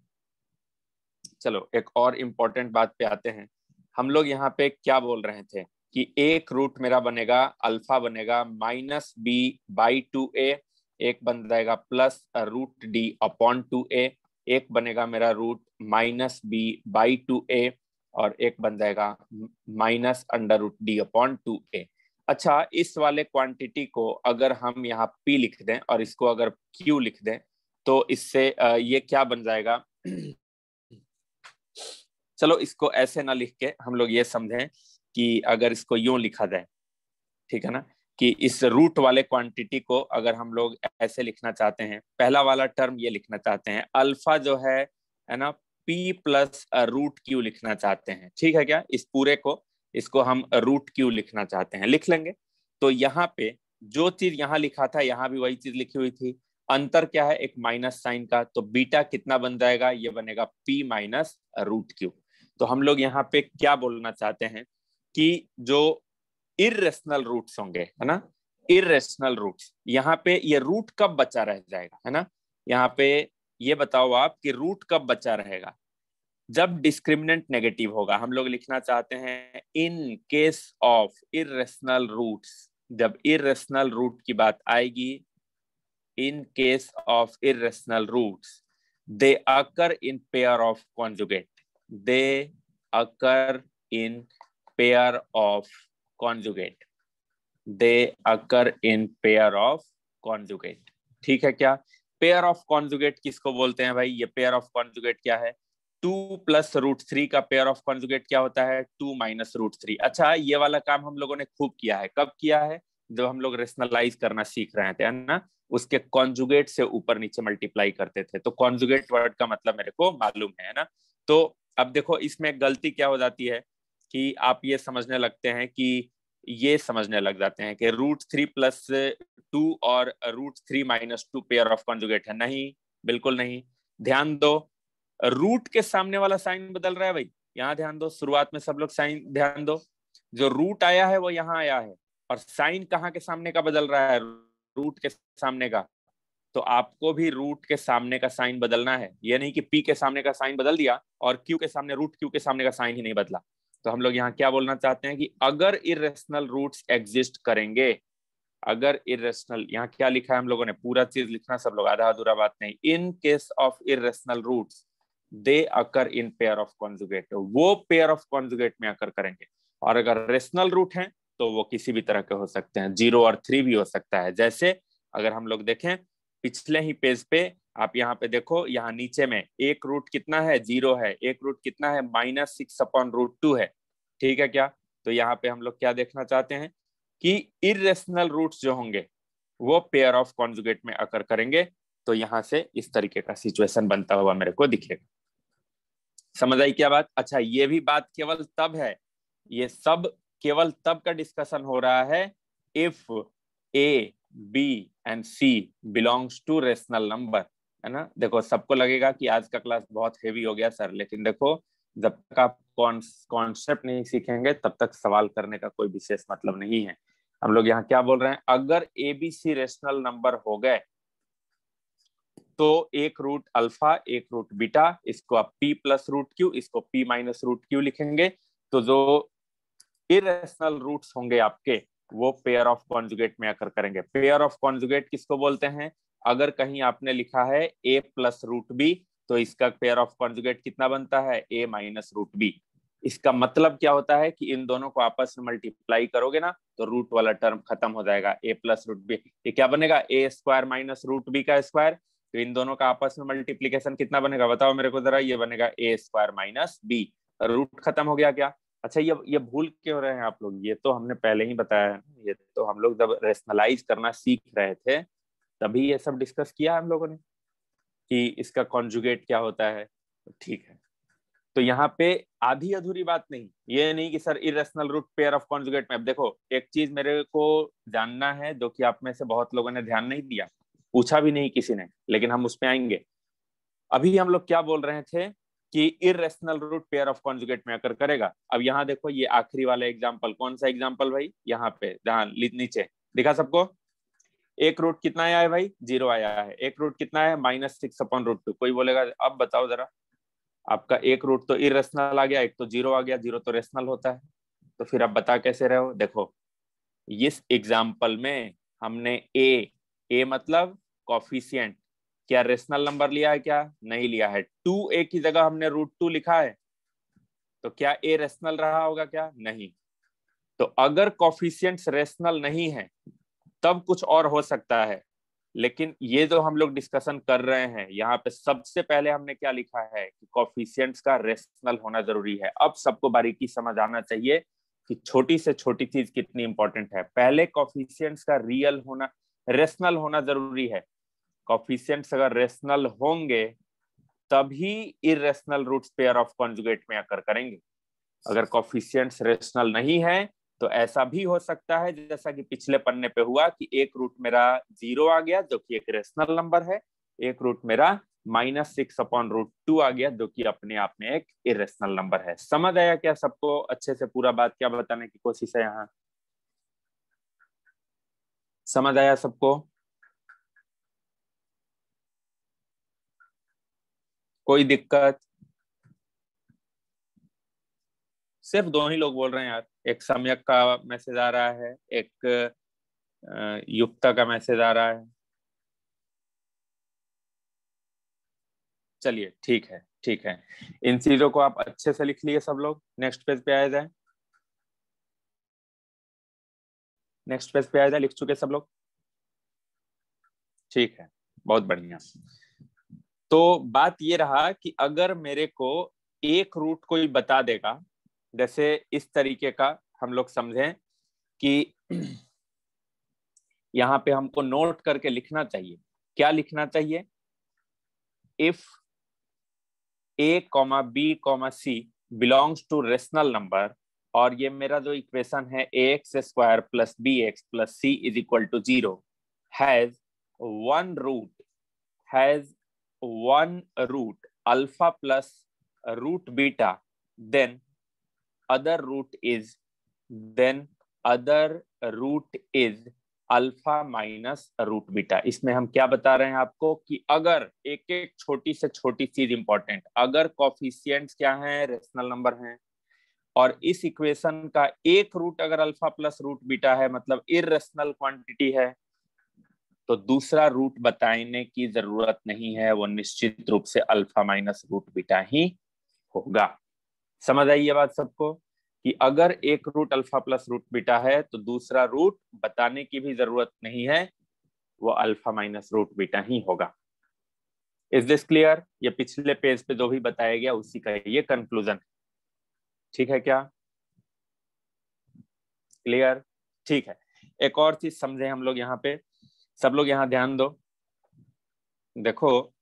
चलो एक और इम्पोर्टेंट बात पे आते हैं। हम लोग यहाँ पे क्या बोल रहे थे कि एक रूट मेरा बनेगा, अल्फा बनेगा -b/2a, एक बन जाएगा +√d/2a, एक बनेगा मेरा रूट -b/2a और एक बन जाएगा -√d/2a। अच्छा, इस वाले क्वांटिटी को अगर हम यहाँ p लिख दें और इसको अगर q लिख दें तो इससे ये क्या बन जाएगा? चलो इसको ऐसे ना लिख के हम लोग ये समझें कि अगर इसको यूं लिखा जाए, ठीक है ना, कि इस रूट वाले क्वांटिटी को अगर हम लोग ऐसे लिखना चाहते हैं, पहला वाला टर्म ये लिखना चाहते हैं, अल्फा जो है ना, p + √q लिखना चाहते हैं। ठीक है क्या? इस पूरे को, इसको हम √q लिखना चाहते हैं, लिख लेंगे। तो यहाँ पे जो चीज यहाँ लिखा था यहाँ भी वही चीज लिखी हुई थी। अंतर क्या है? एक माइनस साइन का। तो बीटा कितना बन जाएगा? ये बनेगा p - √q। तो हम लोग यहाँ पे क्या बोलना चाहते हैं कि जो इरेशनल रूट्स होंगे, है ना, इरेशनल रूट्स, यहाँ पे ये रूट कब बचा रह जाएगा, है ना? यहाँ पे ये बताओ आप कि रूट कब बचा रहेगा? जब डिस्क्रिमिनेंट नेगेटिव होगा। हम लोग लिखना चाहते हैं in case of irrational roots, जब इरेशनल रूट की बात आएगी, in case of irrational roots they occur in pair of conjugate, they occur in pair of conjugate, they occur in pair of conjugate। ठीक है क्या? पेयर ऑफ कॉन्जुगेट किसको बोलते हैं भाई? ये पेयर ऑफ कॉन्जुगेट क्या है? 2 + √3 का पेयर ऑफ कॉन्जुगेट क्या होता है? 2 - √3। अच्छा, ये वाला काम हम लोगों ने खूब किया है। कब किया है? जब हम लोग रेशनलाइज करना सीख रहे थे, है ना, उसके कॉन्जुगेट से ऊपर नीचे मल्टीप्लाई करते थे। तो कॉन्जुगेट वर्ड का मतलब मेरे को मालूम है ना। तो अब देखो इसमें गलती क्या हो जाती है कि आप ये समझने लगते हैं कि ये समझने लग जाते हैं कि √3 + 2 और √3 - 2 पेयर ऑफ कॉन्जुगेट है। नहीं, बिल्कुल नहीं। ध्यान दो, रूट के सामने वाला साइन बदल रहा है भाई। यहाँ ध्यान दो, शुरुआत में सब लोग साइन ध्यान दो। जो रूट आया है वो यहाँ आया है, और साइन कहाँ के सामने का बदल रहा है? रूट के सामने का। तो आपको भी रूट के सामने का साइन बदलना है। ये नहीं कि पी के सामने का साइन बदल दिया और क्यू के सामने, √q के सामने का साइन ही नहीं बदला। तो हम लोग यहाँ क्या बोलना चाहते हैं कि अगर इरेशनल रूट्स एग्जिस्ट करेंगे, अगर इरेशनल, यहाँ क्या लिखा है हम लोगों ने, पूरा चीज लिखना सब लोग, आधा अधूरा बात नहीं। In case of irrational roots they occur in pair of conjugate, वो पेयर ऑफ कॉन्जुगेट में अकर करेंगे। और अगर रेशनल रूट हैं तो वो किसी भी तरह के हो सकते हैं, 0 और 3 भी हो सकता है। जैसे अगर हम लोग देखें पिछले ही पेज पे, आप यहाँ पे देखो, यहाँ नीचे में एक रूट कितना है? 0 है। एक रूट कितना है? -6/√2 है। ठीक है क्या? तो यहाँ पे हम लोग क्या देखना चाहते हैं कि इरेशनल रूट्स जो होंगे वो पेयर ऑफ कॉन्जुगेट में अकर करेंगे। तो यहाँ से इस तरीके का सिचुएशन बनता हुआ मेरे को दिखेगा। समझ आई क्या बात? अच्छा, ये भी बात केवल तब है, ये सब केवल तब का डिस्कशन हो रहा है if A, B and C belongs to rational number। है ना। देखो सबको लगेगा कि आज का क्लास बहुत हेवी हो गया सर, लेकिन देखो जब तक आप कॉन्सेप्ट नहीं सीखेंगे तब तक सवाल करने का कोई विशेष मतलब नहीं है। हम लोग यहाँ क्या बोल रहे हैं, अगर एबीसी रेशनल नंबर हो गए तो एक रूट अल्फा एक रूट बीटा, इसको आप p प्लस रूट क्यू, इसको p माइनस रूट क्यू लिखेंगे। तो जो इरेशनल रूट्स होंगे आपके वो पेयर ऑफ कॉन्जुगेट में आकर करेंगे। पेयर ऑफ कॉन्जुगेट किसको बोलते हैं, अगर कहीं आपने लिखा है a प्लस रूट बी तो इसका पेयर ऑफ कॉन्जुगेट कितना बनता है, a माइनस रूट बी। इसका मतलब क्या होता है कि इन दोनों को आपस में मल्टीप्लाई करोगे ना तो रूट वाला टर्म खत्म हो जाएगा, a प्लस रूट बी। ये क्या बनेगा, a square minus root b का स्क्वायर। तो इन दोनों का आपस में मल्टीप्लीकेशन कितना बनेगा बताओ मेरे को जरा, ये बनेगा a square minus b. Root खत्म हो गया क्या। अच्छा ये भूल क्यों रहे हैं आप लोग, ये तो हमने पहले ही बताया है। ये तो हम लोग जब रेशनलाइज करना सीख रहे थे तभी ये सब डिस्कस किया हम लोगों ने कि इसका कॉन्जुगेट क्या होता है। ठीक है, तो यहाँ पे आधी अधूरी बात नहीं, ये नहीं कि sir irrational root pair of conjugate में। अब देखो एक चीज मेरे को जानना है जो कि आप में से बहुत लोगों ने ध्यान नहीं दिया, पूछा भी नहीं किसी ने, लेकिन हम उस पर आएंगे। अभी हम लोग क्या बोल रहे थे कि irrational root pair of conjugate में आकर करेगा। अब यहाँ देखो ये आखिरी वाला एग्जांपल, कौन सा एग्जांपल भाई, यहाँ पे जहाँ नीचे दिखा सबको, एक रूट कितना आया है भाई, 0 आया है। एक रूट कितना है, -6/√2। कोई बोलेगा अब बताओ जरा, आपका एक रूट तो इरेशनल आ गया, एक तो 0 आ गया, 0 तो रेशनल होता है, तो फिर आप बता कैसे रहे हो। देखो इस एग्जाम्पल में हमने ए मतलब कॉफिशिएंट, क्या रेशनल नंबर लिया है, क्या नहीं लिया है। 2a की जगह हमने √2 लिखा है, तो क्या ए रेशनल रहा होगा, क्या नहीं। तो अगर कॉफिशिएंट्स रेशनल नहीं है तब कुछ और हो सकता है, लेकिन ये जो हम लोग डिस्कशन कर रहे हैं यहाँ पे सबसे पहले हमने क्या लिखा है कि कॉफिशिएंट्स का रेशनल होना जरूरी है। अब सबको बारीकी समझ आना चाहिए कि छोटी से छोटी चीज कितनी इंपॉर्टेंट है। पहले कॉफिशिएंट्स का रियल होना, रेशनल होना जरूरी है। कॉफिशिएंट्स अगर रेशनल होंगे तभी irrational roots pair of conjugate में आकर करेंगे। अगर कॉफिशिएंट्स रेशनल नहीं है तो ऐसा भी हो सकता है जैसा कि पिछले पन्ने पे हुआ कि एक रूट मेरा 0 आ गया जो कि एक रेशनल नंबर है, एक रूट मेरा -6/√2 आ गया जो कि अपने आप में एक इरेशनल नंबर है। समझ आया क्या सबको अच्छे से, पूरा बात क्या बताने की कोशिश है यहाँ, समझ आया सबको, कोई दिक्कत। सिर्फ दो ही लोग बोल रहे हैं यार, एक सम्यक का मैसेज आ रहा है, एक युक्ता का मैसेज आ रहा है। चलिए ठीक है ठीक है, इन चीजों को आप अच्छे से लिख लिए सब लोग। नेक्स्ट पेज पे आया जाए, नेक्स्ट पेज पे आया जाए, लिख चुके सब लोग, ठीक है बहुत बढ़िया। तो बात ये रहा कि अगर मेरे को एक रूट कोई बता देगा, जैसे इस तरीके का हम लोग समझें कि यहाँ पे हमको नोट करके लिखना चाहिए, क्या लिखना चाहिए, if a, b, c belongs to rational number, और ये मेरा जो इक्वेशन है ax² + bx + c = 0 has one root alpha plus root beta, then other root is alpha minus root beta. इसमें हम क्या बता रहे हैं आपको कि अगर एक एक छोटी से छोटी चीज इंपॉर्टेंट, अगर कॉफिशिएंट्स क्या हैं, रेशनल नंबर हैं, और इस इक्वेशन का एक रूट अगर अल्फा प्लस रूट बीटा है मतलब इरेशनल क्वांटिटी है, तो दूसरा रूट बताने की जरूरत नहीं है, वो निश्चित रूप से अल्फा माइनस रूट बीटा ही होगा। समझ आई ये बात सबको कि अगर एक root alpha plus root beta है तो दूसरा रूट बताने की भी जरूरत नहीं है, वो अल्फा माइनस रूट बीटा ही होगा। Is this clear. ये पिछले पेज पे जो भी बताया गया उसी का ये कंक्लूजन, ठीक है क्या, क्लियर, ठीक है। एक और चीज समझे हम लोग यहाँ पे, सब लोग यहाँ ध्यान दो। देखो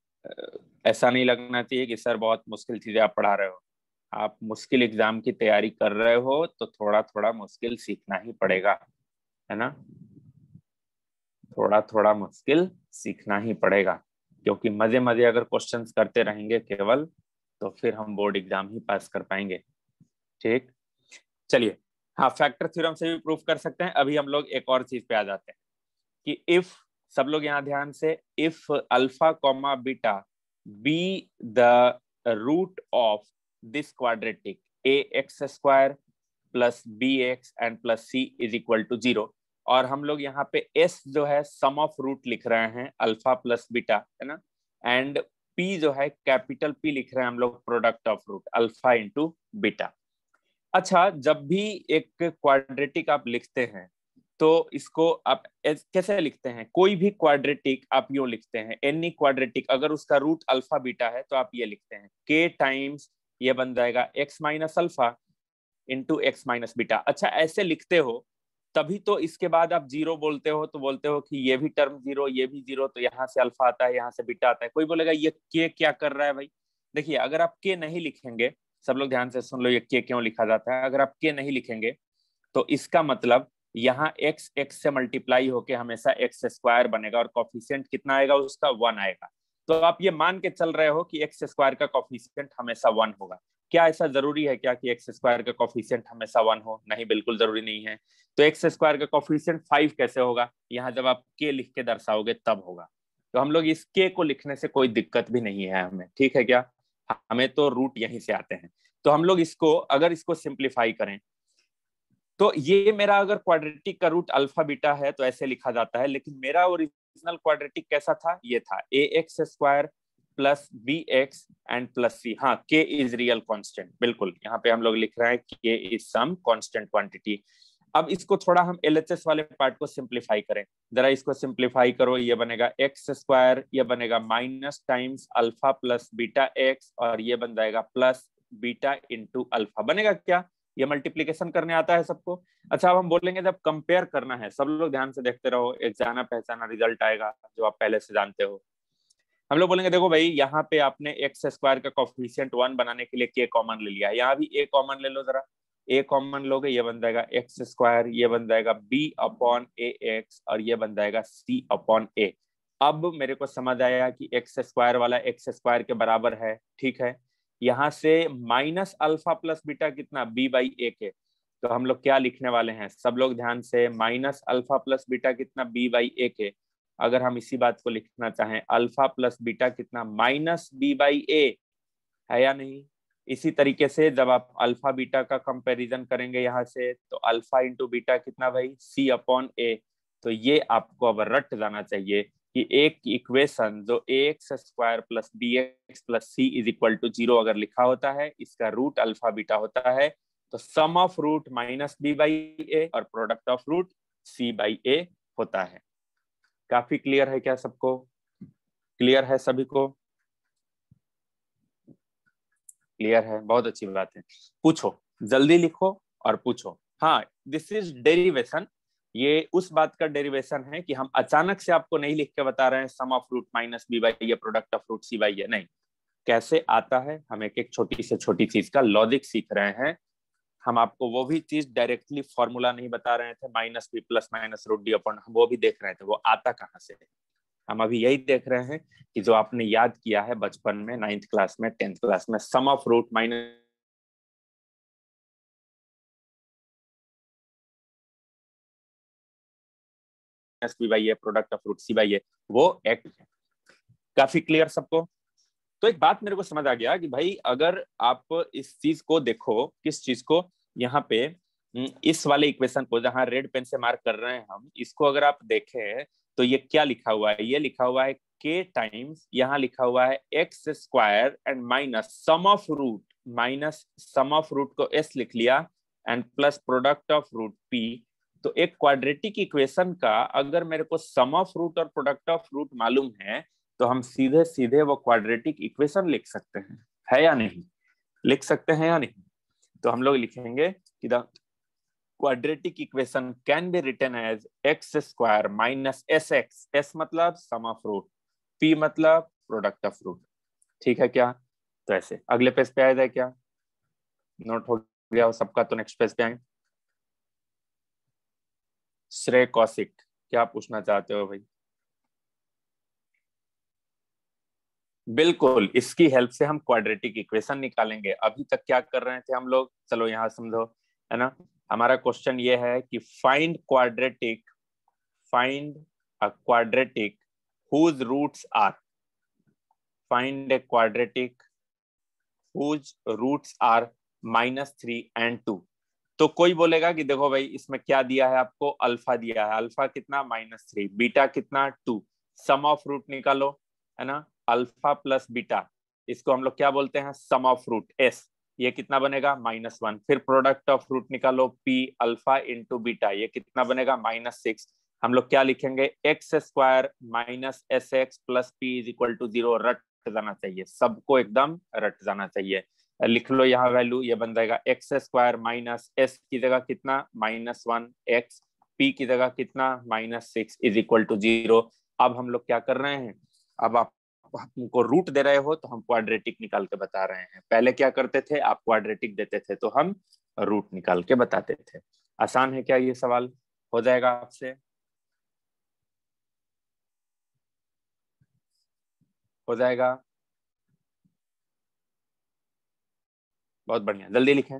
ऐसा नहीं लगना चाहिए कि सर बहुत मुश्किल चीजें आप पढ़ा रहे हो। आप मुश्किल एग्जाम की तैयारी कर रहे हो तो थोड़ा थोड़ा मुश्किल सीखना ही पड़ेगा, है ना, थोड़ा थोड़ा मुश्किल सीखना ही पड़ेगा। क्योंकि मजे मजे अगर क्वेश्चंस करते रहेंगे केवल, तो फिर हम बोर्ड एग्जाम ही पास कर पाएंगे। ठीक, चलिए, हाँ फैक्टर थ्योरम से भी प्रूफ कर सकते हैं। अभी हम लोग एक और चीज पे आ जाते हैं कि इफ, सब लोग यहाँ ध्यान से, if alpha comma beta be the root of this quadratic a x square plus b x and plus c is equal to 0, और हम लोग यहाँ पे एस जो है सम ऑफ रूट लिख रहे हैं अल्फा प्लस बीटा, है ना, एंड पी जो है कैपिटल पी लिख रहे हैं हम लोग product of root alpha into beta. अच्छा, जब भी एक क्वाड्रेटिक आप लिखते हैं तो इसको आप कैसे लिखते हैं? कोई भी क्वाड्रेटिक आप यूं लिखते हैं, एनी क्वाड्रेटिक अगर उसका रूट अल्फा बीटा है तो आप ये लिखते हैं के टाइम्स, ये बन जाएगा x minus alpha into x minus beta. अच्छा, ऐसे लिखते हो तभी तो इसके बाद आप जीरो बोलते हो तो बोलते हो कि ये भी टर्म जीरो, ये भी जीरो, तो यहाँ से अल्फा आता है, यहाँ से बीटा आता है। कोई बोलेगा ये के क्या कर रहा है भाई? देखिए, अगर आप के नहीं लिखेंगे, सब लोग ध्यान से सुन लो, ये के क्यों लिखा जाता है। अगर आप के नहीं लिखेंगे तो इसका मतलब यहाँ एक्स एक्स से मल्टीप्लाई होके हमेशा एक्स स्क्वायर बनेगा, और कॉफिशिएंट कितना आएगा उसका? 1 आएगा। तो आप ये मान के चल रहे हो कि एक्स स्क्वायर का कॉफिशिएंट हमेशा 1 होगा। क्या ऐसा जरूरी है क्या कि एक्स स्क्वायर का कॉफिशिएंट हमेशा 1 हो? नहीं, बिल्कुल जरूरी नहीं है। तो एक्स स्क्वायर का कॉफिशिएंट 5 कैसे होगा? यहाँ जब आप के लिख के दर्शाओगे तब होगा। तो हम लोग इस के को लिखने से कोई दिक्कत भी नहीं है हमें, ठीक है क्या? हमें तो रूट यहीं से आते हैं। तो हम लोग इसको, अगर इसको सिंप्लीफाई करें तो ये मेरा अगर क्वाड्रेटिक का रूट अल्फा बीटा है तो ऐसे लिखा जाता है, लेकिन मेरा ओरिजिनल क्वाड्रेटिक कैसा था? ये था a x square plus b x and plus c. हाँ, के इज रियल कांस्टेंट, बिल्कुल यहाँ पे हम लोग लिख रहे हैं के इज सम कांस्टेंट क्वांटिटी। अब इसको थोड़ा हम एलएचएस वाले पार्ट को सिंप्लीफाई करें, जरा इसको सिंप्लीफाई करो। ये बनेगा एक्स स्क्वायर, ये बनेगा minus times alpha plus beta x, और ये बन जाएगा प्लस बीटा इंटू अल्फा। बनेगा क्या? ये मल्टीप्लीकेशन करने आता है सबको। अच्छा, अब हम बोलेंगे जब कंपेयर करना है, सब लोग ध्यान से देखते रहो, एक जाना पहचाना रिजल्ट आएगा जो आप पहले से जानते हो। हम लोग बोलेंगे देखो भाई, यहाँ पे आपने एक्स स्क्वायर का कॉफिशिएंट 1 बनाने के लिए के कॉमन ले लिया, यहाँ भी ए कॉमन ले लो जरा। ए कॉमन लोगे, ये बन जाएगा एक्स स्क्वायर, ये बन जाएगा बी अपॉन ए एक्स, और ये बन जाएगा सी अपॉन ए। अब मेरे को समझ आया कि एक्स स्क्वायर वाला एक्स स्क्वायर के बराबर है, ठीक है। यहाँ से माइनस अल्फा प्लस बीटा कितना? बी बाई ए के। तो हम लोग क्या लिखने वाले हैं? सब लोग ध्यान से, माइनस अल्फा प्लस बीटा कितना? बी बाई ए के। अगर हम इसी बात को लिखना चाहें, अल्फा प्लस बीटा कितना? माइनस बी बाई ए, है या नहीं? इसी तरीके से जब आप अल्फा बीटा का कंपैरिजन करेंगे यहाँ से, तो अल्फा इंटू बीटा कितना भाई? सी अपॉन ए। तो ये आपको अब रट जाना चाहिए कि एक इक्वेशन जो a x square plus b x plus c is equal to 0 अगर लिखा होता है, इसका रूट अल्फा बीटा होता है, तो sum of root minus b by a और product of root c by a होता है। काफी क्लियर है क्या सबको? क्लियर है सभी को? क्लियर है, बहुत अच्छी बात है। पूछो, जल्दी लिखो और पूछो। हाँ, दिस इज डेरिवेशन। ये उस बात का डेरिवेशन है कि हम अचानक से आपको नहीं लिख के बता रहे हैं sum of root minus b by ये product of root c by ये, नहीं। कैसे आता है, हम एक एक छोटी से छोटी चीज का लॉजिक सीख रहे हैं। हम आपको वो भी चीज डायरेक्टली फॉर्मूला नहीं बता रहे थे, minus b plus minus root D upon, हम वो भी देख रहे थे वो आता कहाँ से। हम अभी यही देख रहे हैं कि जो आपने याद किया है बचपन में, 9th क्लास में, 10th क्लास में, sum of root minus b by a product of root c by a, वो एक्ट है। काफी क्लियर सबको? तो एक बात मेरे को समझ आ गया कि भाई अगर आप इस चीज को देखो, किस चीज को, यहाँ पे इस वाले इक्वेशन को जहां रेड पेन से मार्क कर रहे हैं हम, इसको अगर आप देखें तो ये क्या लिखा हुआ है? ये लिखा हुआ है के टाइम्स, यहाँ लिखा हुआ है x square and minus sum of root, minus sum of root को एस लिख लिया and plus product of root p. तो एक क्वाड्रेटिक इक्वेशन का अगर मेरे को सम ऑफ रूट और प्रोडक्ट ऑफ रूट मालूम है तो हम सीधे सीधे वो क्वाड्रेटिक इक्वेशन लिख सकते हैं, है या नहीं? लिख सकते हैं या नहीं? तो हम लोग लिखेंगे कि the quadratic equation can be written as x square minus s x, s मतलब सम ऑफ रूट, पी मतलब प्रोडक्ट ऑफ रूट। ठीक है क्या? तो ऐसे अगले पेज पे आया जाए क्या? नोट हो गया हो सबका? तो नेक्स्ट पेज पे आए। श्रेय कौशिक, क्या पूछना चाहते हो भाई? बिल्कुल, इसकी हेल्प से हम क्वाड्रेटिक इक्वेशन निकालेंगे। अभी तक क्या कर रहे थे हम लोग, चलो यहाँ समझो, है ना। हमारा क्वेश्चन ये है कि find a quadratic whose roots are, find a quadratic whose roots are -3 and 2। तो कोई बोलेगा कि देखो भाई इसमें क्या दिया है आपको, अल्फा दिया है, अल्फा कितना -3, बीटा कितना 2, सम ऑफ रूट निकालो, है ना। अल्फा प्लस बीटा, इसको हम लोग क्या बोलते हैं, सम ऑफ रूट एस, ये कितना बनेगा -1। फिर प्रोडक्ट ऑफ रूट निकालो, पी अल्फा इंटू बीटा, ये कितना बनेगा -6। हम लोग क्या लिखेंगे, x² minus SX plus p is equal to 0। रट जाना चाहिए, सबको एकदम रट जाना चाहिए। लिख लो यहाँ वैल्यू, ये बन जाएगा x² माइनस एस की जगह कितना -1x, p की जगह कितना -6 इज इक्वल टू 0। अब हम लोग क्या कर रहे हैं, अब आप हमको रूट दे रहे हो तो हम क्वाड्रेटिक निकाल के बता रहे हैं। पहले क्या करते थे, आप क्वाड्रेटिक देते थे तो हम रूट निकाल के बताते थे। आसान है क्या ये सवाल, हो जाएगा आपसे, हो जाएगा, बहुत बढ़िया। जल्दी लिखें,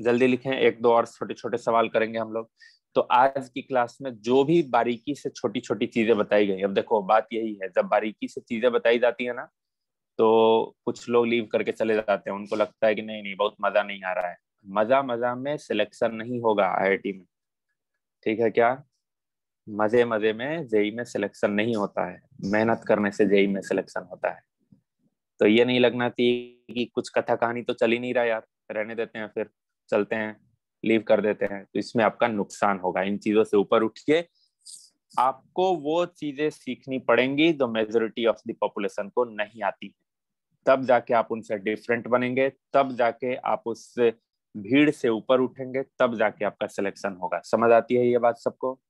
जल्दी लिखें, एक दो और छोटे छोटे सवाल करेंगे हम लोग। तो आज की क्लास में जो भी बारीकी से छोटी छोटी चीजें बताई गई, अब देखो बात यही है, जब बारीकी से चीजें बताई जाती है ना, तो कुछ लोग लीव करके चले जाते हैं, उनको लगता है कि नहीं नहीं बहुत मजा नहीं आ रहा है। मजा मजा में सिलेक्शन नहीं होगा IIT में, ठीक है क्या। मजे मजे में जेई में सिलेक्शन नहीं होता है, मेहनत करने से जेई में सिलेक्शन होता है। तो ये नहीं लगना चाहिए कि कुछ कथा कहानी तो चल ही नहीं रहा यार, रहने देते हैं, फिर चलते हैं, लीव कर देते हैं, तो इसमें आपका नुकसान होगा। इन चीजों से ऊपर उठिए, आपको वो चीजें सीखनी पड़ेंगी जो मेजोरिटी ऑफ द पॉपुलेशन को नहीं आती है, तब जाके आप उनसे डिफरेंट बनेंगे, तब जाके आप उस भीड़ से ऊपर उठेंगे, तब जाके आपका सिलेक्शन होगा। समझ आती है ये बात सबको,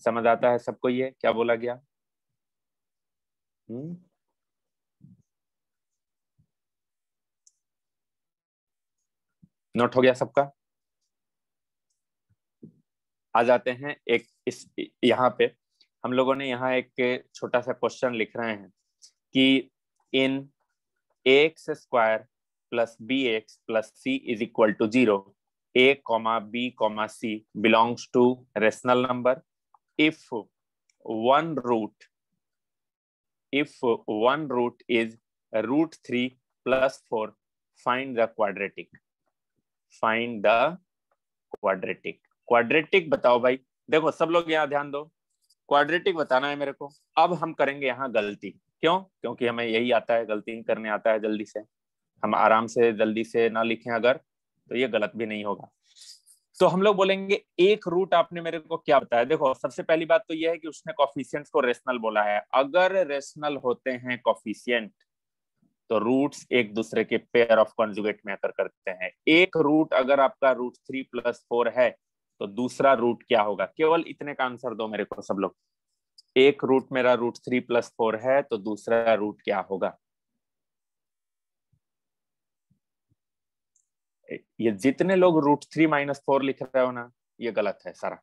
समझ आता है सबको ये क्या बोला गया। नोट हो गया सबका। आ जाते हैं एक इस यहाँ पे, हम लोगों ने यहाँ एक छोटा सा क्वेश्चन लिख रहे हैं कि in ax² plus bx plus c is equal to 0, a, b, c belongs to rational number if one root is √3 plus 4, find the quadratic, quadratic बताओ भाई। देखो सब लोग यहाँ ध्यान दो, क्वाड्रेटिक बताना है मेरे को। अब हम करेंगे यहाँ गलती, क्यों, क्योंकि हमें यही आता है, गलती करने आता है जल्दी से। हम आराम से जल्दी से ना लिखें अगर, तो ये गलत भी नहीं होगा। तो हम लोग बोलेंगे एक रूट आपने मेरे को क्या बताया। देखो सबसे पहली बात तो ये है कि उसने कोफिशिएंट्स को रेशनल बोला है। अगर रेशनल होते हैं कोफिशिएंट तो रूट्स एक दूसरे के पेयर ऑफ कॉन्जुगेट में आकर करते हैं। एक रूट अगर आपका √3 + 4 है तो दूसरा रूट क्या होगा, केवल इतने का आंसर दो मेरे को सब लोग। एक रूट मेरा √3 + 4 है तो दूसरा रूट क्या होगा। ये जितने लोग √3 - 4 लिख रहे हो ना, ये गलत है सारा।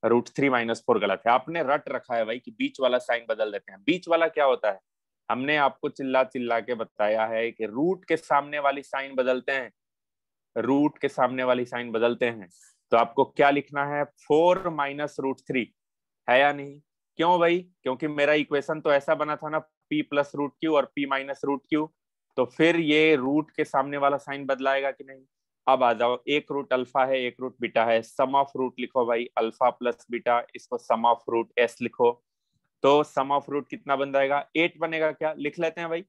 √3 - 4 गलत है, आपने रट रखा है भाई कि बीच वाला साइन बदल देते हैं। बीच वाला क्या होता है, हमने आपको चिल्ला चिल्ला के बताया है कि रूट के सामने वाली साइन बदलते हैं, रूट के सामने वाली साइन बदलते हैं। तो आपको क्या लिखना है, 4 - √3, है या नहीं। क्यों भाई, क्योंकि मेरा इक्वेशन तो ऐसा बना था ना, p + √q और p - √q, तो फिर ये रूट के सामने वाला साइन बदलाएगा कि नहीं। अब आ जाओ, एक रूट अल्फा है, एक रूट बीटा है, सम ऑफ रूट लिखो भाई, अल्फा प्लस बीटा, इसको सम ऑफ रूट s लिखो। तो सम ऑफ रूट कितना बन जाएगा, 8 बनेगा क्या, लिख लेते हैं भाई,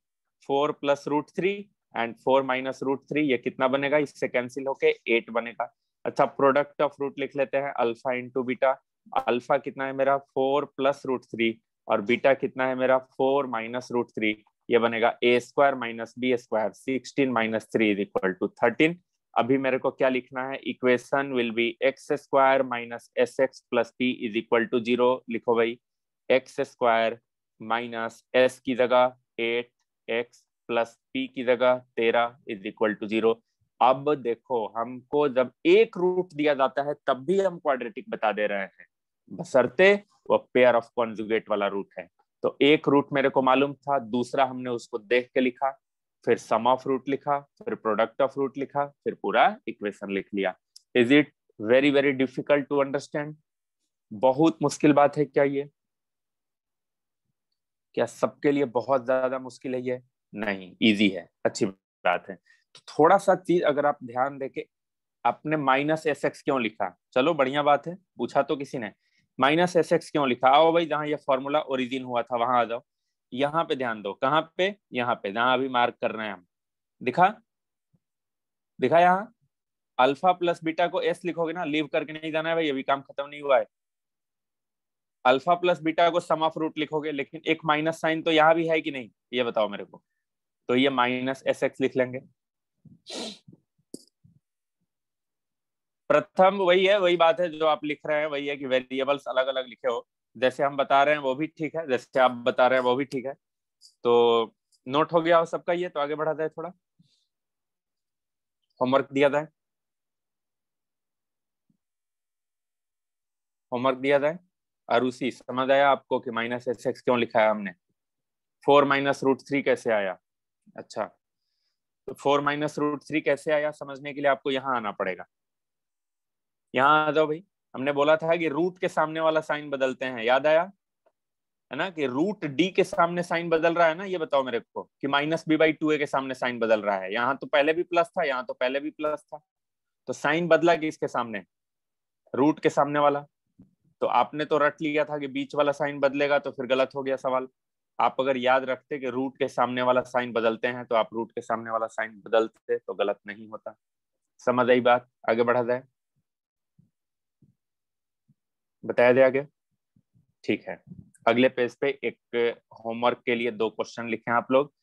4 + √3 एंड 4 - √3, ये कितना बनेगा, इससे कैंसिल होके 8 बनेगा। अच्छा, प्रोडक्ट ऑफ रूट लिख लेते हैं, अल्फा इंटू बीटा। अल्फा कितना है मेरा 4 + √3 और बीटा कितना है मेरा 4 - √3, ये बनेगा a² - b², 16 - 3 is equal to 13। अभी मेरे को क्या लिखना है, equation will be x² - sx plus p is equal to 0। लिखो भाई, x² माइनस s की जगह 8x प्लस p की जगह 13 इज इक्वल टू 0। अब देखो, हमको जब एक रूट दिया जाता है तब भी हम क्वाड्रेटिक बता दे रहे हैं, बशर्ते वो पेयर ऑफ कॉन्जुगेट वाला रूट है। तो एक रूट मेरे को मालूम था, दूसरा हमने उसको देख के लिखा, फिर सम ऑफ रूट लिखा, फिर प्रोडक्ट ऑफ रूट लिखा, फिर पूरा इक्वेशन लिख लिया। Is it very very difficult to understand? बहुत मुश्किल बात है क्या ये? क्या सबके लिए बहुत ज्यादा मुश्किल है ये? नहीं, इजी है, अच्छी बात है। तो थोड़ा सा चीज अगर आप ध्यान देके, आपने माइनस एस एक्स क्यों लिखा? चलो बढ़िया बात है, पूछा तो किसी ने, माइनस एस एक्स क्यों लिखा? आओ भाई, जहां ये फॉर्मूला ओरिजिन हुआ था वहां आ जाओ। यहाँ पे ध्यान दो, कहाँ पे? यहाँ पे, जहां अभी मार्क कर रहे हैं हम। दिखा दिखा यहाँ अल्फा प्लस बीटा को एस लिखोगे ना, लीव करके नहीं जाना है भाई, अभी काम खत्म नहीं हुआ है। अल्फा प्लस बीटा को सम ऑफ रूट लिखोगे, लेकिन एक माइनस साइन तो यहाँ भी है कि नहीं, ये बताओ मेरे को। तो ये माइनस एस एक्स लिख लेंगे। प्रथम वही है, वही बात है जो आप लिख रहे हैं, वही है कि वेरिएबल्स अलग अलग लिखे हो। जैसे हम बता रहे हैं वो भी ठीक है, जैसे आप बता रहे हैं वो भी ठीक है। तो नोट हो गया हो सबका ये? तो आगे बढ़ा जाए, थोड़ा होमवर्क दिया जाए, होमवर्क दिया जाए। और उसी समझ आया आपको कि माइनस एस एक्स क्यों लिखा है हमने? 4 - कैसे आया? अच्छा, तो 4 - कैसे आया समझने के लिए आपको यहाँ आना पड़ेगा। यहाँ आ जाओ भाई। हमने बोला था कि रूट के सामने वाला साइन बदलते हैं, याद आया है ना? कि रूट डी के सामने साइन बदल रहा है ना। ये बताओ मेरे को कि -b/2a के सामने साइन बदल रहा है। यहाँ तो पहले भी प्लस था, यहाँ तो पहले भी प्लस था, तो साइन बदला किसके सामने? रूट के सामने वाला। तो आपने तो रट लिया था कि बीच वाला साइन बदलेगा, तो फिर गलत हो गया सवाल। आप अगर याद रखते कि रूट के सामने वाला साइन बदलते हैं, तो आप रूट के सामने वाला साइन बदलते तो गलत नहीं होता। समझ आई बात? आगे बढ़ा जाए, बताया जाए आगे। ठीक है, अगले पेज पे एक होमवर्क के लिए 2 क्वेश्चन लिखे आप लोग।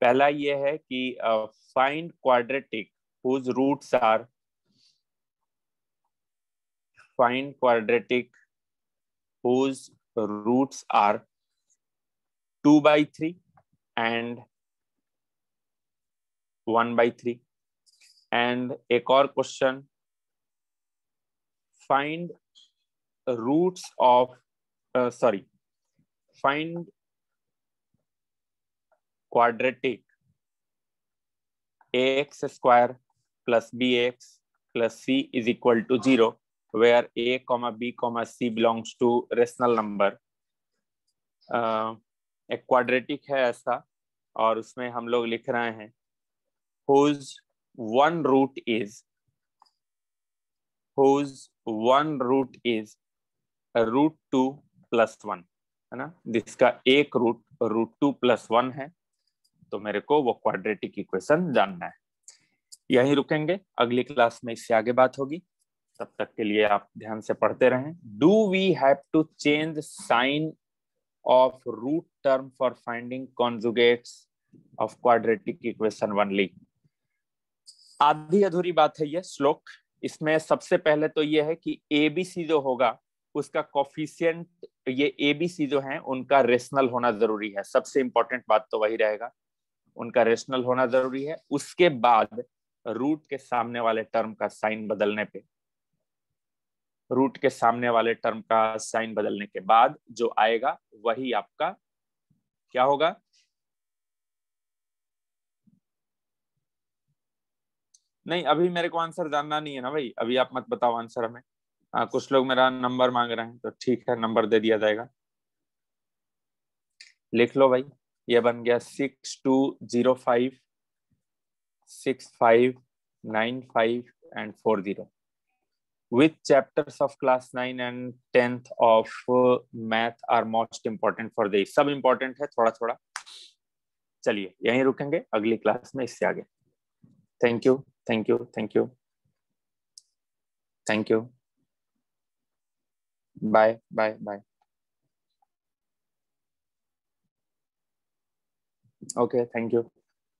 पहला ये है कि find quadratic whose roots are find quadratic whose roots are 2/3 and 1/3। And एक और question, find roots of find quadratic ax² plus bx plus c is equal to 0 where a, b, c belongs to rational number। एक quadratic है ऐसा, और उसमें हम लोग लिख रहे हैं whose one root is √2 + 1, है ना? जिसका एक रूट √2 + 1 है। तो मेरे को वो क्वाड्रेटिक इक्वेशन जानना है। यहीं रुकेंगे, अगली क्लास में इससे आगे बात होगी। तब तक के लिए आप ध्यान से पढ़ते रहें। Do we have to change sign of root term for finding conjugates of quadratic equation only? आधी अधूरी बात है ये श्लोक। इसमें सबसे पहले तो ये है कि एबीसी जो होगा उसका कोफिशिएंट, ये एबीसी जो है उनका रेशनल होना जरूरी है। सबसे इंपॉर्टेंट बात तो वही रहेगा, उनका रेशनल होना जरूरी है। उसके बाद रूट के सामने वाले टर्म का साइन बदलने पे, रूट के सामने वाले टर्म का साइन बदलने के बाद जो आएगा वही आपका क्या होगा? नहीं, अभी मेरे को आंसर जानना नहीं है ना भाई, अभी आप मत बताओ आंसर हमें। हाँ, कुछ लोग मेरा नंबर मांग रहे हैं, तो ठीक है, नंबर दे दिया जाएगा। लिख लो भाई, ये बन गया 6205 6595 and 40। Which chapters of class 9 and 10th of math are most important for this? सब important है थोड़ा थोड़ा। चलिए यहीं रुकेंगे, अगली क्लास में इससे आगे। Thank you, thank you, thank you, thank you. Bye bye bye. Okay, thank you.